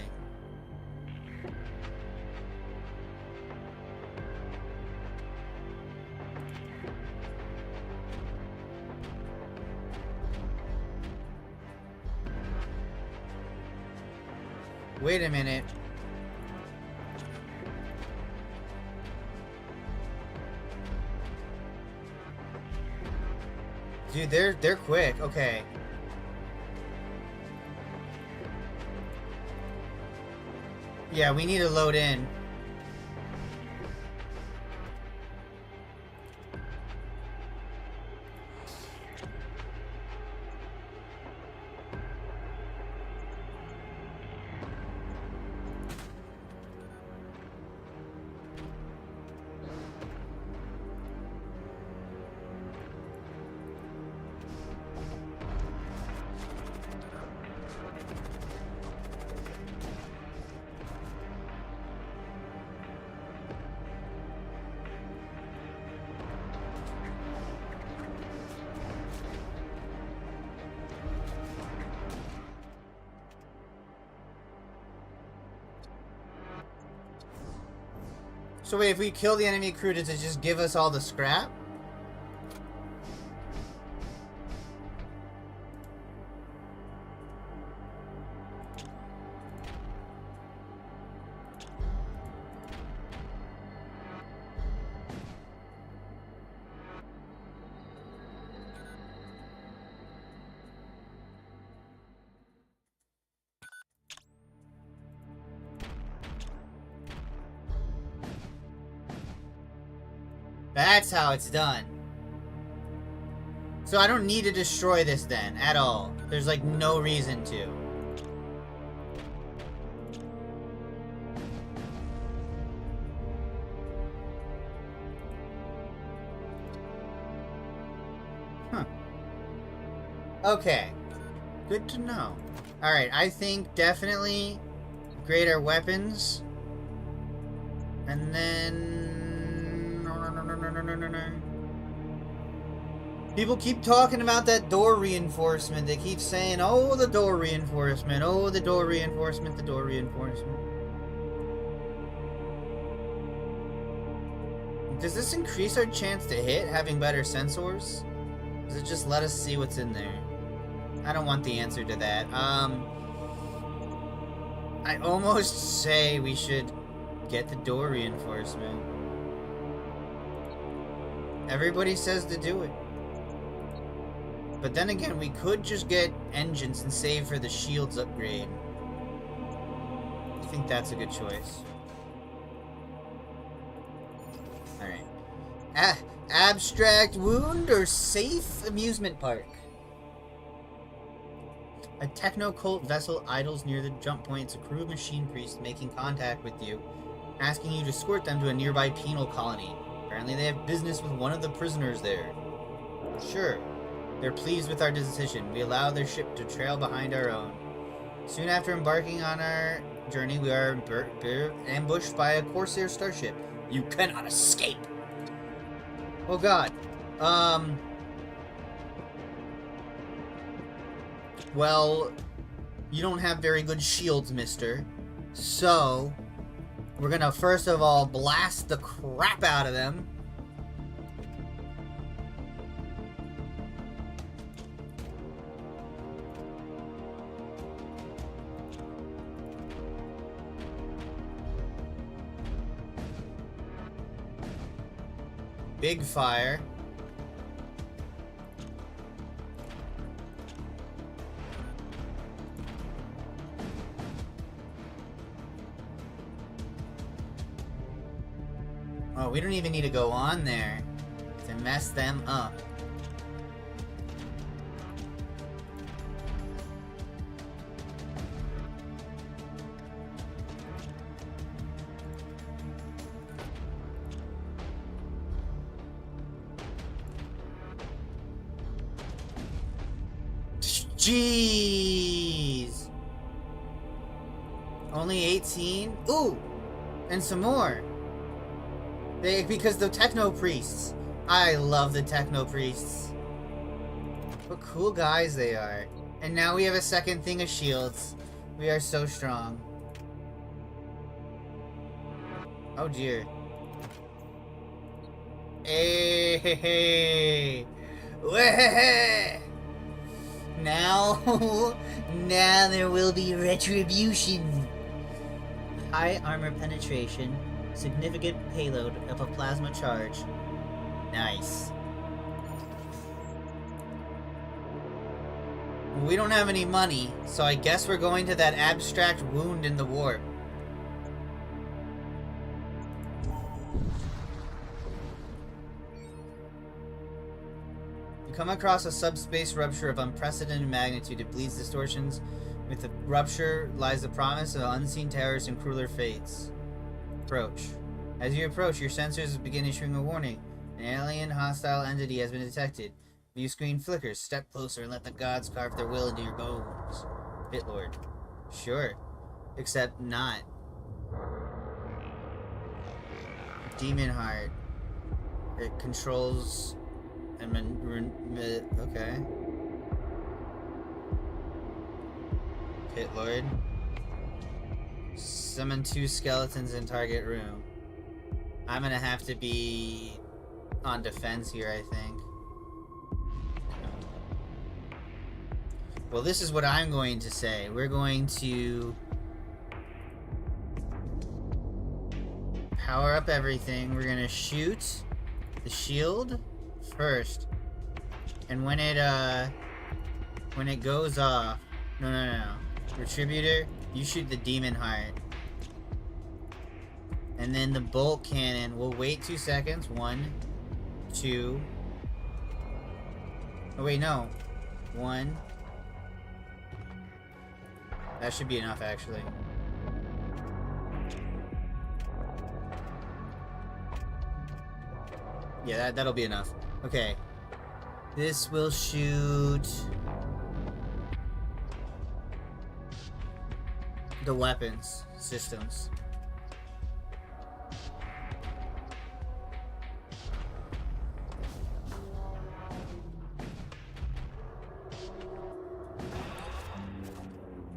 Wait a minute. Dude, they're quick. Okay. Yeah, we need to load in. So wait, if we kill the enemy crew, does it just give us all the scrap? That's how it's done. So I don't need to destroy this then, at all. There's like no reason to. Huh. Okay. Good to know. Alright, I think definitely upgrade our weapons. And then... People keep talking about that door reinforcement. They keep saying, oh, the door reinforcement. Oh, the door reinforcement. The door reinforcement. Does this increase our chance to hit, having better sensors? Does it just let us see what's in there? I don't want the answer to that. I almost say we should get the door reinforcement. Everybody says to do it. But then again, we could just get engines and save for the shields upgrade. I think that's a good choice. Alright. Abstract wound or safe amusement park? A techno-cult vessel idles near the jump point. It's a crew of machine priests making contact with you, asking you to escort them to a nearby penal colony. Apparently they have business with one of the prisoners there. Sure. They're pleased with our decision. We allow their ship to trail behind our own. Soon after embarking on our journey, we are ambushed by a Corsair starship. You cannot escape! Oh god. Well, you don't have very good shields, mister. So, we're gonna first of all blast the crap out of them. Big fire. Oh, we don't even need to go on there to mess them up. Jeez! Only 18? Ooh! And some more! Because the techno priests. I love the techno priests. What cool guys they are. And now we have a second thing of shields. We are so strong. Oh dear. Hey, hey, hey. Wah-ha-ha. Now, now there will be retribution. High armor penetration, significant payload of a plasma charge. Nice. We don't have any money, so I guess we're going to that abstract wound in the warp. Come across a subspace rupture of unprecedented magnitude. It bleeds distortions. With the rupture lies the promise of unseen terrors and crueler fates. Approach. As you approach, your sensors begin issuing a warning. An alien hostile entity has been detected. View screen flickers. Step closer and let the gods carve their will into your bones. Pit Lord. Sure. Except not. Demon Heart. It controls... okay. Pit Lord. Summon 2 skeletons in target room. I'm gonna have to be on defense here, I think. Well, this is what I'm going to say. We're going to power up everything. We're gonna shoot the shield first. And when it goes off... No. Retributor, you shoot the demon heart. And then the bolt cannon, we'll wait 2 seconds. 1, 2... Oh wait, no. 1... That should be enough, actually. Yeah, that'll be enough. Okay. This will shoot... the weapons systems.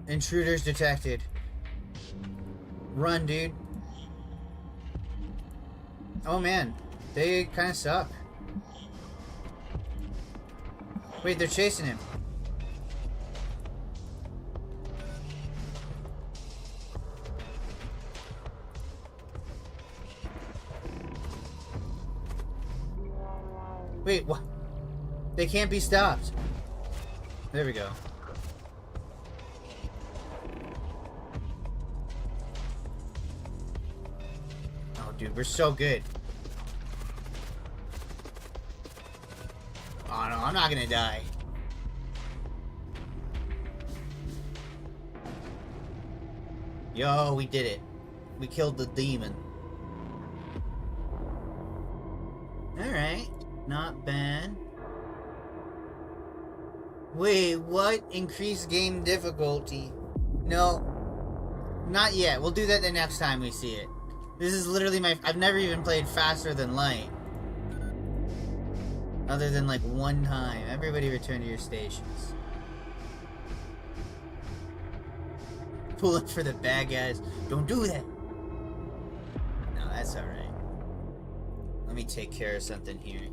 Intruders detected. Run, dude. Oh man, they kind of suck. Wait, they're chasing him. Wait, what? They can't be stopped. There we go. Oh, dude, we're so good. Oh, no, I'm not gonna die. Yo, we did it. We killed the demon. Alright. Not bad. Wait, what? Increased game difficulty. No. Not yet. We'll do that the next time we see it. This is literally I've never even played faster than light. Other than like one time. Everybody return to your stations. Pulling for the bad guys. Don't do that. No, that's alright. Let me take care of something here.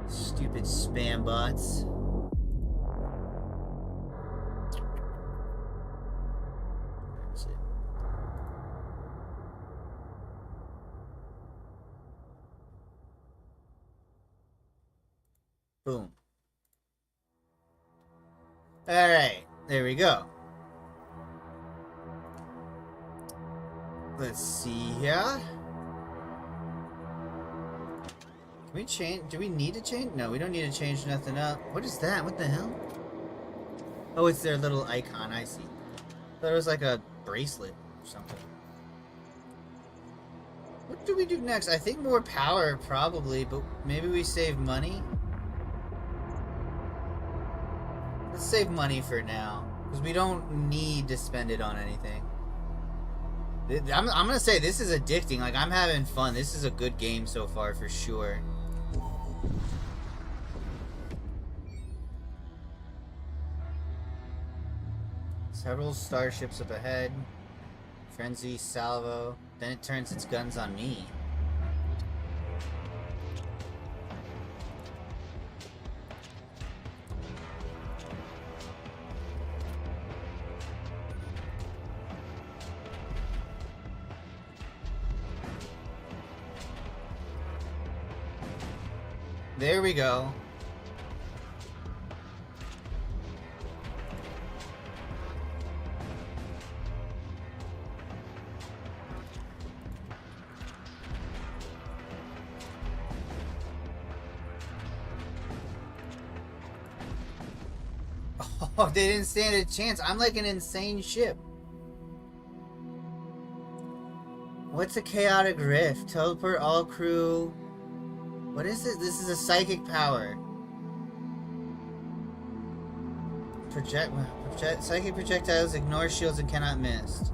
Stupid spam bots. That's it. Boom. Alright, there we go. Let's see here. Can we change? Do we need to change? No, we don't need to change nothing up. What is that? What the hell? Oh, it's their little icon. I see. I thought it was like a bracelet or something. What do we do next? I think more power, probably, but maybe we save money? Let's save money for now, because we don't need to spend it on anything. I'm gonna say this is addicting. Like, I'm having fun. This is a good game so far, for sure. Several starships up ahead. Frenzy, salvo. Then it turns its guns on me. There we go. Oh, they didn't stand a chance. I'm like an insane ship. What's a chaotic rift? Teleport all crew. What is this? This is a psychic power. Psychic projectiles ignore shields and cannot miss.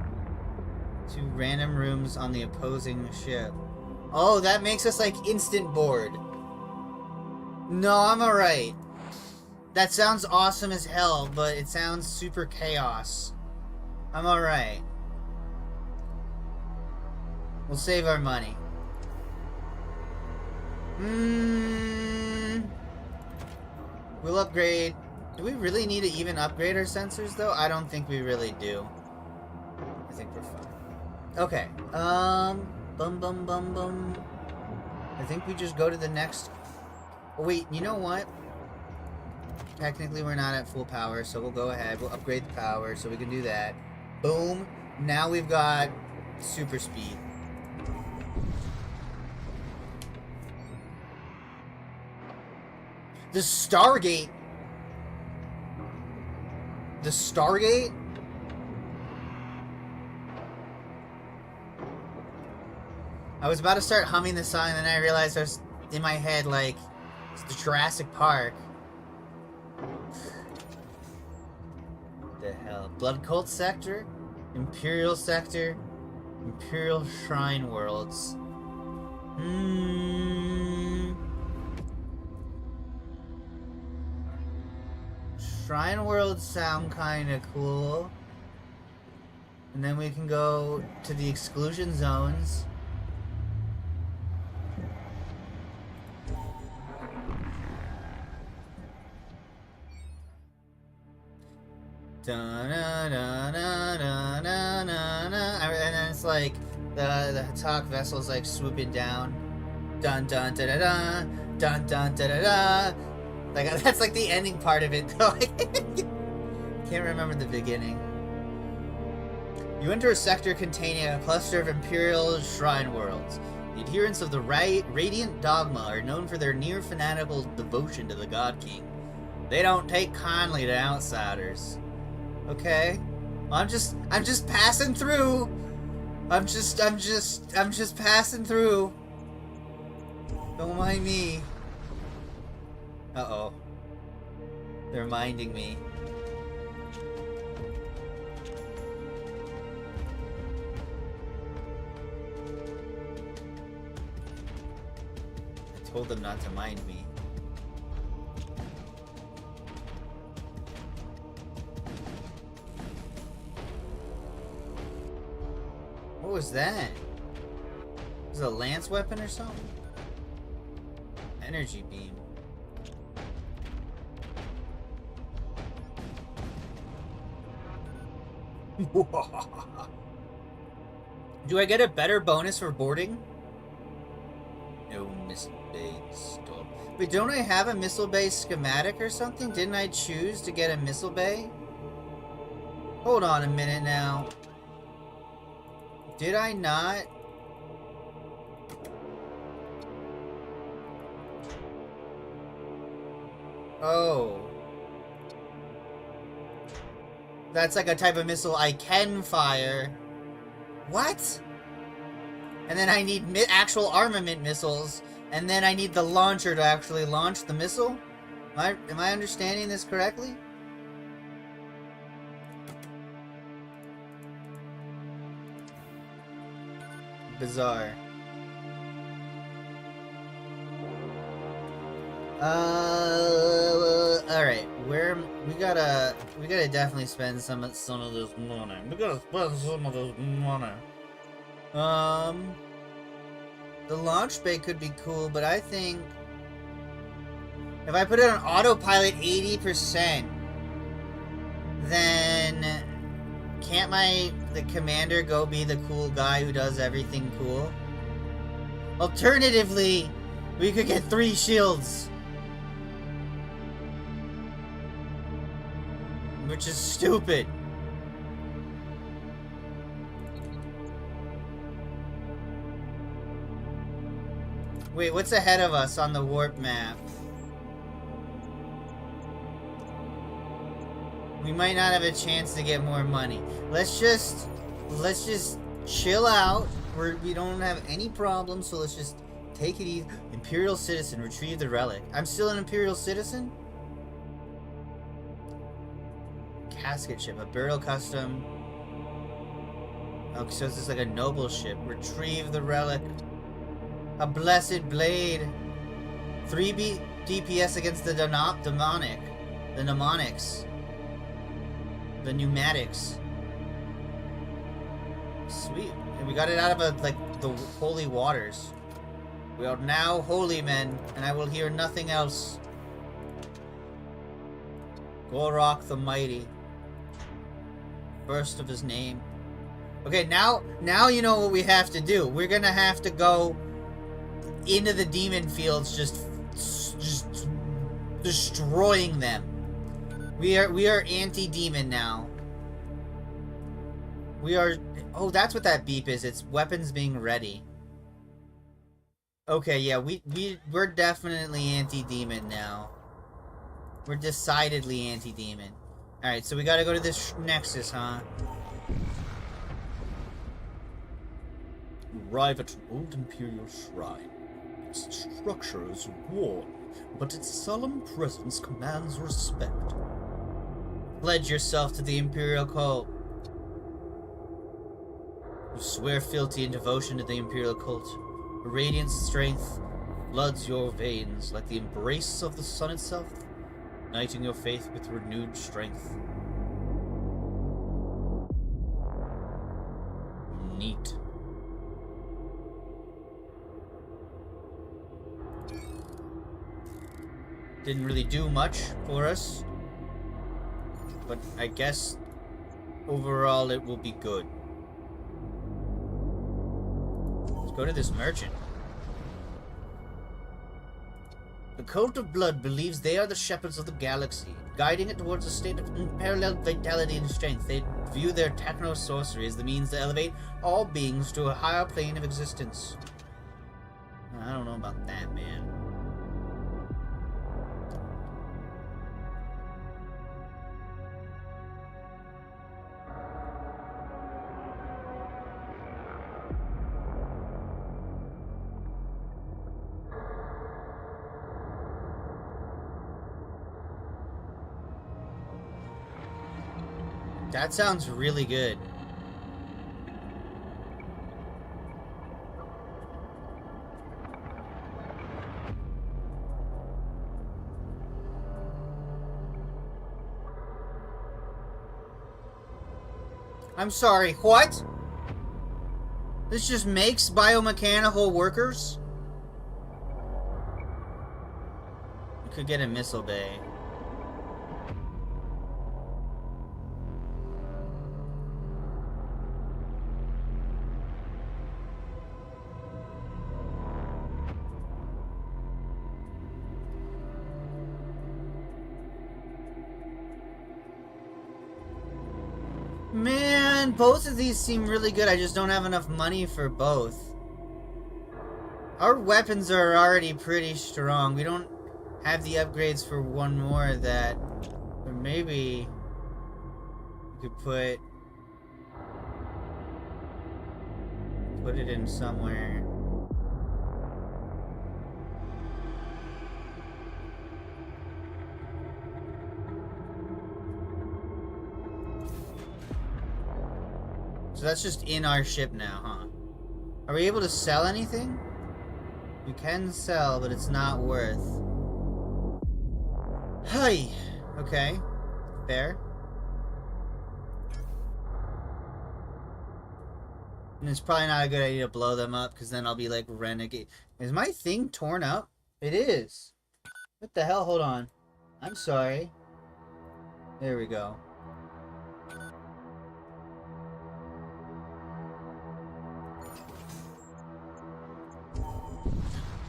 To random rooms on the opposing ship. Oh, that makes us like instant bored. No, I'm alright. That sounds awesome as hell, but it sounds super chaos. I'm alright. We'll save our money. We'll upgrade. Do we really need to even upgrade our sensors, though? I don't think we really do. I think we're fine. Okay. I think we just go to the next... Oh, wait, you know what? Technically, we're not at full power, so we'll go ahead. We'll upgrade the power so we can do that. Boom. Now we've got super speed. The Stargate. The Stargate? I was about to start humming the song, and then I realized I was in my head like it's the Jurassic Park. The hell? Blood Cult Sector? Imperial Sector? Imperial Shrine Worlds. Shrine Worlds sound kinda cool. And then we can go to the exclusion zones. And then it's like the Hatak vessel's like swooping down. Dun dun da da da, dun dun da da da. Like that's like the ending part of it though. Can't remember the beginning. You enter a sector containing a cluster of Imperial Shrine Worlds. The adherents of the Radiant Dogma are known for their near fanatical devotion to the God King. They don't take kindly to outsiders. Okay, I'm just passing through. I'm just passing through. Don't mind me. Uh-oh. They're minding me. I told them not to mind me. What was that? Was it a lance weapon or something? Energy beam. Do I get a better bonus for boarding? No missile bay installed. Wait, don't I have a missile bay schematic or something? Didn't I choose to get a missile bay? Hold on a minute now. Did I not? Oh. That's like a type of missile I can fire. What? And then I need actual armament missiles. And then I need the launcher to actually launch the missile? Am I understanding this correctly? Bizarre. Alright, we gotta definitely spend some of this money. We gotta spend some of this money. The launch bay could be cool, but I think if I put it on autopilot 80%, then can't the commander go be the cool guy who does everything cool? Alternatively, we could get 3 shields. Which is stupid. Wait, what's ahead of us on the warp map? We might not have a chance to get more money. Let's just chill out. We don't have any problems, so let's just take it easy. Imperial citizen, retrieve the relic. I'm still an Imperial citizen? Casket ship, a burial custom. Oh, so it's just like a noble ship. Retrieve the relic. A blessed blade. 3 DPS against the demonic. The mnemonics. The pneumatics. Sweet. And we got it out of a, like, the holy waters. We are now holy men, and I will hear nothing else. Gorok the Mighty. First of his name. Okay, now you know what we have to do. We're gonna have to go into the demon fields, just destroying them. We are anti-demon now. We are... Oh, that's what that beep is. It's weapons being ready. Okay, yeah, we're definitely anti-demon now. We're decidedly anti-demon. Alright, so we gotta go to this nexus, huh? You arrive at an old Imperial shrine. Its structure is worn, but its solemn presence commands respect. Pledge yourself to the Imperial cult. You swear fealty and devotion to the Imperial cult. A radiant strength floods your veins like the embrace of the sun itself, igniting your faith with renewed strength. Neat. Didn't really do much for us, but I guess overall it will be good. Let's go to this merchant. The Cult of Blood believes they are the shepherds of the galaxy, guiding it towards a state of unparalleled vitality and strength. They view their techno-sorcery as the means to elevate all beings to a higher plane of existence. I don't know about that, man. That sounds really good. I'm sorry, what? This just makes biomechanical workers? We could get a missile bay. Man, both of these seem really good. I just don't have enough money for both. Our weapons are already pretty strong. We don't have the upgrades for one more of that. Or maybe we could put it in somewhere. So that's just in our ship now, huh? Are we able to sell anything? We can sell, but it's not worth. Hey! Okay. Fair. And it's probably not a good idea to blow them up, because then I'll be like renegade. Is my thing torn up? It is. What the hell? Hold on. I'm sorry. There we go.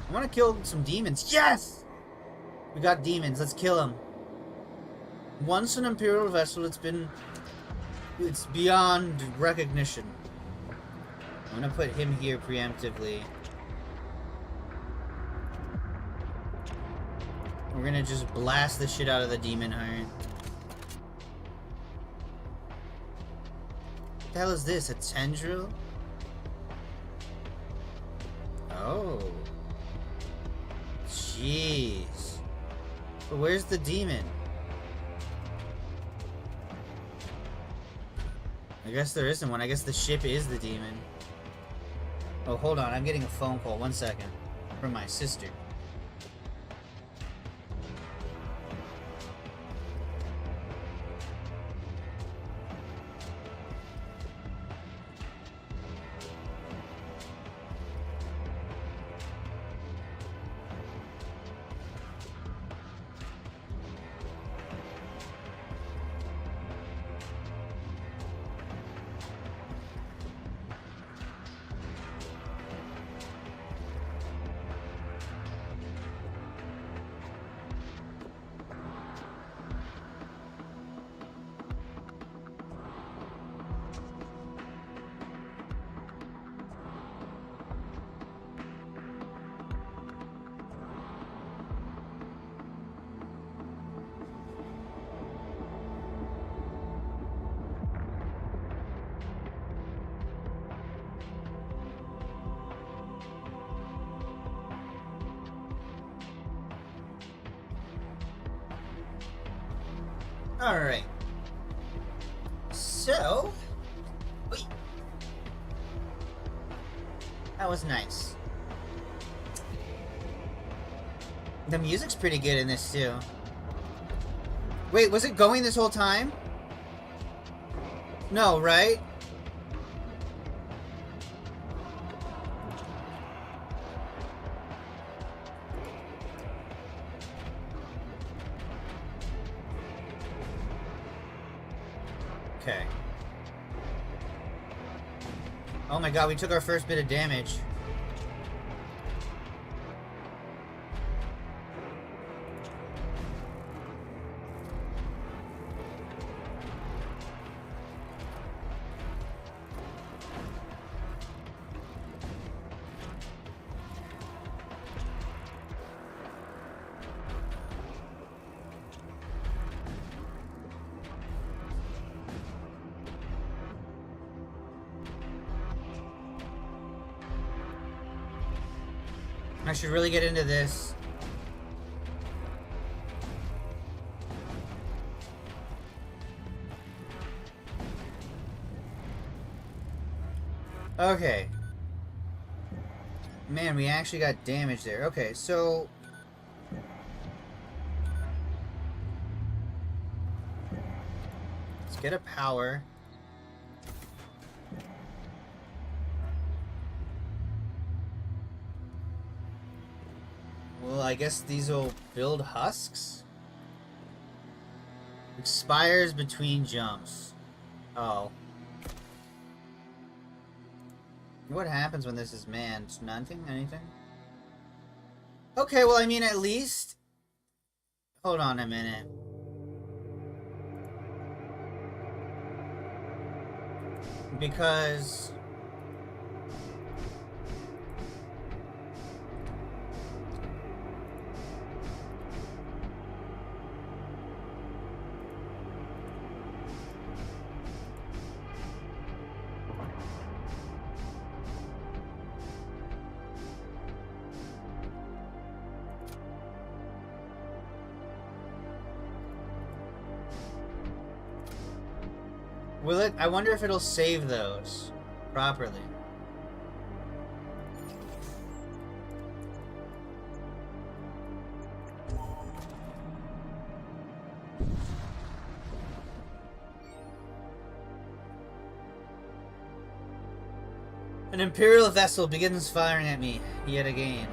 I want to kill some demons. Yes! We got demons. Let's kill them. Once an Imperial vessel, it's beyond recognition. I'm gonna put him here preemptively. We're gonna just blast the shit out of the demon heart. What the hell is this? A tendril? Oh. Jeez. But where's the demon? I guess there isn't one. I guess the ship is the demon. Oh, hold on. I'm getting a phone call. 1 second. From my sister. Alright. So... Wait. That was nice. The music's pretty good in this, too. Wait, was it going this whole time? No, right? Okay. Oh my god, we took our first bit of damage. I should really get into this. Okay. Man, we actually got damage there. Okay, so... let's get a power. Well, I guess these will build husks? Expires between jumps. Oh. What happens when this is manned? Nothing? Anything? Okay, well, I mean, at least... hold on a minute. Because... will it? I wonder if it'll save those properly. An Imperial vessel begins firing at me yet again.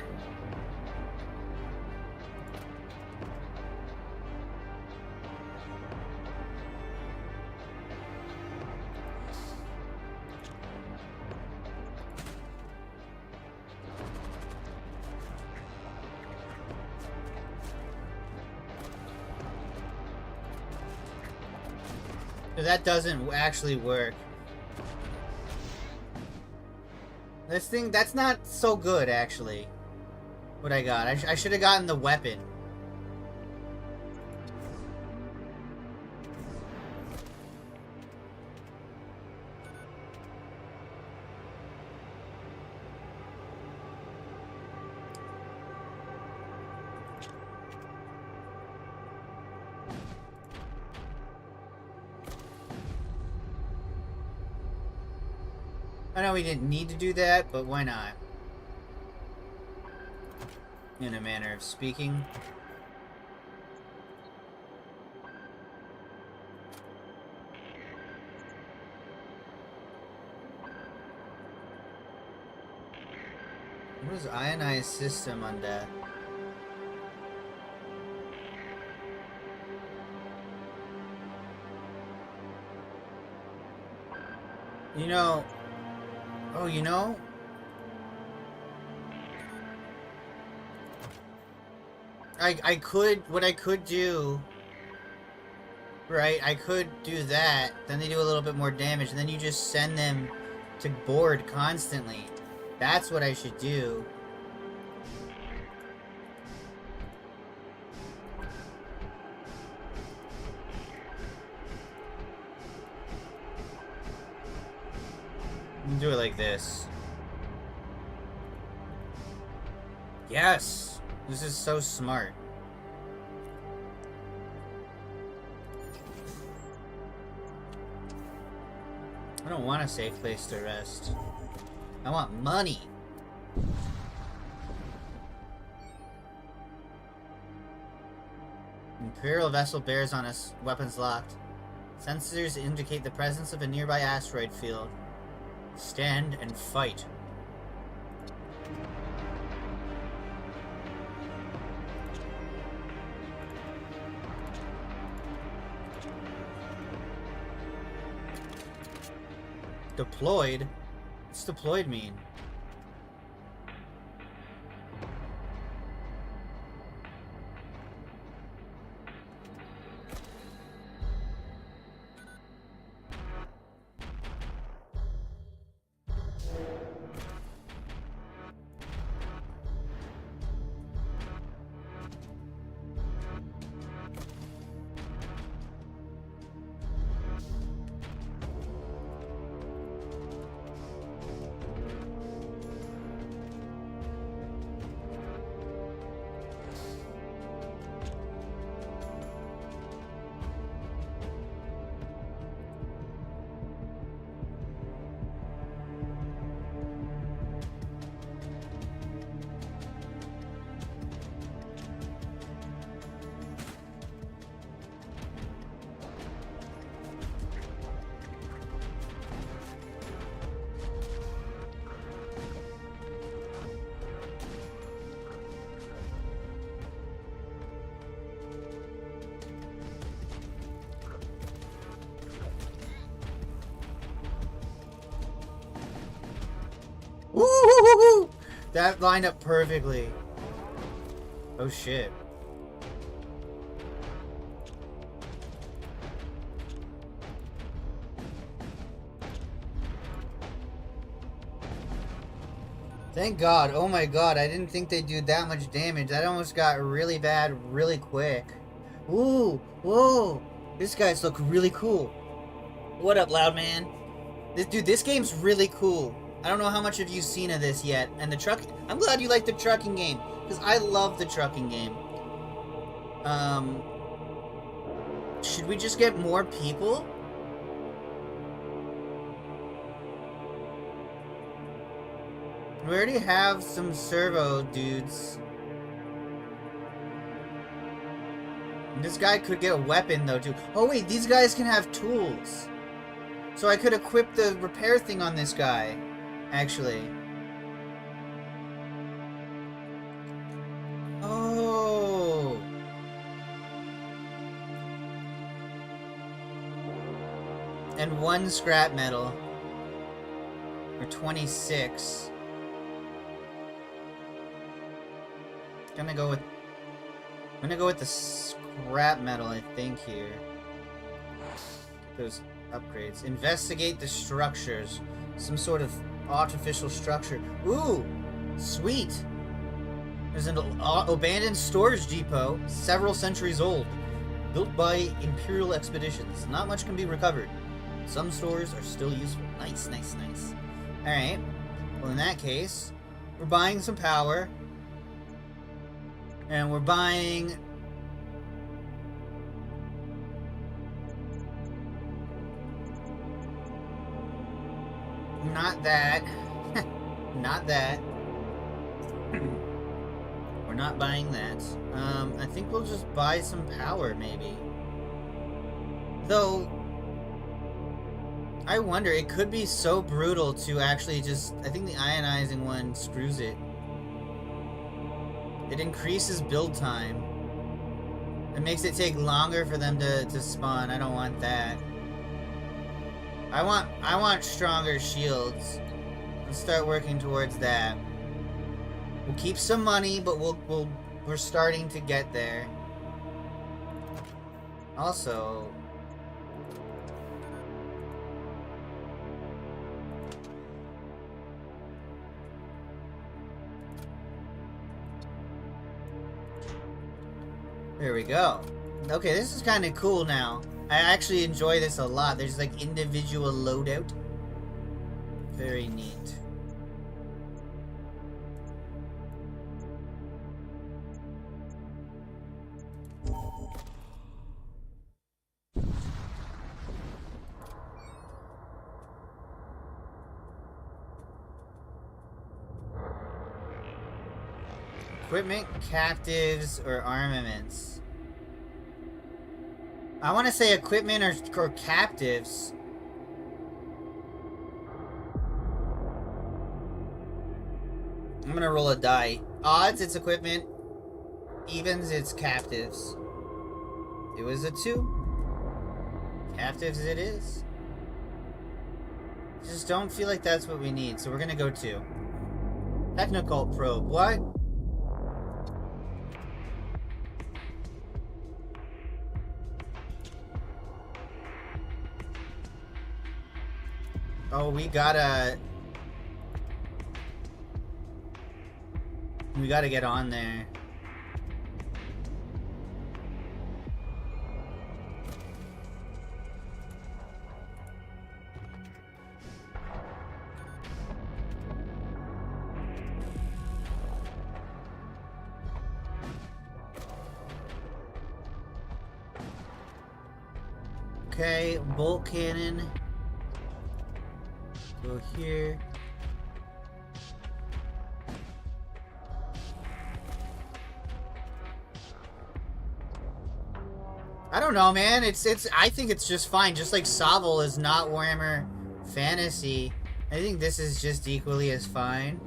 That doesn't actually work. This thing, that's not so good, actually. What I got. I should have gotten the weapon. I know we didn't need to do that, but why not? In a manner of speaking. What is ionized system on that? You know... oh, you know? I could... what I could do... right, I could do that, then they do a little bit more damage, and then you just send them to board constantly. That's what I should do. Do it like this. Yes! This is so smart. I don't want a safe place to rest. I want money. Imperial vessel bears on us, weapons locked. Sensors indicate the presence of a nearby asteroid field. Stand and fight. Deployed? What's deployed mean? Woo! That lined up perfectly. Oh shit. Thank God. Oh my God, I didn't think they'd do that much damage. That almost got really bad really quick. Ooh, whoa. This guy's look really cool. What up, loud man? This game's really cool. I don't know how much have you seen of this yet. And the truck... I'm glad you like the trucking game. Because I love the trucking game. Should we just get more people? We already have some servo dudes. This guy could get a weapon, though, too. Oh, wait, these guys can have tools. So I could equip the repair thing on this guy. Actually. Oh. And 1 scrap metal. Or 26. I'm gonna go with the scrap metal, I think, here. Those upgrades. Investigate the structures. Some sort of artificial structure. Ooh! Sweet! There's an abandoned storage depot, several centuries old. Built by Imperial expeditions. Not much can be recovered. Some stores are still useful. Nice, nice, nice. Alright. Well, in that case, we're buying some power. And we're buying... Not that. Not that. We're not buying that. I think we'll just buy some power, maybe. Though, I wonder, it could be so brutal to actually just... I think the ionizing one screws it. It increases build time. It makes it take longer for them to spawn. I don't want that. I want stronger shields. Let's start working towards that. We'll keep some money, but we're starting to get there. Also, there we go. Okay, this is kind of cool now. I actually enjoy this a lot. There's like individual loadout. Very neat. Equipment, captives, or armaments? I want to say equipment or captives. I'm gonna roll a die. Odds, it's equipment. Evens, it's captives. It was a 2. Captives it is. Just don't feel like that's what we need, so we're gonna go 2. Technical probe. What? Oh, we gotta get on there. Okay, bolt cannon. Go here. I don't know, man. I think it's just fine. Just like Gobble is not Warhammer Fantasy. I think this is just equally as fine.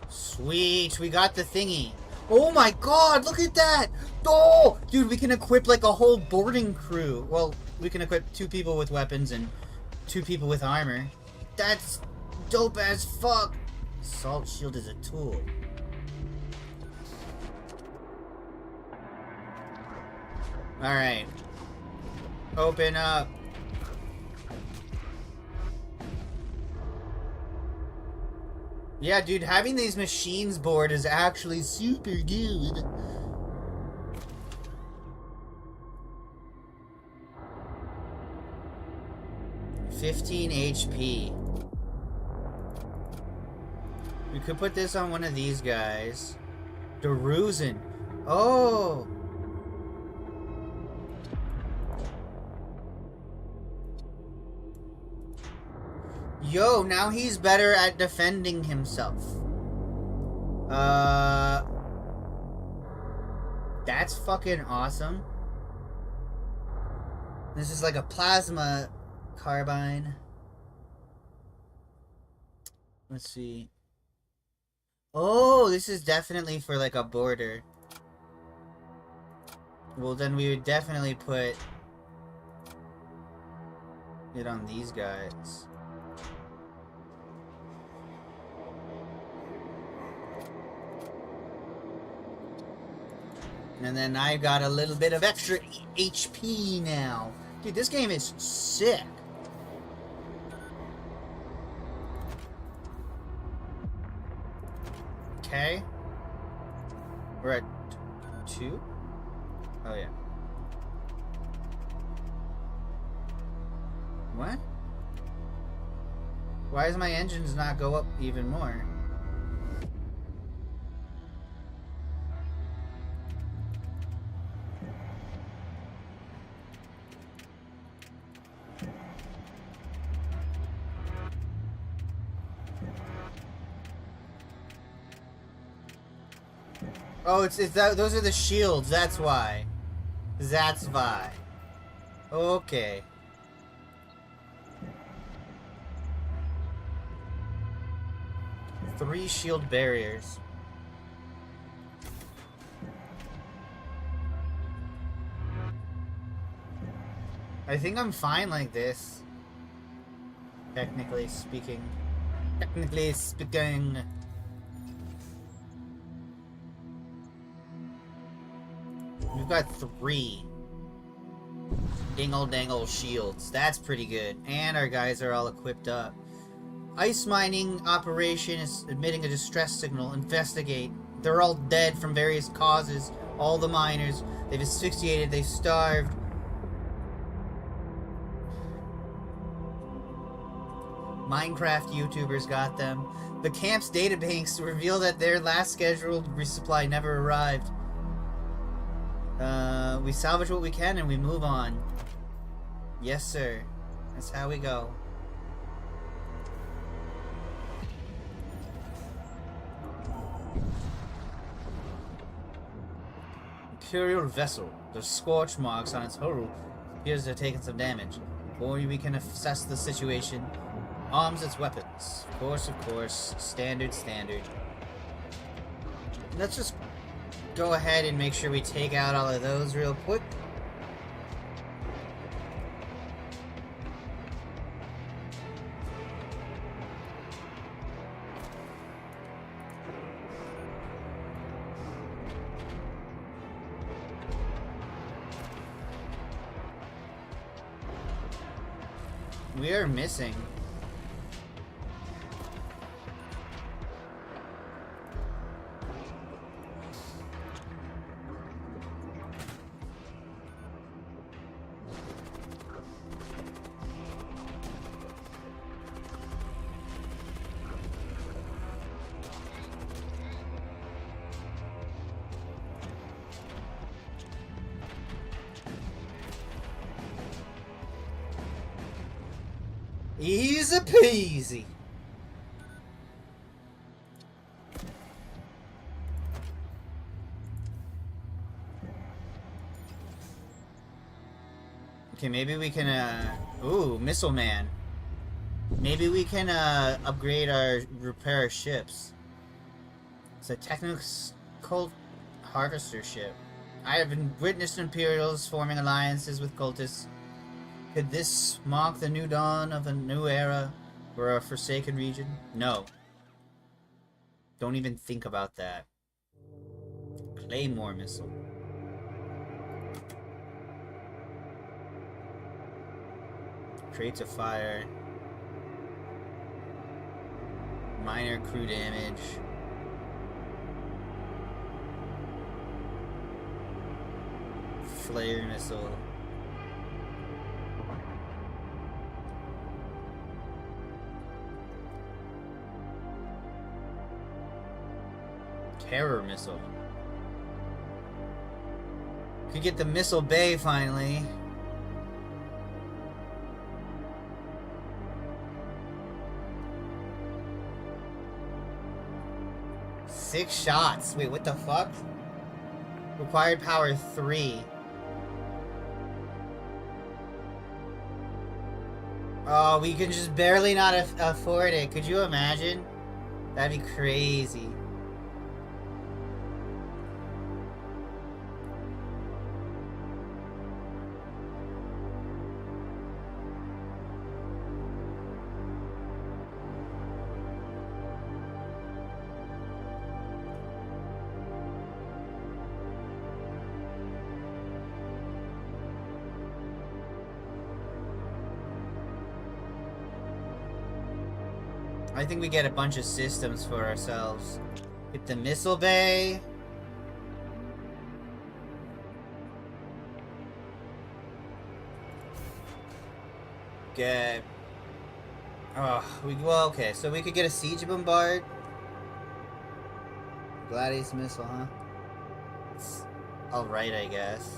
Sweet, we got the thingy. Oh my god, look at that! Oh! Dude, we can equip like a whole boarding crew. Well, we can equip 2 people with weapons and 2 people with armor. That's dope as fuck! Salt shield is a tool. Alright. Open up. Yeah, dude, having these machines board is actually super good. $15 HP. We could put this on one of these guys. Deruzen. Oh! Yo, now he's better at defending himself. That's fucking awesome. This is like a plasma carbine. Let's see. Oh, this is definitely for like a border. Well, then we would definitely put it on these guys. And then I got a little bit of extra HP now. Dude, this game is sick. Okay. We're at 2? Oh, yeah. What? Why does my engines not go up even more? Oh, it's that. Those are the shields. That's why. That's why. Okay. Three shield barriers. I think I'm fine like this. Technically speaking. Technically speaking. We've got 3 dingle-dangle shields. That's pretty good. And our guys are all equipped up. Ice mining operation is emitting a distress signal. Investigate. They're all dead from various causes. All the miners. They've asphyxiated. They've starved. Minecraft YouTubers got them. The camp's databanks reveal that their last scheduled resupply never arrived. We salvage what we can and we move on. Yes, sir. That's how we go. Imperial vessel. The scorch marks on its hull appears to have taken some damage. Before we can assess the situation, arms its weapons. Of course. Standard. Let's just go ahead and make sure we take out all of those real quick. We are missing. Easy peasy. Okay, maybe we can, ooh, Missile Man. Maybe we can, repair our ships. It's a technical harvester ship. I have been witnessed Imperials forming alliances with cultists. Could this mark the new dawn of a new era for a forsaken region? No. Don't even think about that. Claymore missile. Creates a fire. Minor crew damage. Flare missile. Terror missile. Could get the missile bay finally. Six shots. Wait, what the fuck? Required power 3. Oh, we can just barely not afford it. Could you imagine? That'd be crazy. I think we get a bunch of systems for ourselves. Get the missile bay. Get... Oh, well, okay, so we could get a siege bombard. Gladius missile, huh? It's alright, I guess.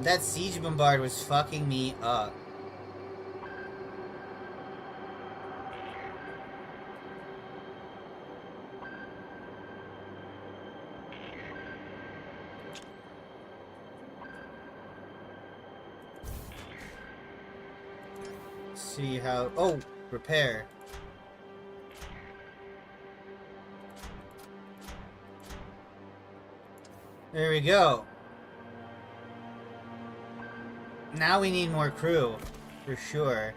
That siege bombard was fucking me up. See how... Oh! Repair. There we go. Now we need more crew. For sure.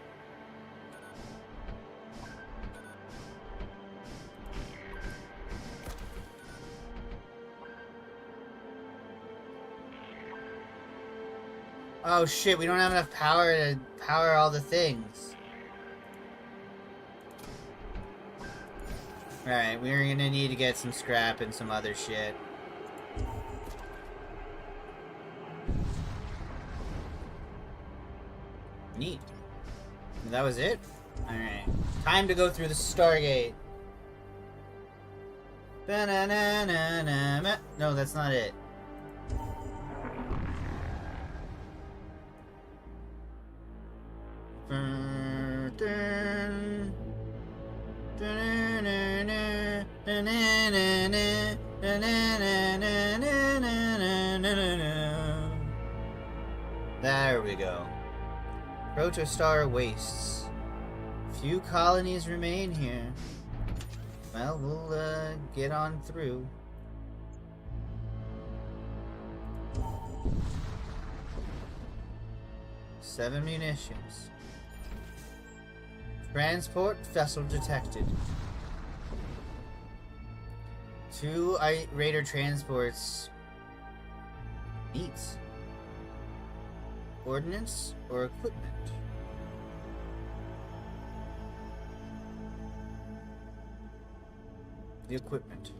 Oh shit, we don't have enough power to power all the things. Alright, we're gonna need to get some scrap and some other shit. Neat. That was it? Alright. Time to go through the Stargate. Ba-na-na-na-na-ma. No, that's not it. There we go. Protostar wastes. Few colonies remain here. Well, we'll get on through. Seven munitions. Transport vessel detected. 2 Raider transports. Neat. Ordnance or equipment? The equipment.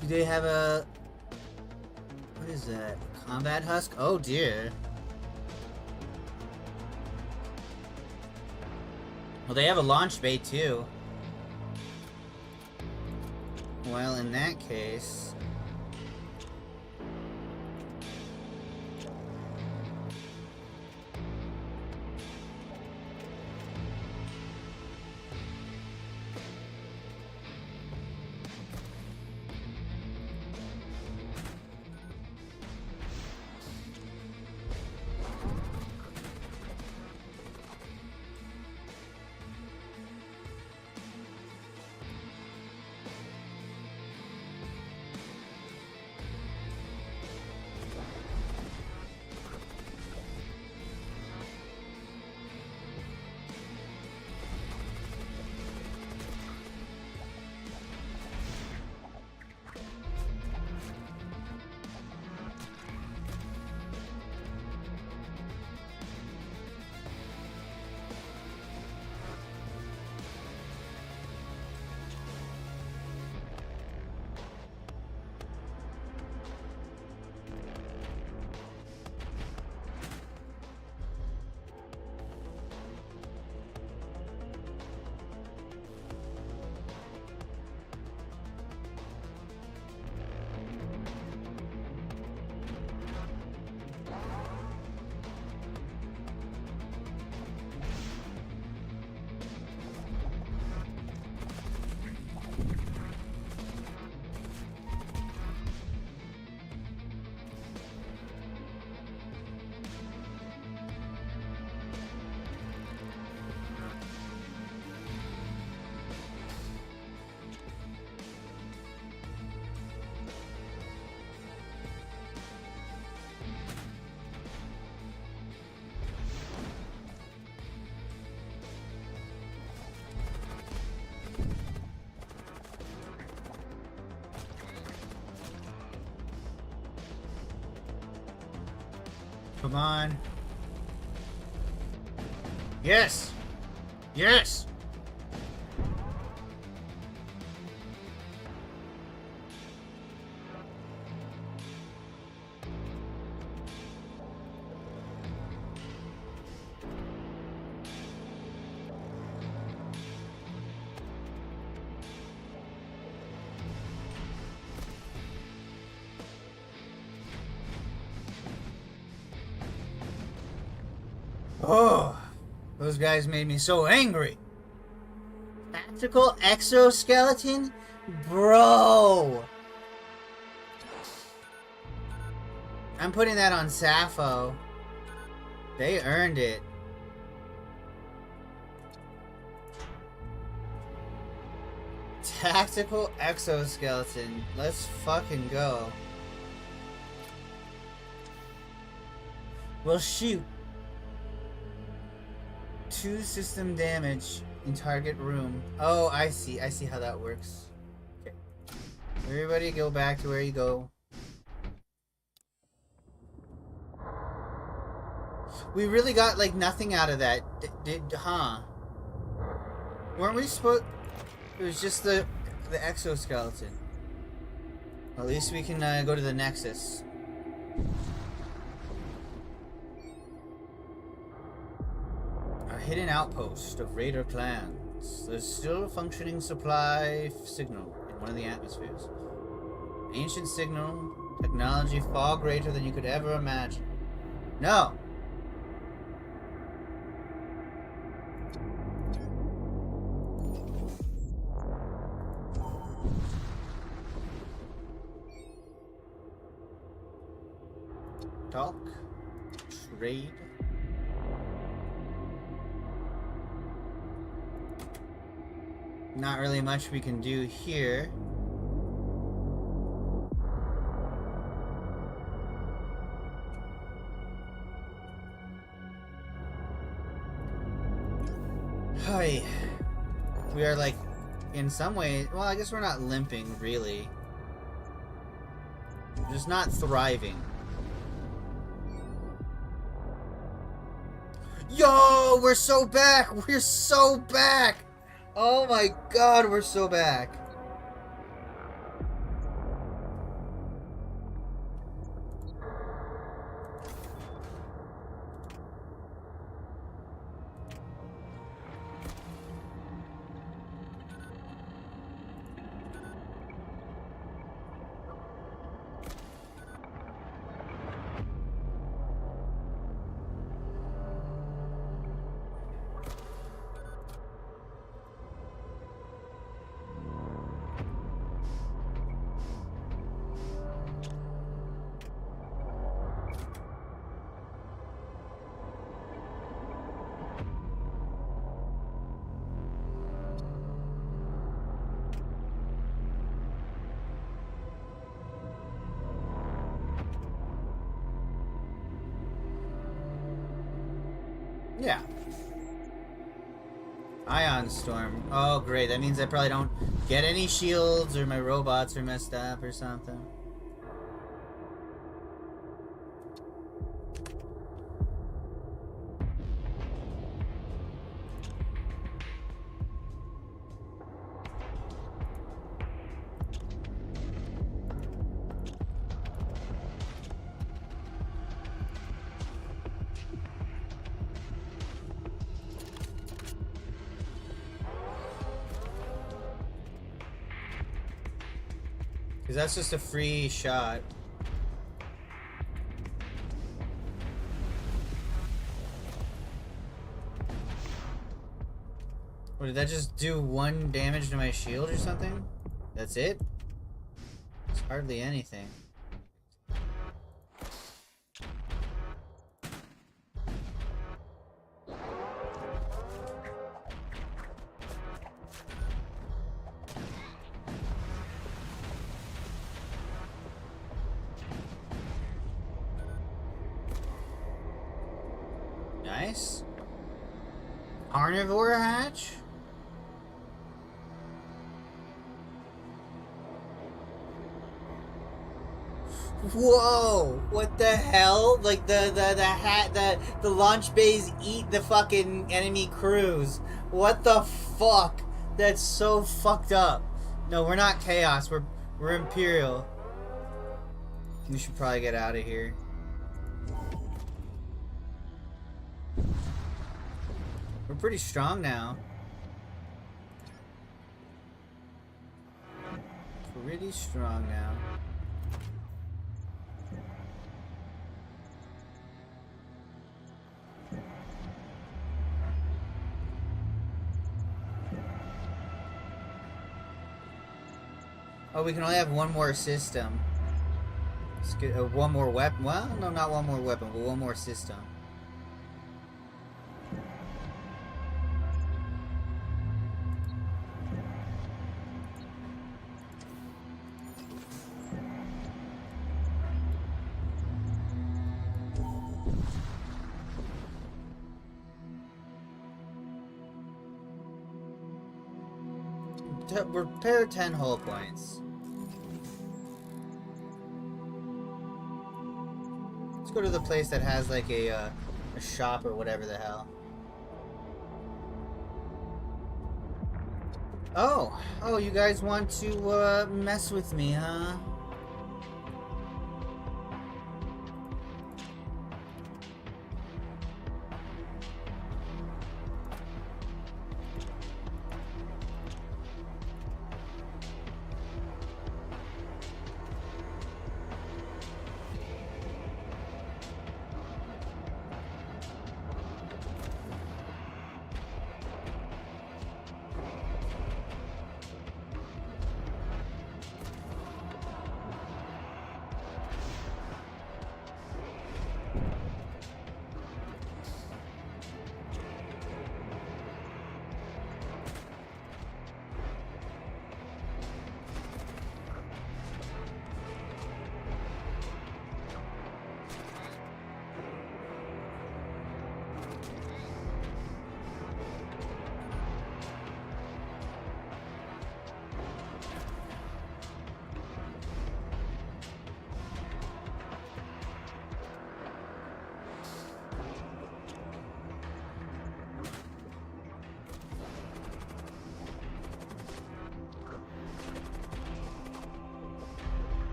Do they have a... What is that? Combat husk? Oh dear. Well, they have a launch bay too. Well, in that case... Come on. Yes! Yes! Oh, those guys made me so angry. Tactical exoskeleton? Bro! I'm putting that on Sappho. They earned it. Tactical exoskeleton. Let's fucking go. Well, shoot. 2 system damage in target room. Oh, I see. I see how that works. Okay. Everybody go back to where you go. We really got, like, nothing out of that. Huh? Weren't we supposed... It was just the exoskeleton. At least we can go to the Nexus. hidden outpost of raider clans. There's still a functioning supply signal in one of the atmospheres. Ancient signal, technology far greater than you could ever imagine. No! Talk. Trade. Not really much we can do here. Hi. We are like, in some ways, well, I guess we're not limping, really. We're just not thriving. Yo, we're so back! We're so back! Oh my god, we're so back. Yeah. Ion Storm. Oh, great. That means I probably don't get any shields or my robots are messed up or something. Because that's just a free shot. Or did that just do 1 damage to my shield or something? That's it? It's hardly anything. Nice. Carnivore hatch? Whoa! What the hell? Like the launch bays eat the fucking enemy crews. What the fuck? That's so fucked up. No, we're not Chaos. We're Imperial. We should probably get out of here. We're pretty strong now. Pretty strong now. Oh, we can only have one more system. Let's get one more weapon. Well, no, not one more weapon, but one more system. Repair 10 hull points. Let's go to the place that has like a shop or whatever the hell. Oh, you guys want to mess with me, huh?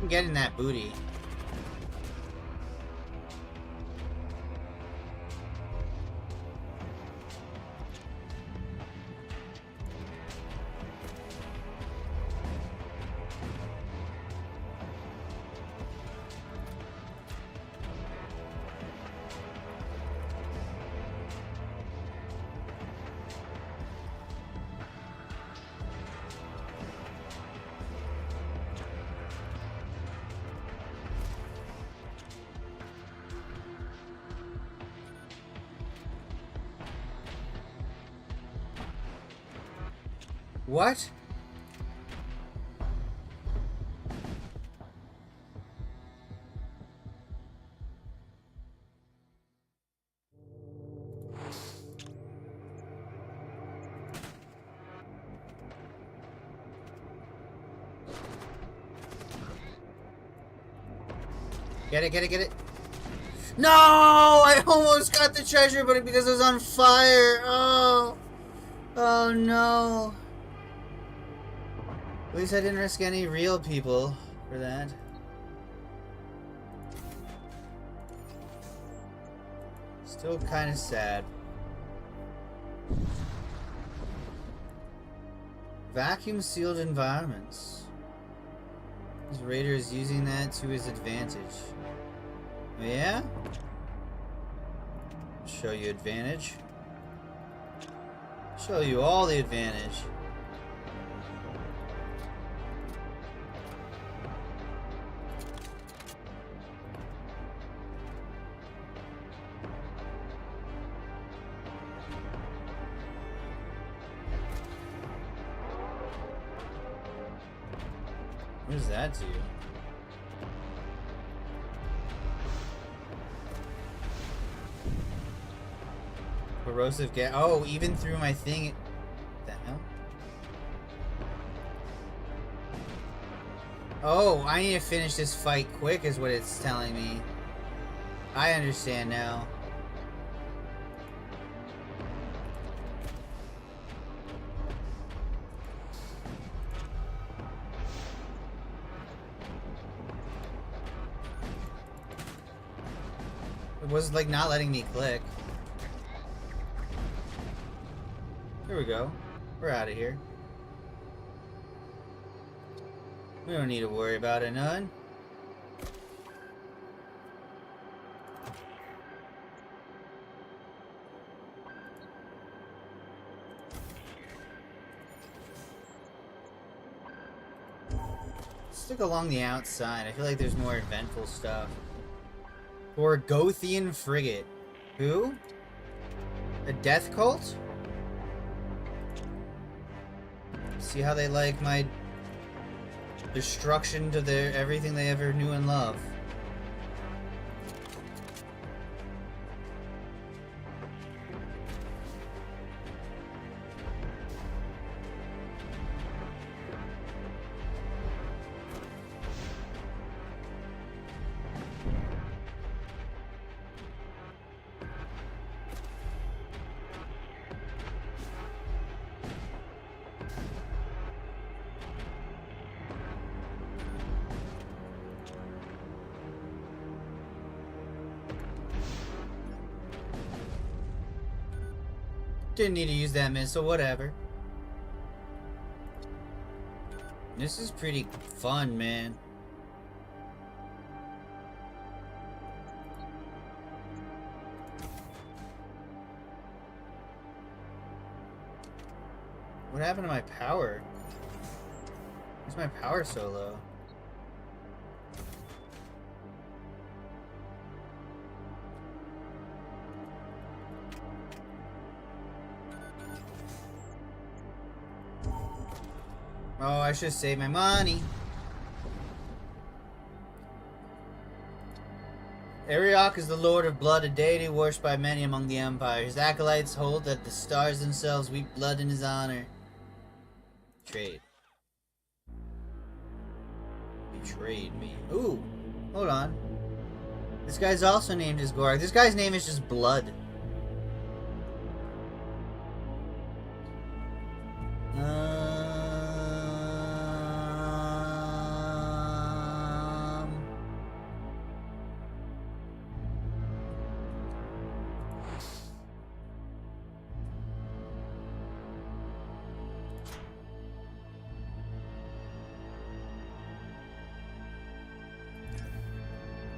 I'm getting that booty. What? Get it, get it, get it. No! I almost got the treasure, but because it was on fire. Oh. Oh no. At least I didn't risk any real people for that. Still kind of sad. Vacuum sealed environments. This raider is using that to his advantage. Oh, yeah? Show you advantage. Show you all the advantage. What does that do? Corrosive gas. Oh, even through my thing. What the hell? Oh, I need to finish this fight quick, is what it's telling me. I understand now. It was like not letting me click. Here we go. We're out of here. We don't need to worry about it none. Stick along the outside. I feel like there's more eventful stuff. Or Gothian frigate. Who? A death cult? See how they like my destruction to their everything they ever knew and loved. Didn't need to use that missile, whatever. This is pretty fun, man. What happened to my power? Why's my power so low? Oh, I should save my money. Ariok is the Lord of Blood, a deity worshipped by many among the Empire. His acolytes hold that the stars themselves weep blood in his honor. Trade. Betrayed me. Ooh, hold on. This guy's also named as Gorak. This guy's name is just Blood.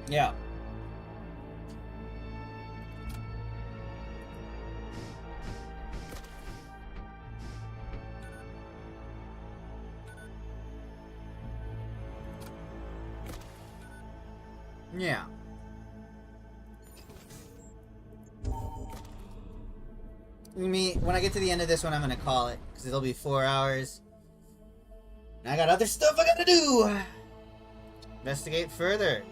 Yeah. Yeah. When I get to the end of this one, I'm gonna call it, because it'll be 4 hours. And I got other stuff I gotta do! Investigate further.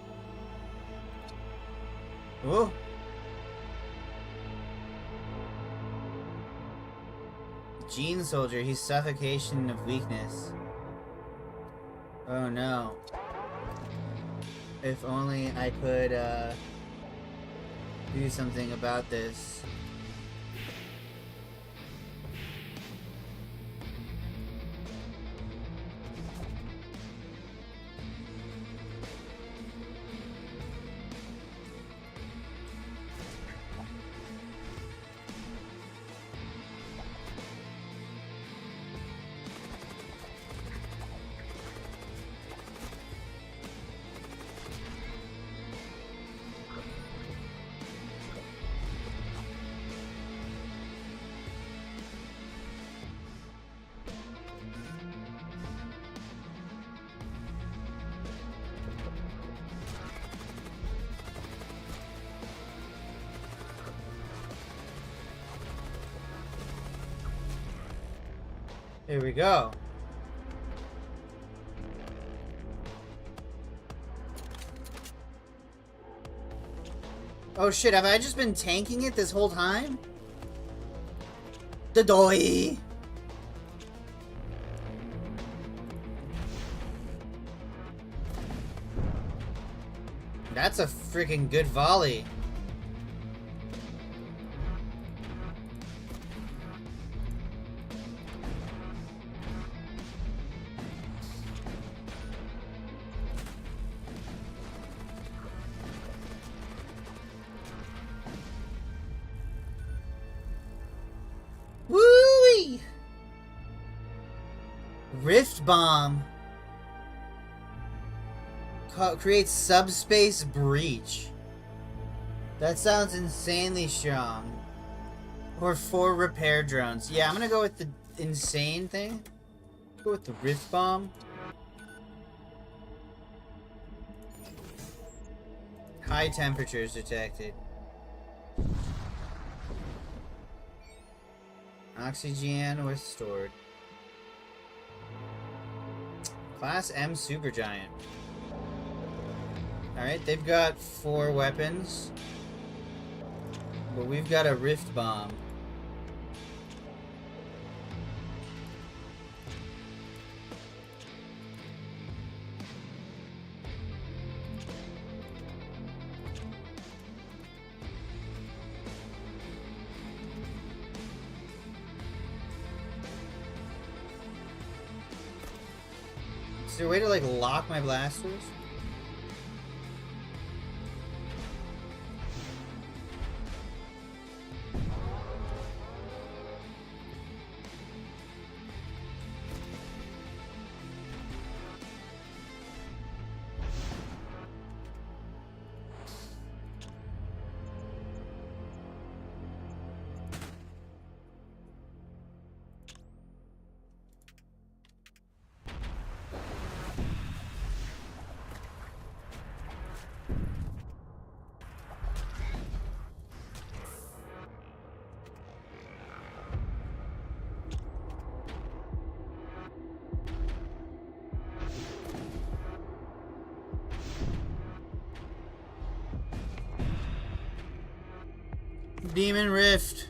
Ooh. Gene Soldier, he's suffocation of weakness. Oh no. If only I could, do something about this. Here we go. Oh shit, have I just been tanking it this whole time? The doy. That's a freaking good volley. Woo-wee! Rift Bomb. Creates subspace breach. That sounds insanely strong. Or 4 repair drones. Yeah, I'm gonna go with the insane thing. Go with the Rift Bomb. High temperatures detected. Oxygen restored. Class M Supergiant. Alright, they've got 4 weapons. But we've got a Rift Bomb. Is there a way to, like, lock my blasters? Demon Rift.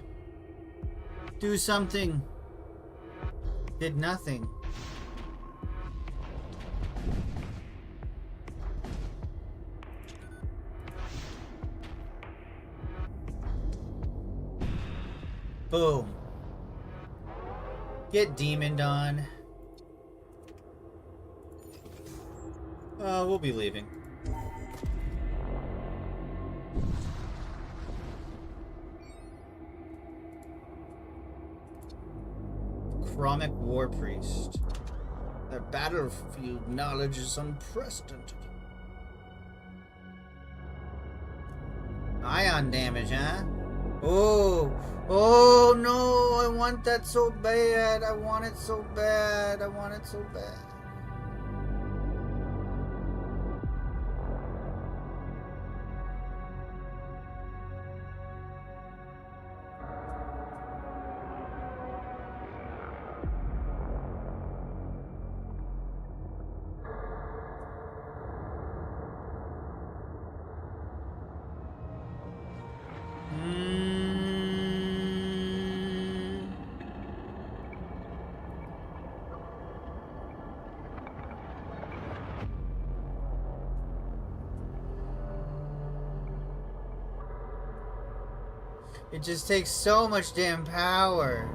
Do something. Did nothing. Boom. Get demoned on. We'll be leaving. Chromic War Priest. Their battlefield knowledge is unprecedented. ion damage, huh? Oh, oh no, I want that so bad. I want it so bad. I want it so bad. It just takes so much damn power.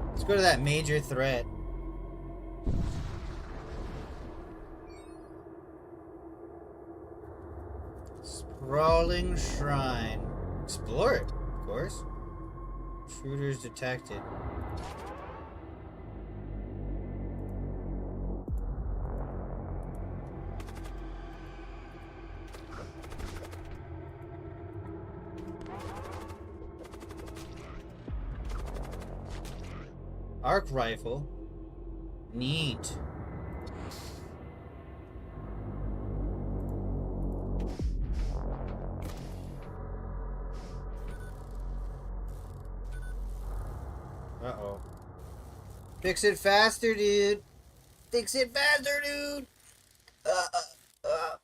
Let's go to that major threat. Sprawling Shrine. Explore it, of course. Intruders detected. Arc rifle. Neat. Uh-oh. Fix it faster, dude. Fix it faster, dude. Alright.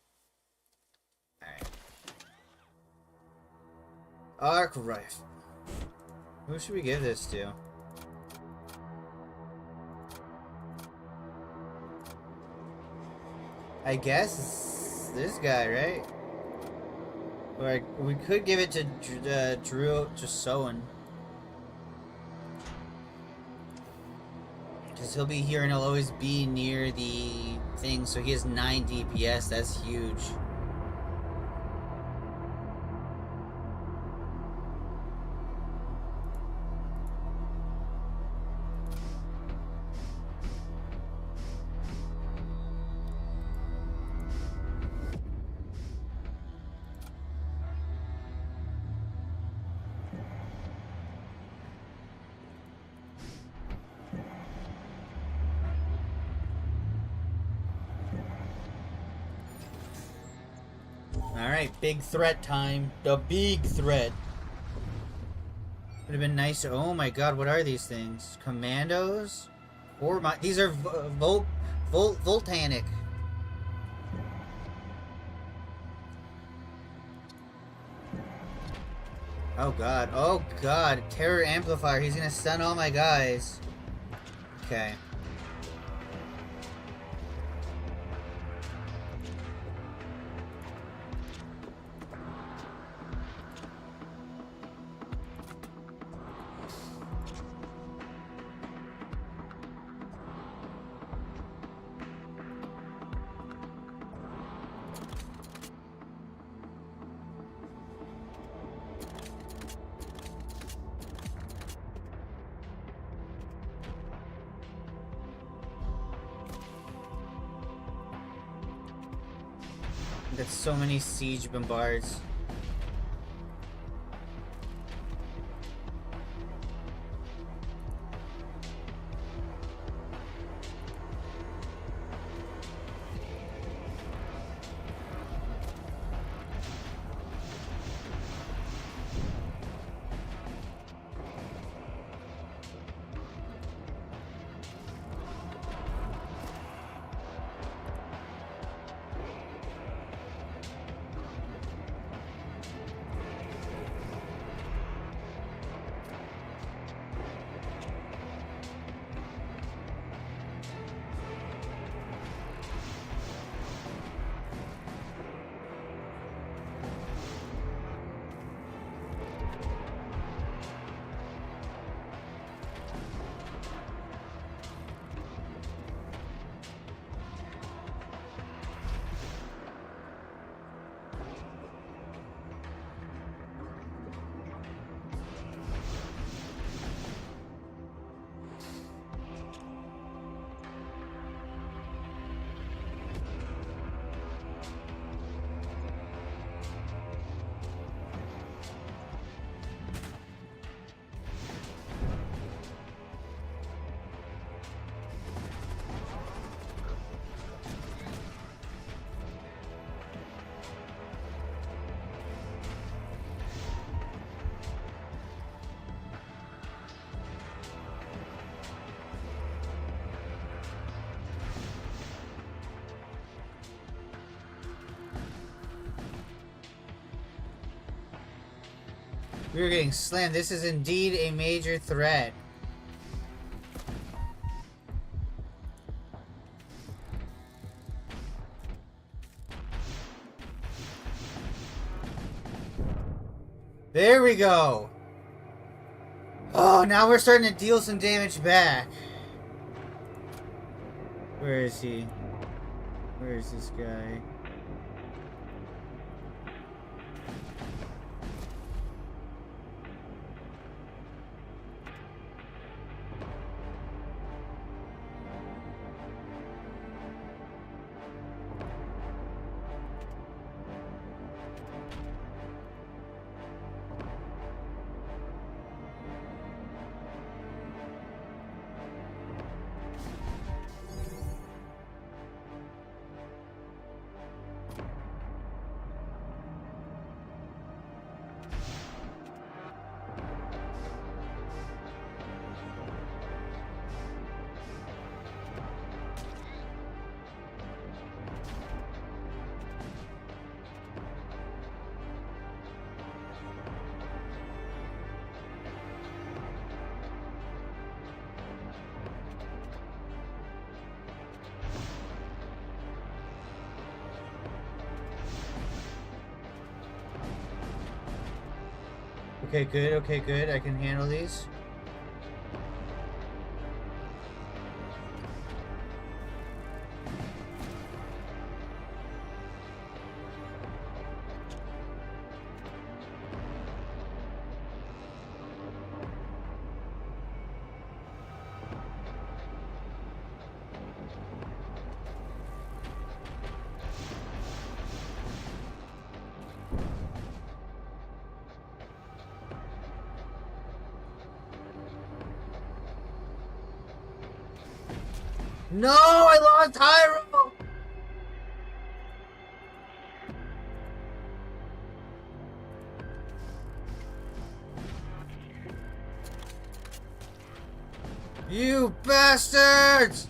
Arc rifle. Who should we give this to? I guess this guy, right? Or we could give it to Drew, just Sowen. Because he'll be here and he'll always be near the thing, so he has 9 DPS, that's huge. Alright, big threat time. The big threat. Would have been nice. Oh my god, what are these things? Commandos? Or my. These are Voltanic. Oh god. Oh god. Terror Amplifier. He's gonna stun all my guys. Okay. That's so many siege bombards. We are getting slammed. This is indeed a major threat. There we go. Oh, now we're starting to deal some damage back. Where is he? Where is this guy? Okay, good. Okay, good. I can handle these. No, I lost Hyro! You bastards!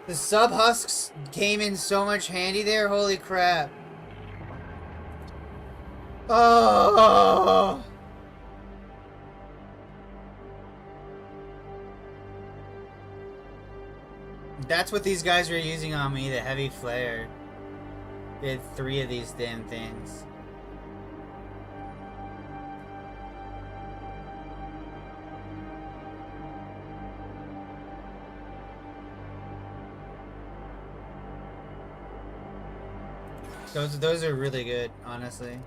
The sub husks came in so much handy there, holy crap. Oh! That's what these guys were using on me, the heavy flare. They had 3 of these damn things. Those are really good, honestly.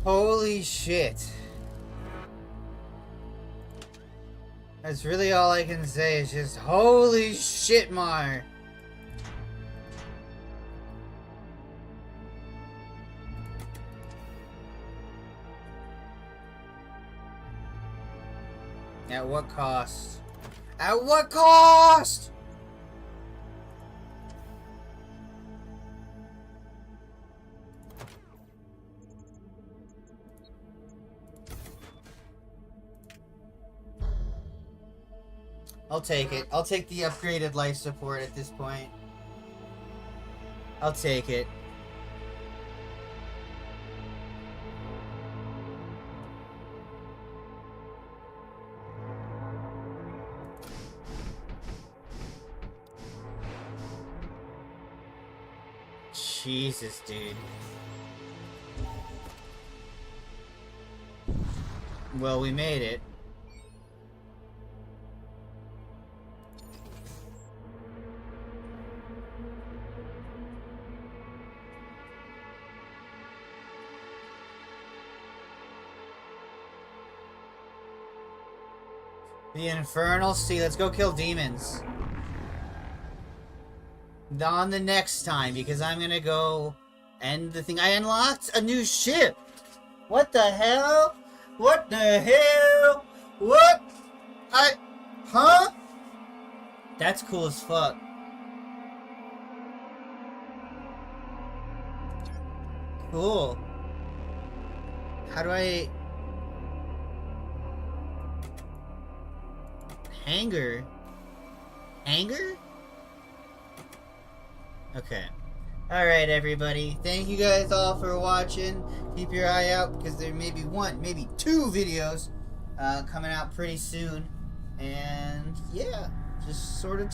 Holy shit. That's really all I can say is just holy shit, Mar. At what cost? At what cost? I'll take it. I'll take the upgraded life support at this point. I'll take it. Jesus, dude. Well, we made it. The Infernal Sea. Let's go kill demons. On the next time, because I'm gonna go end the thing. I unlocked a new ship! What the hell? What the hell? What? Huh? That's cool as fuck. Cool. How do I... Hangar? Hangar? Okay. Alright, everybody. Thank you guys all for watching. Keep your eye out, because there may be one, maybe two videos coming out pretty soon. And, yeah, just sort of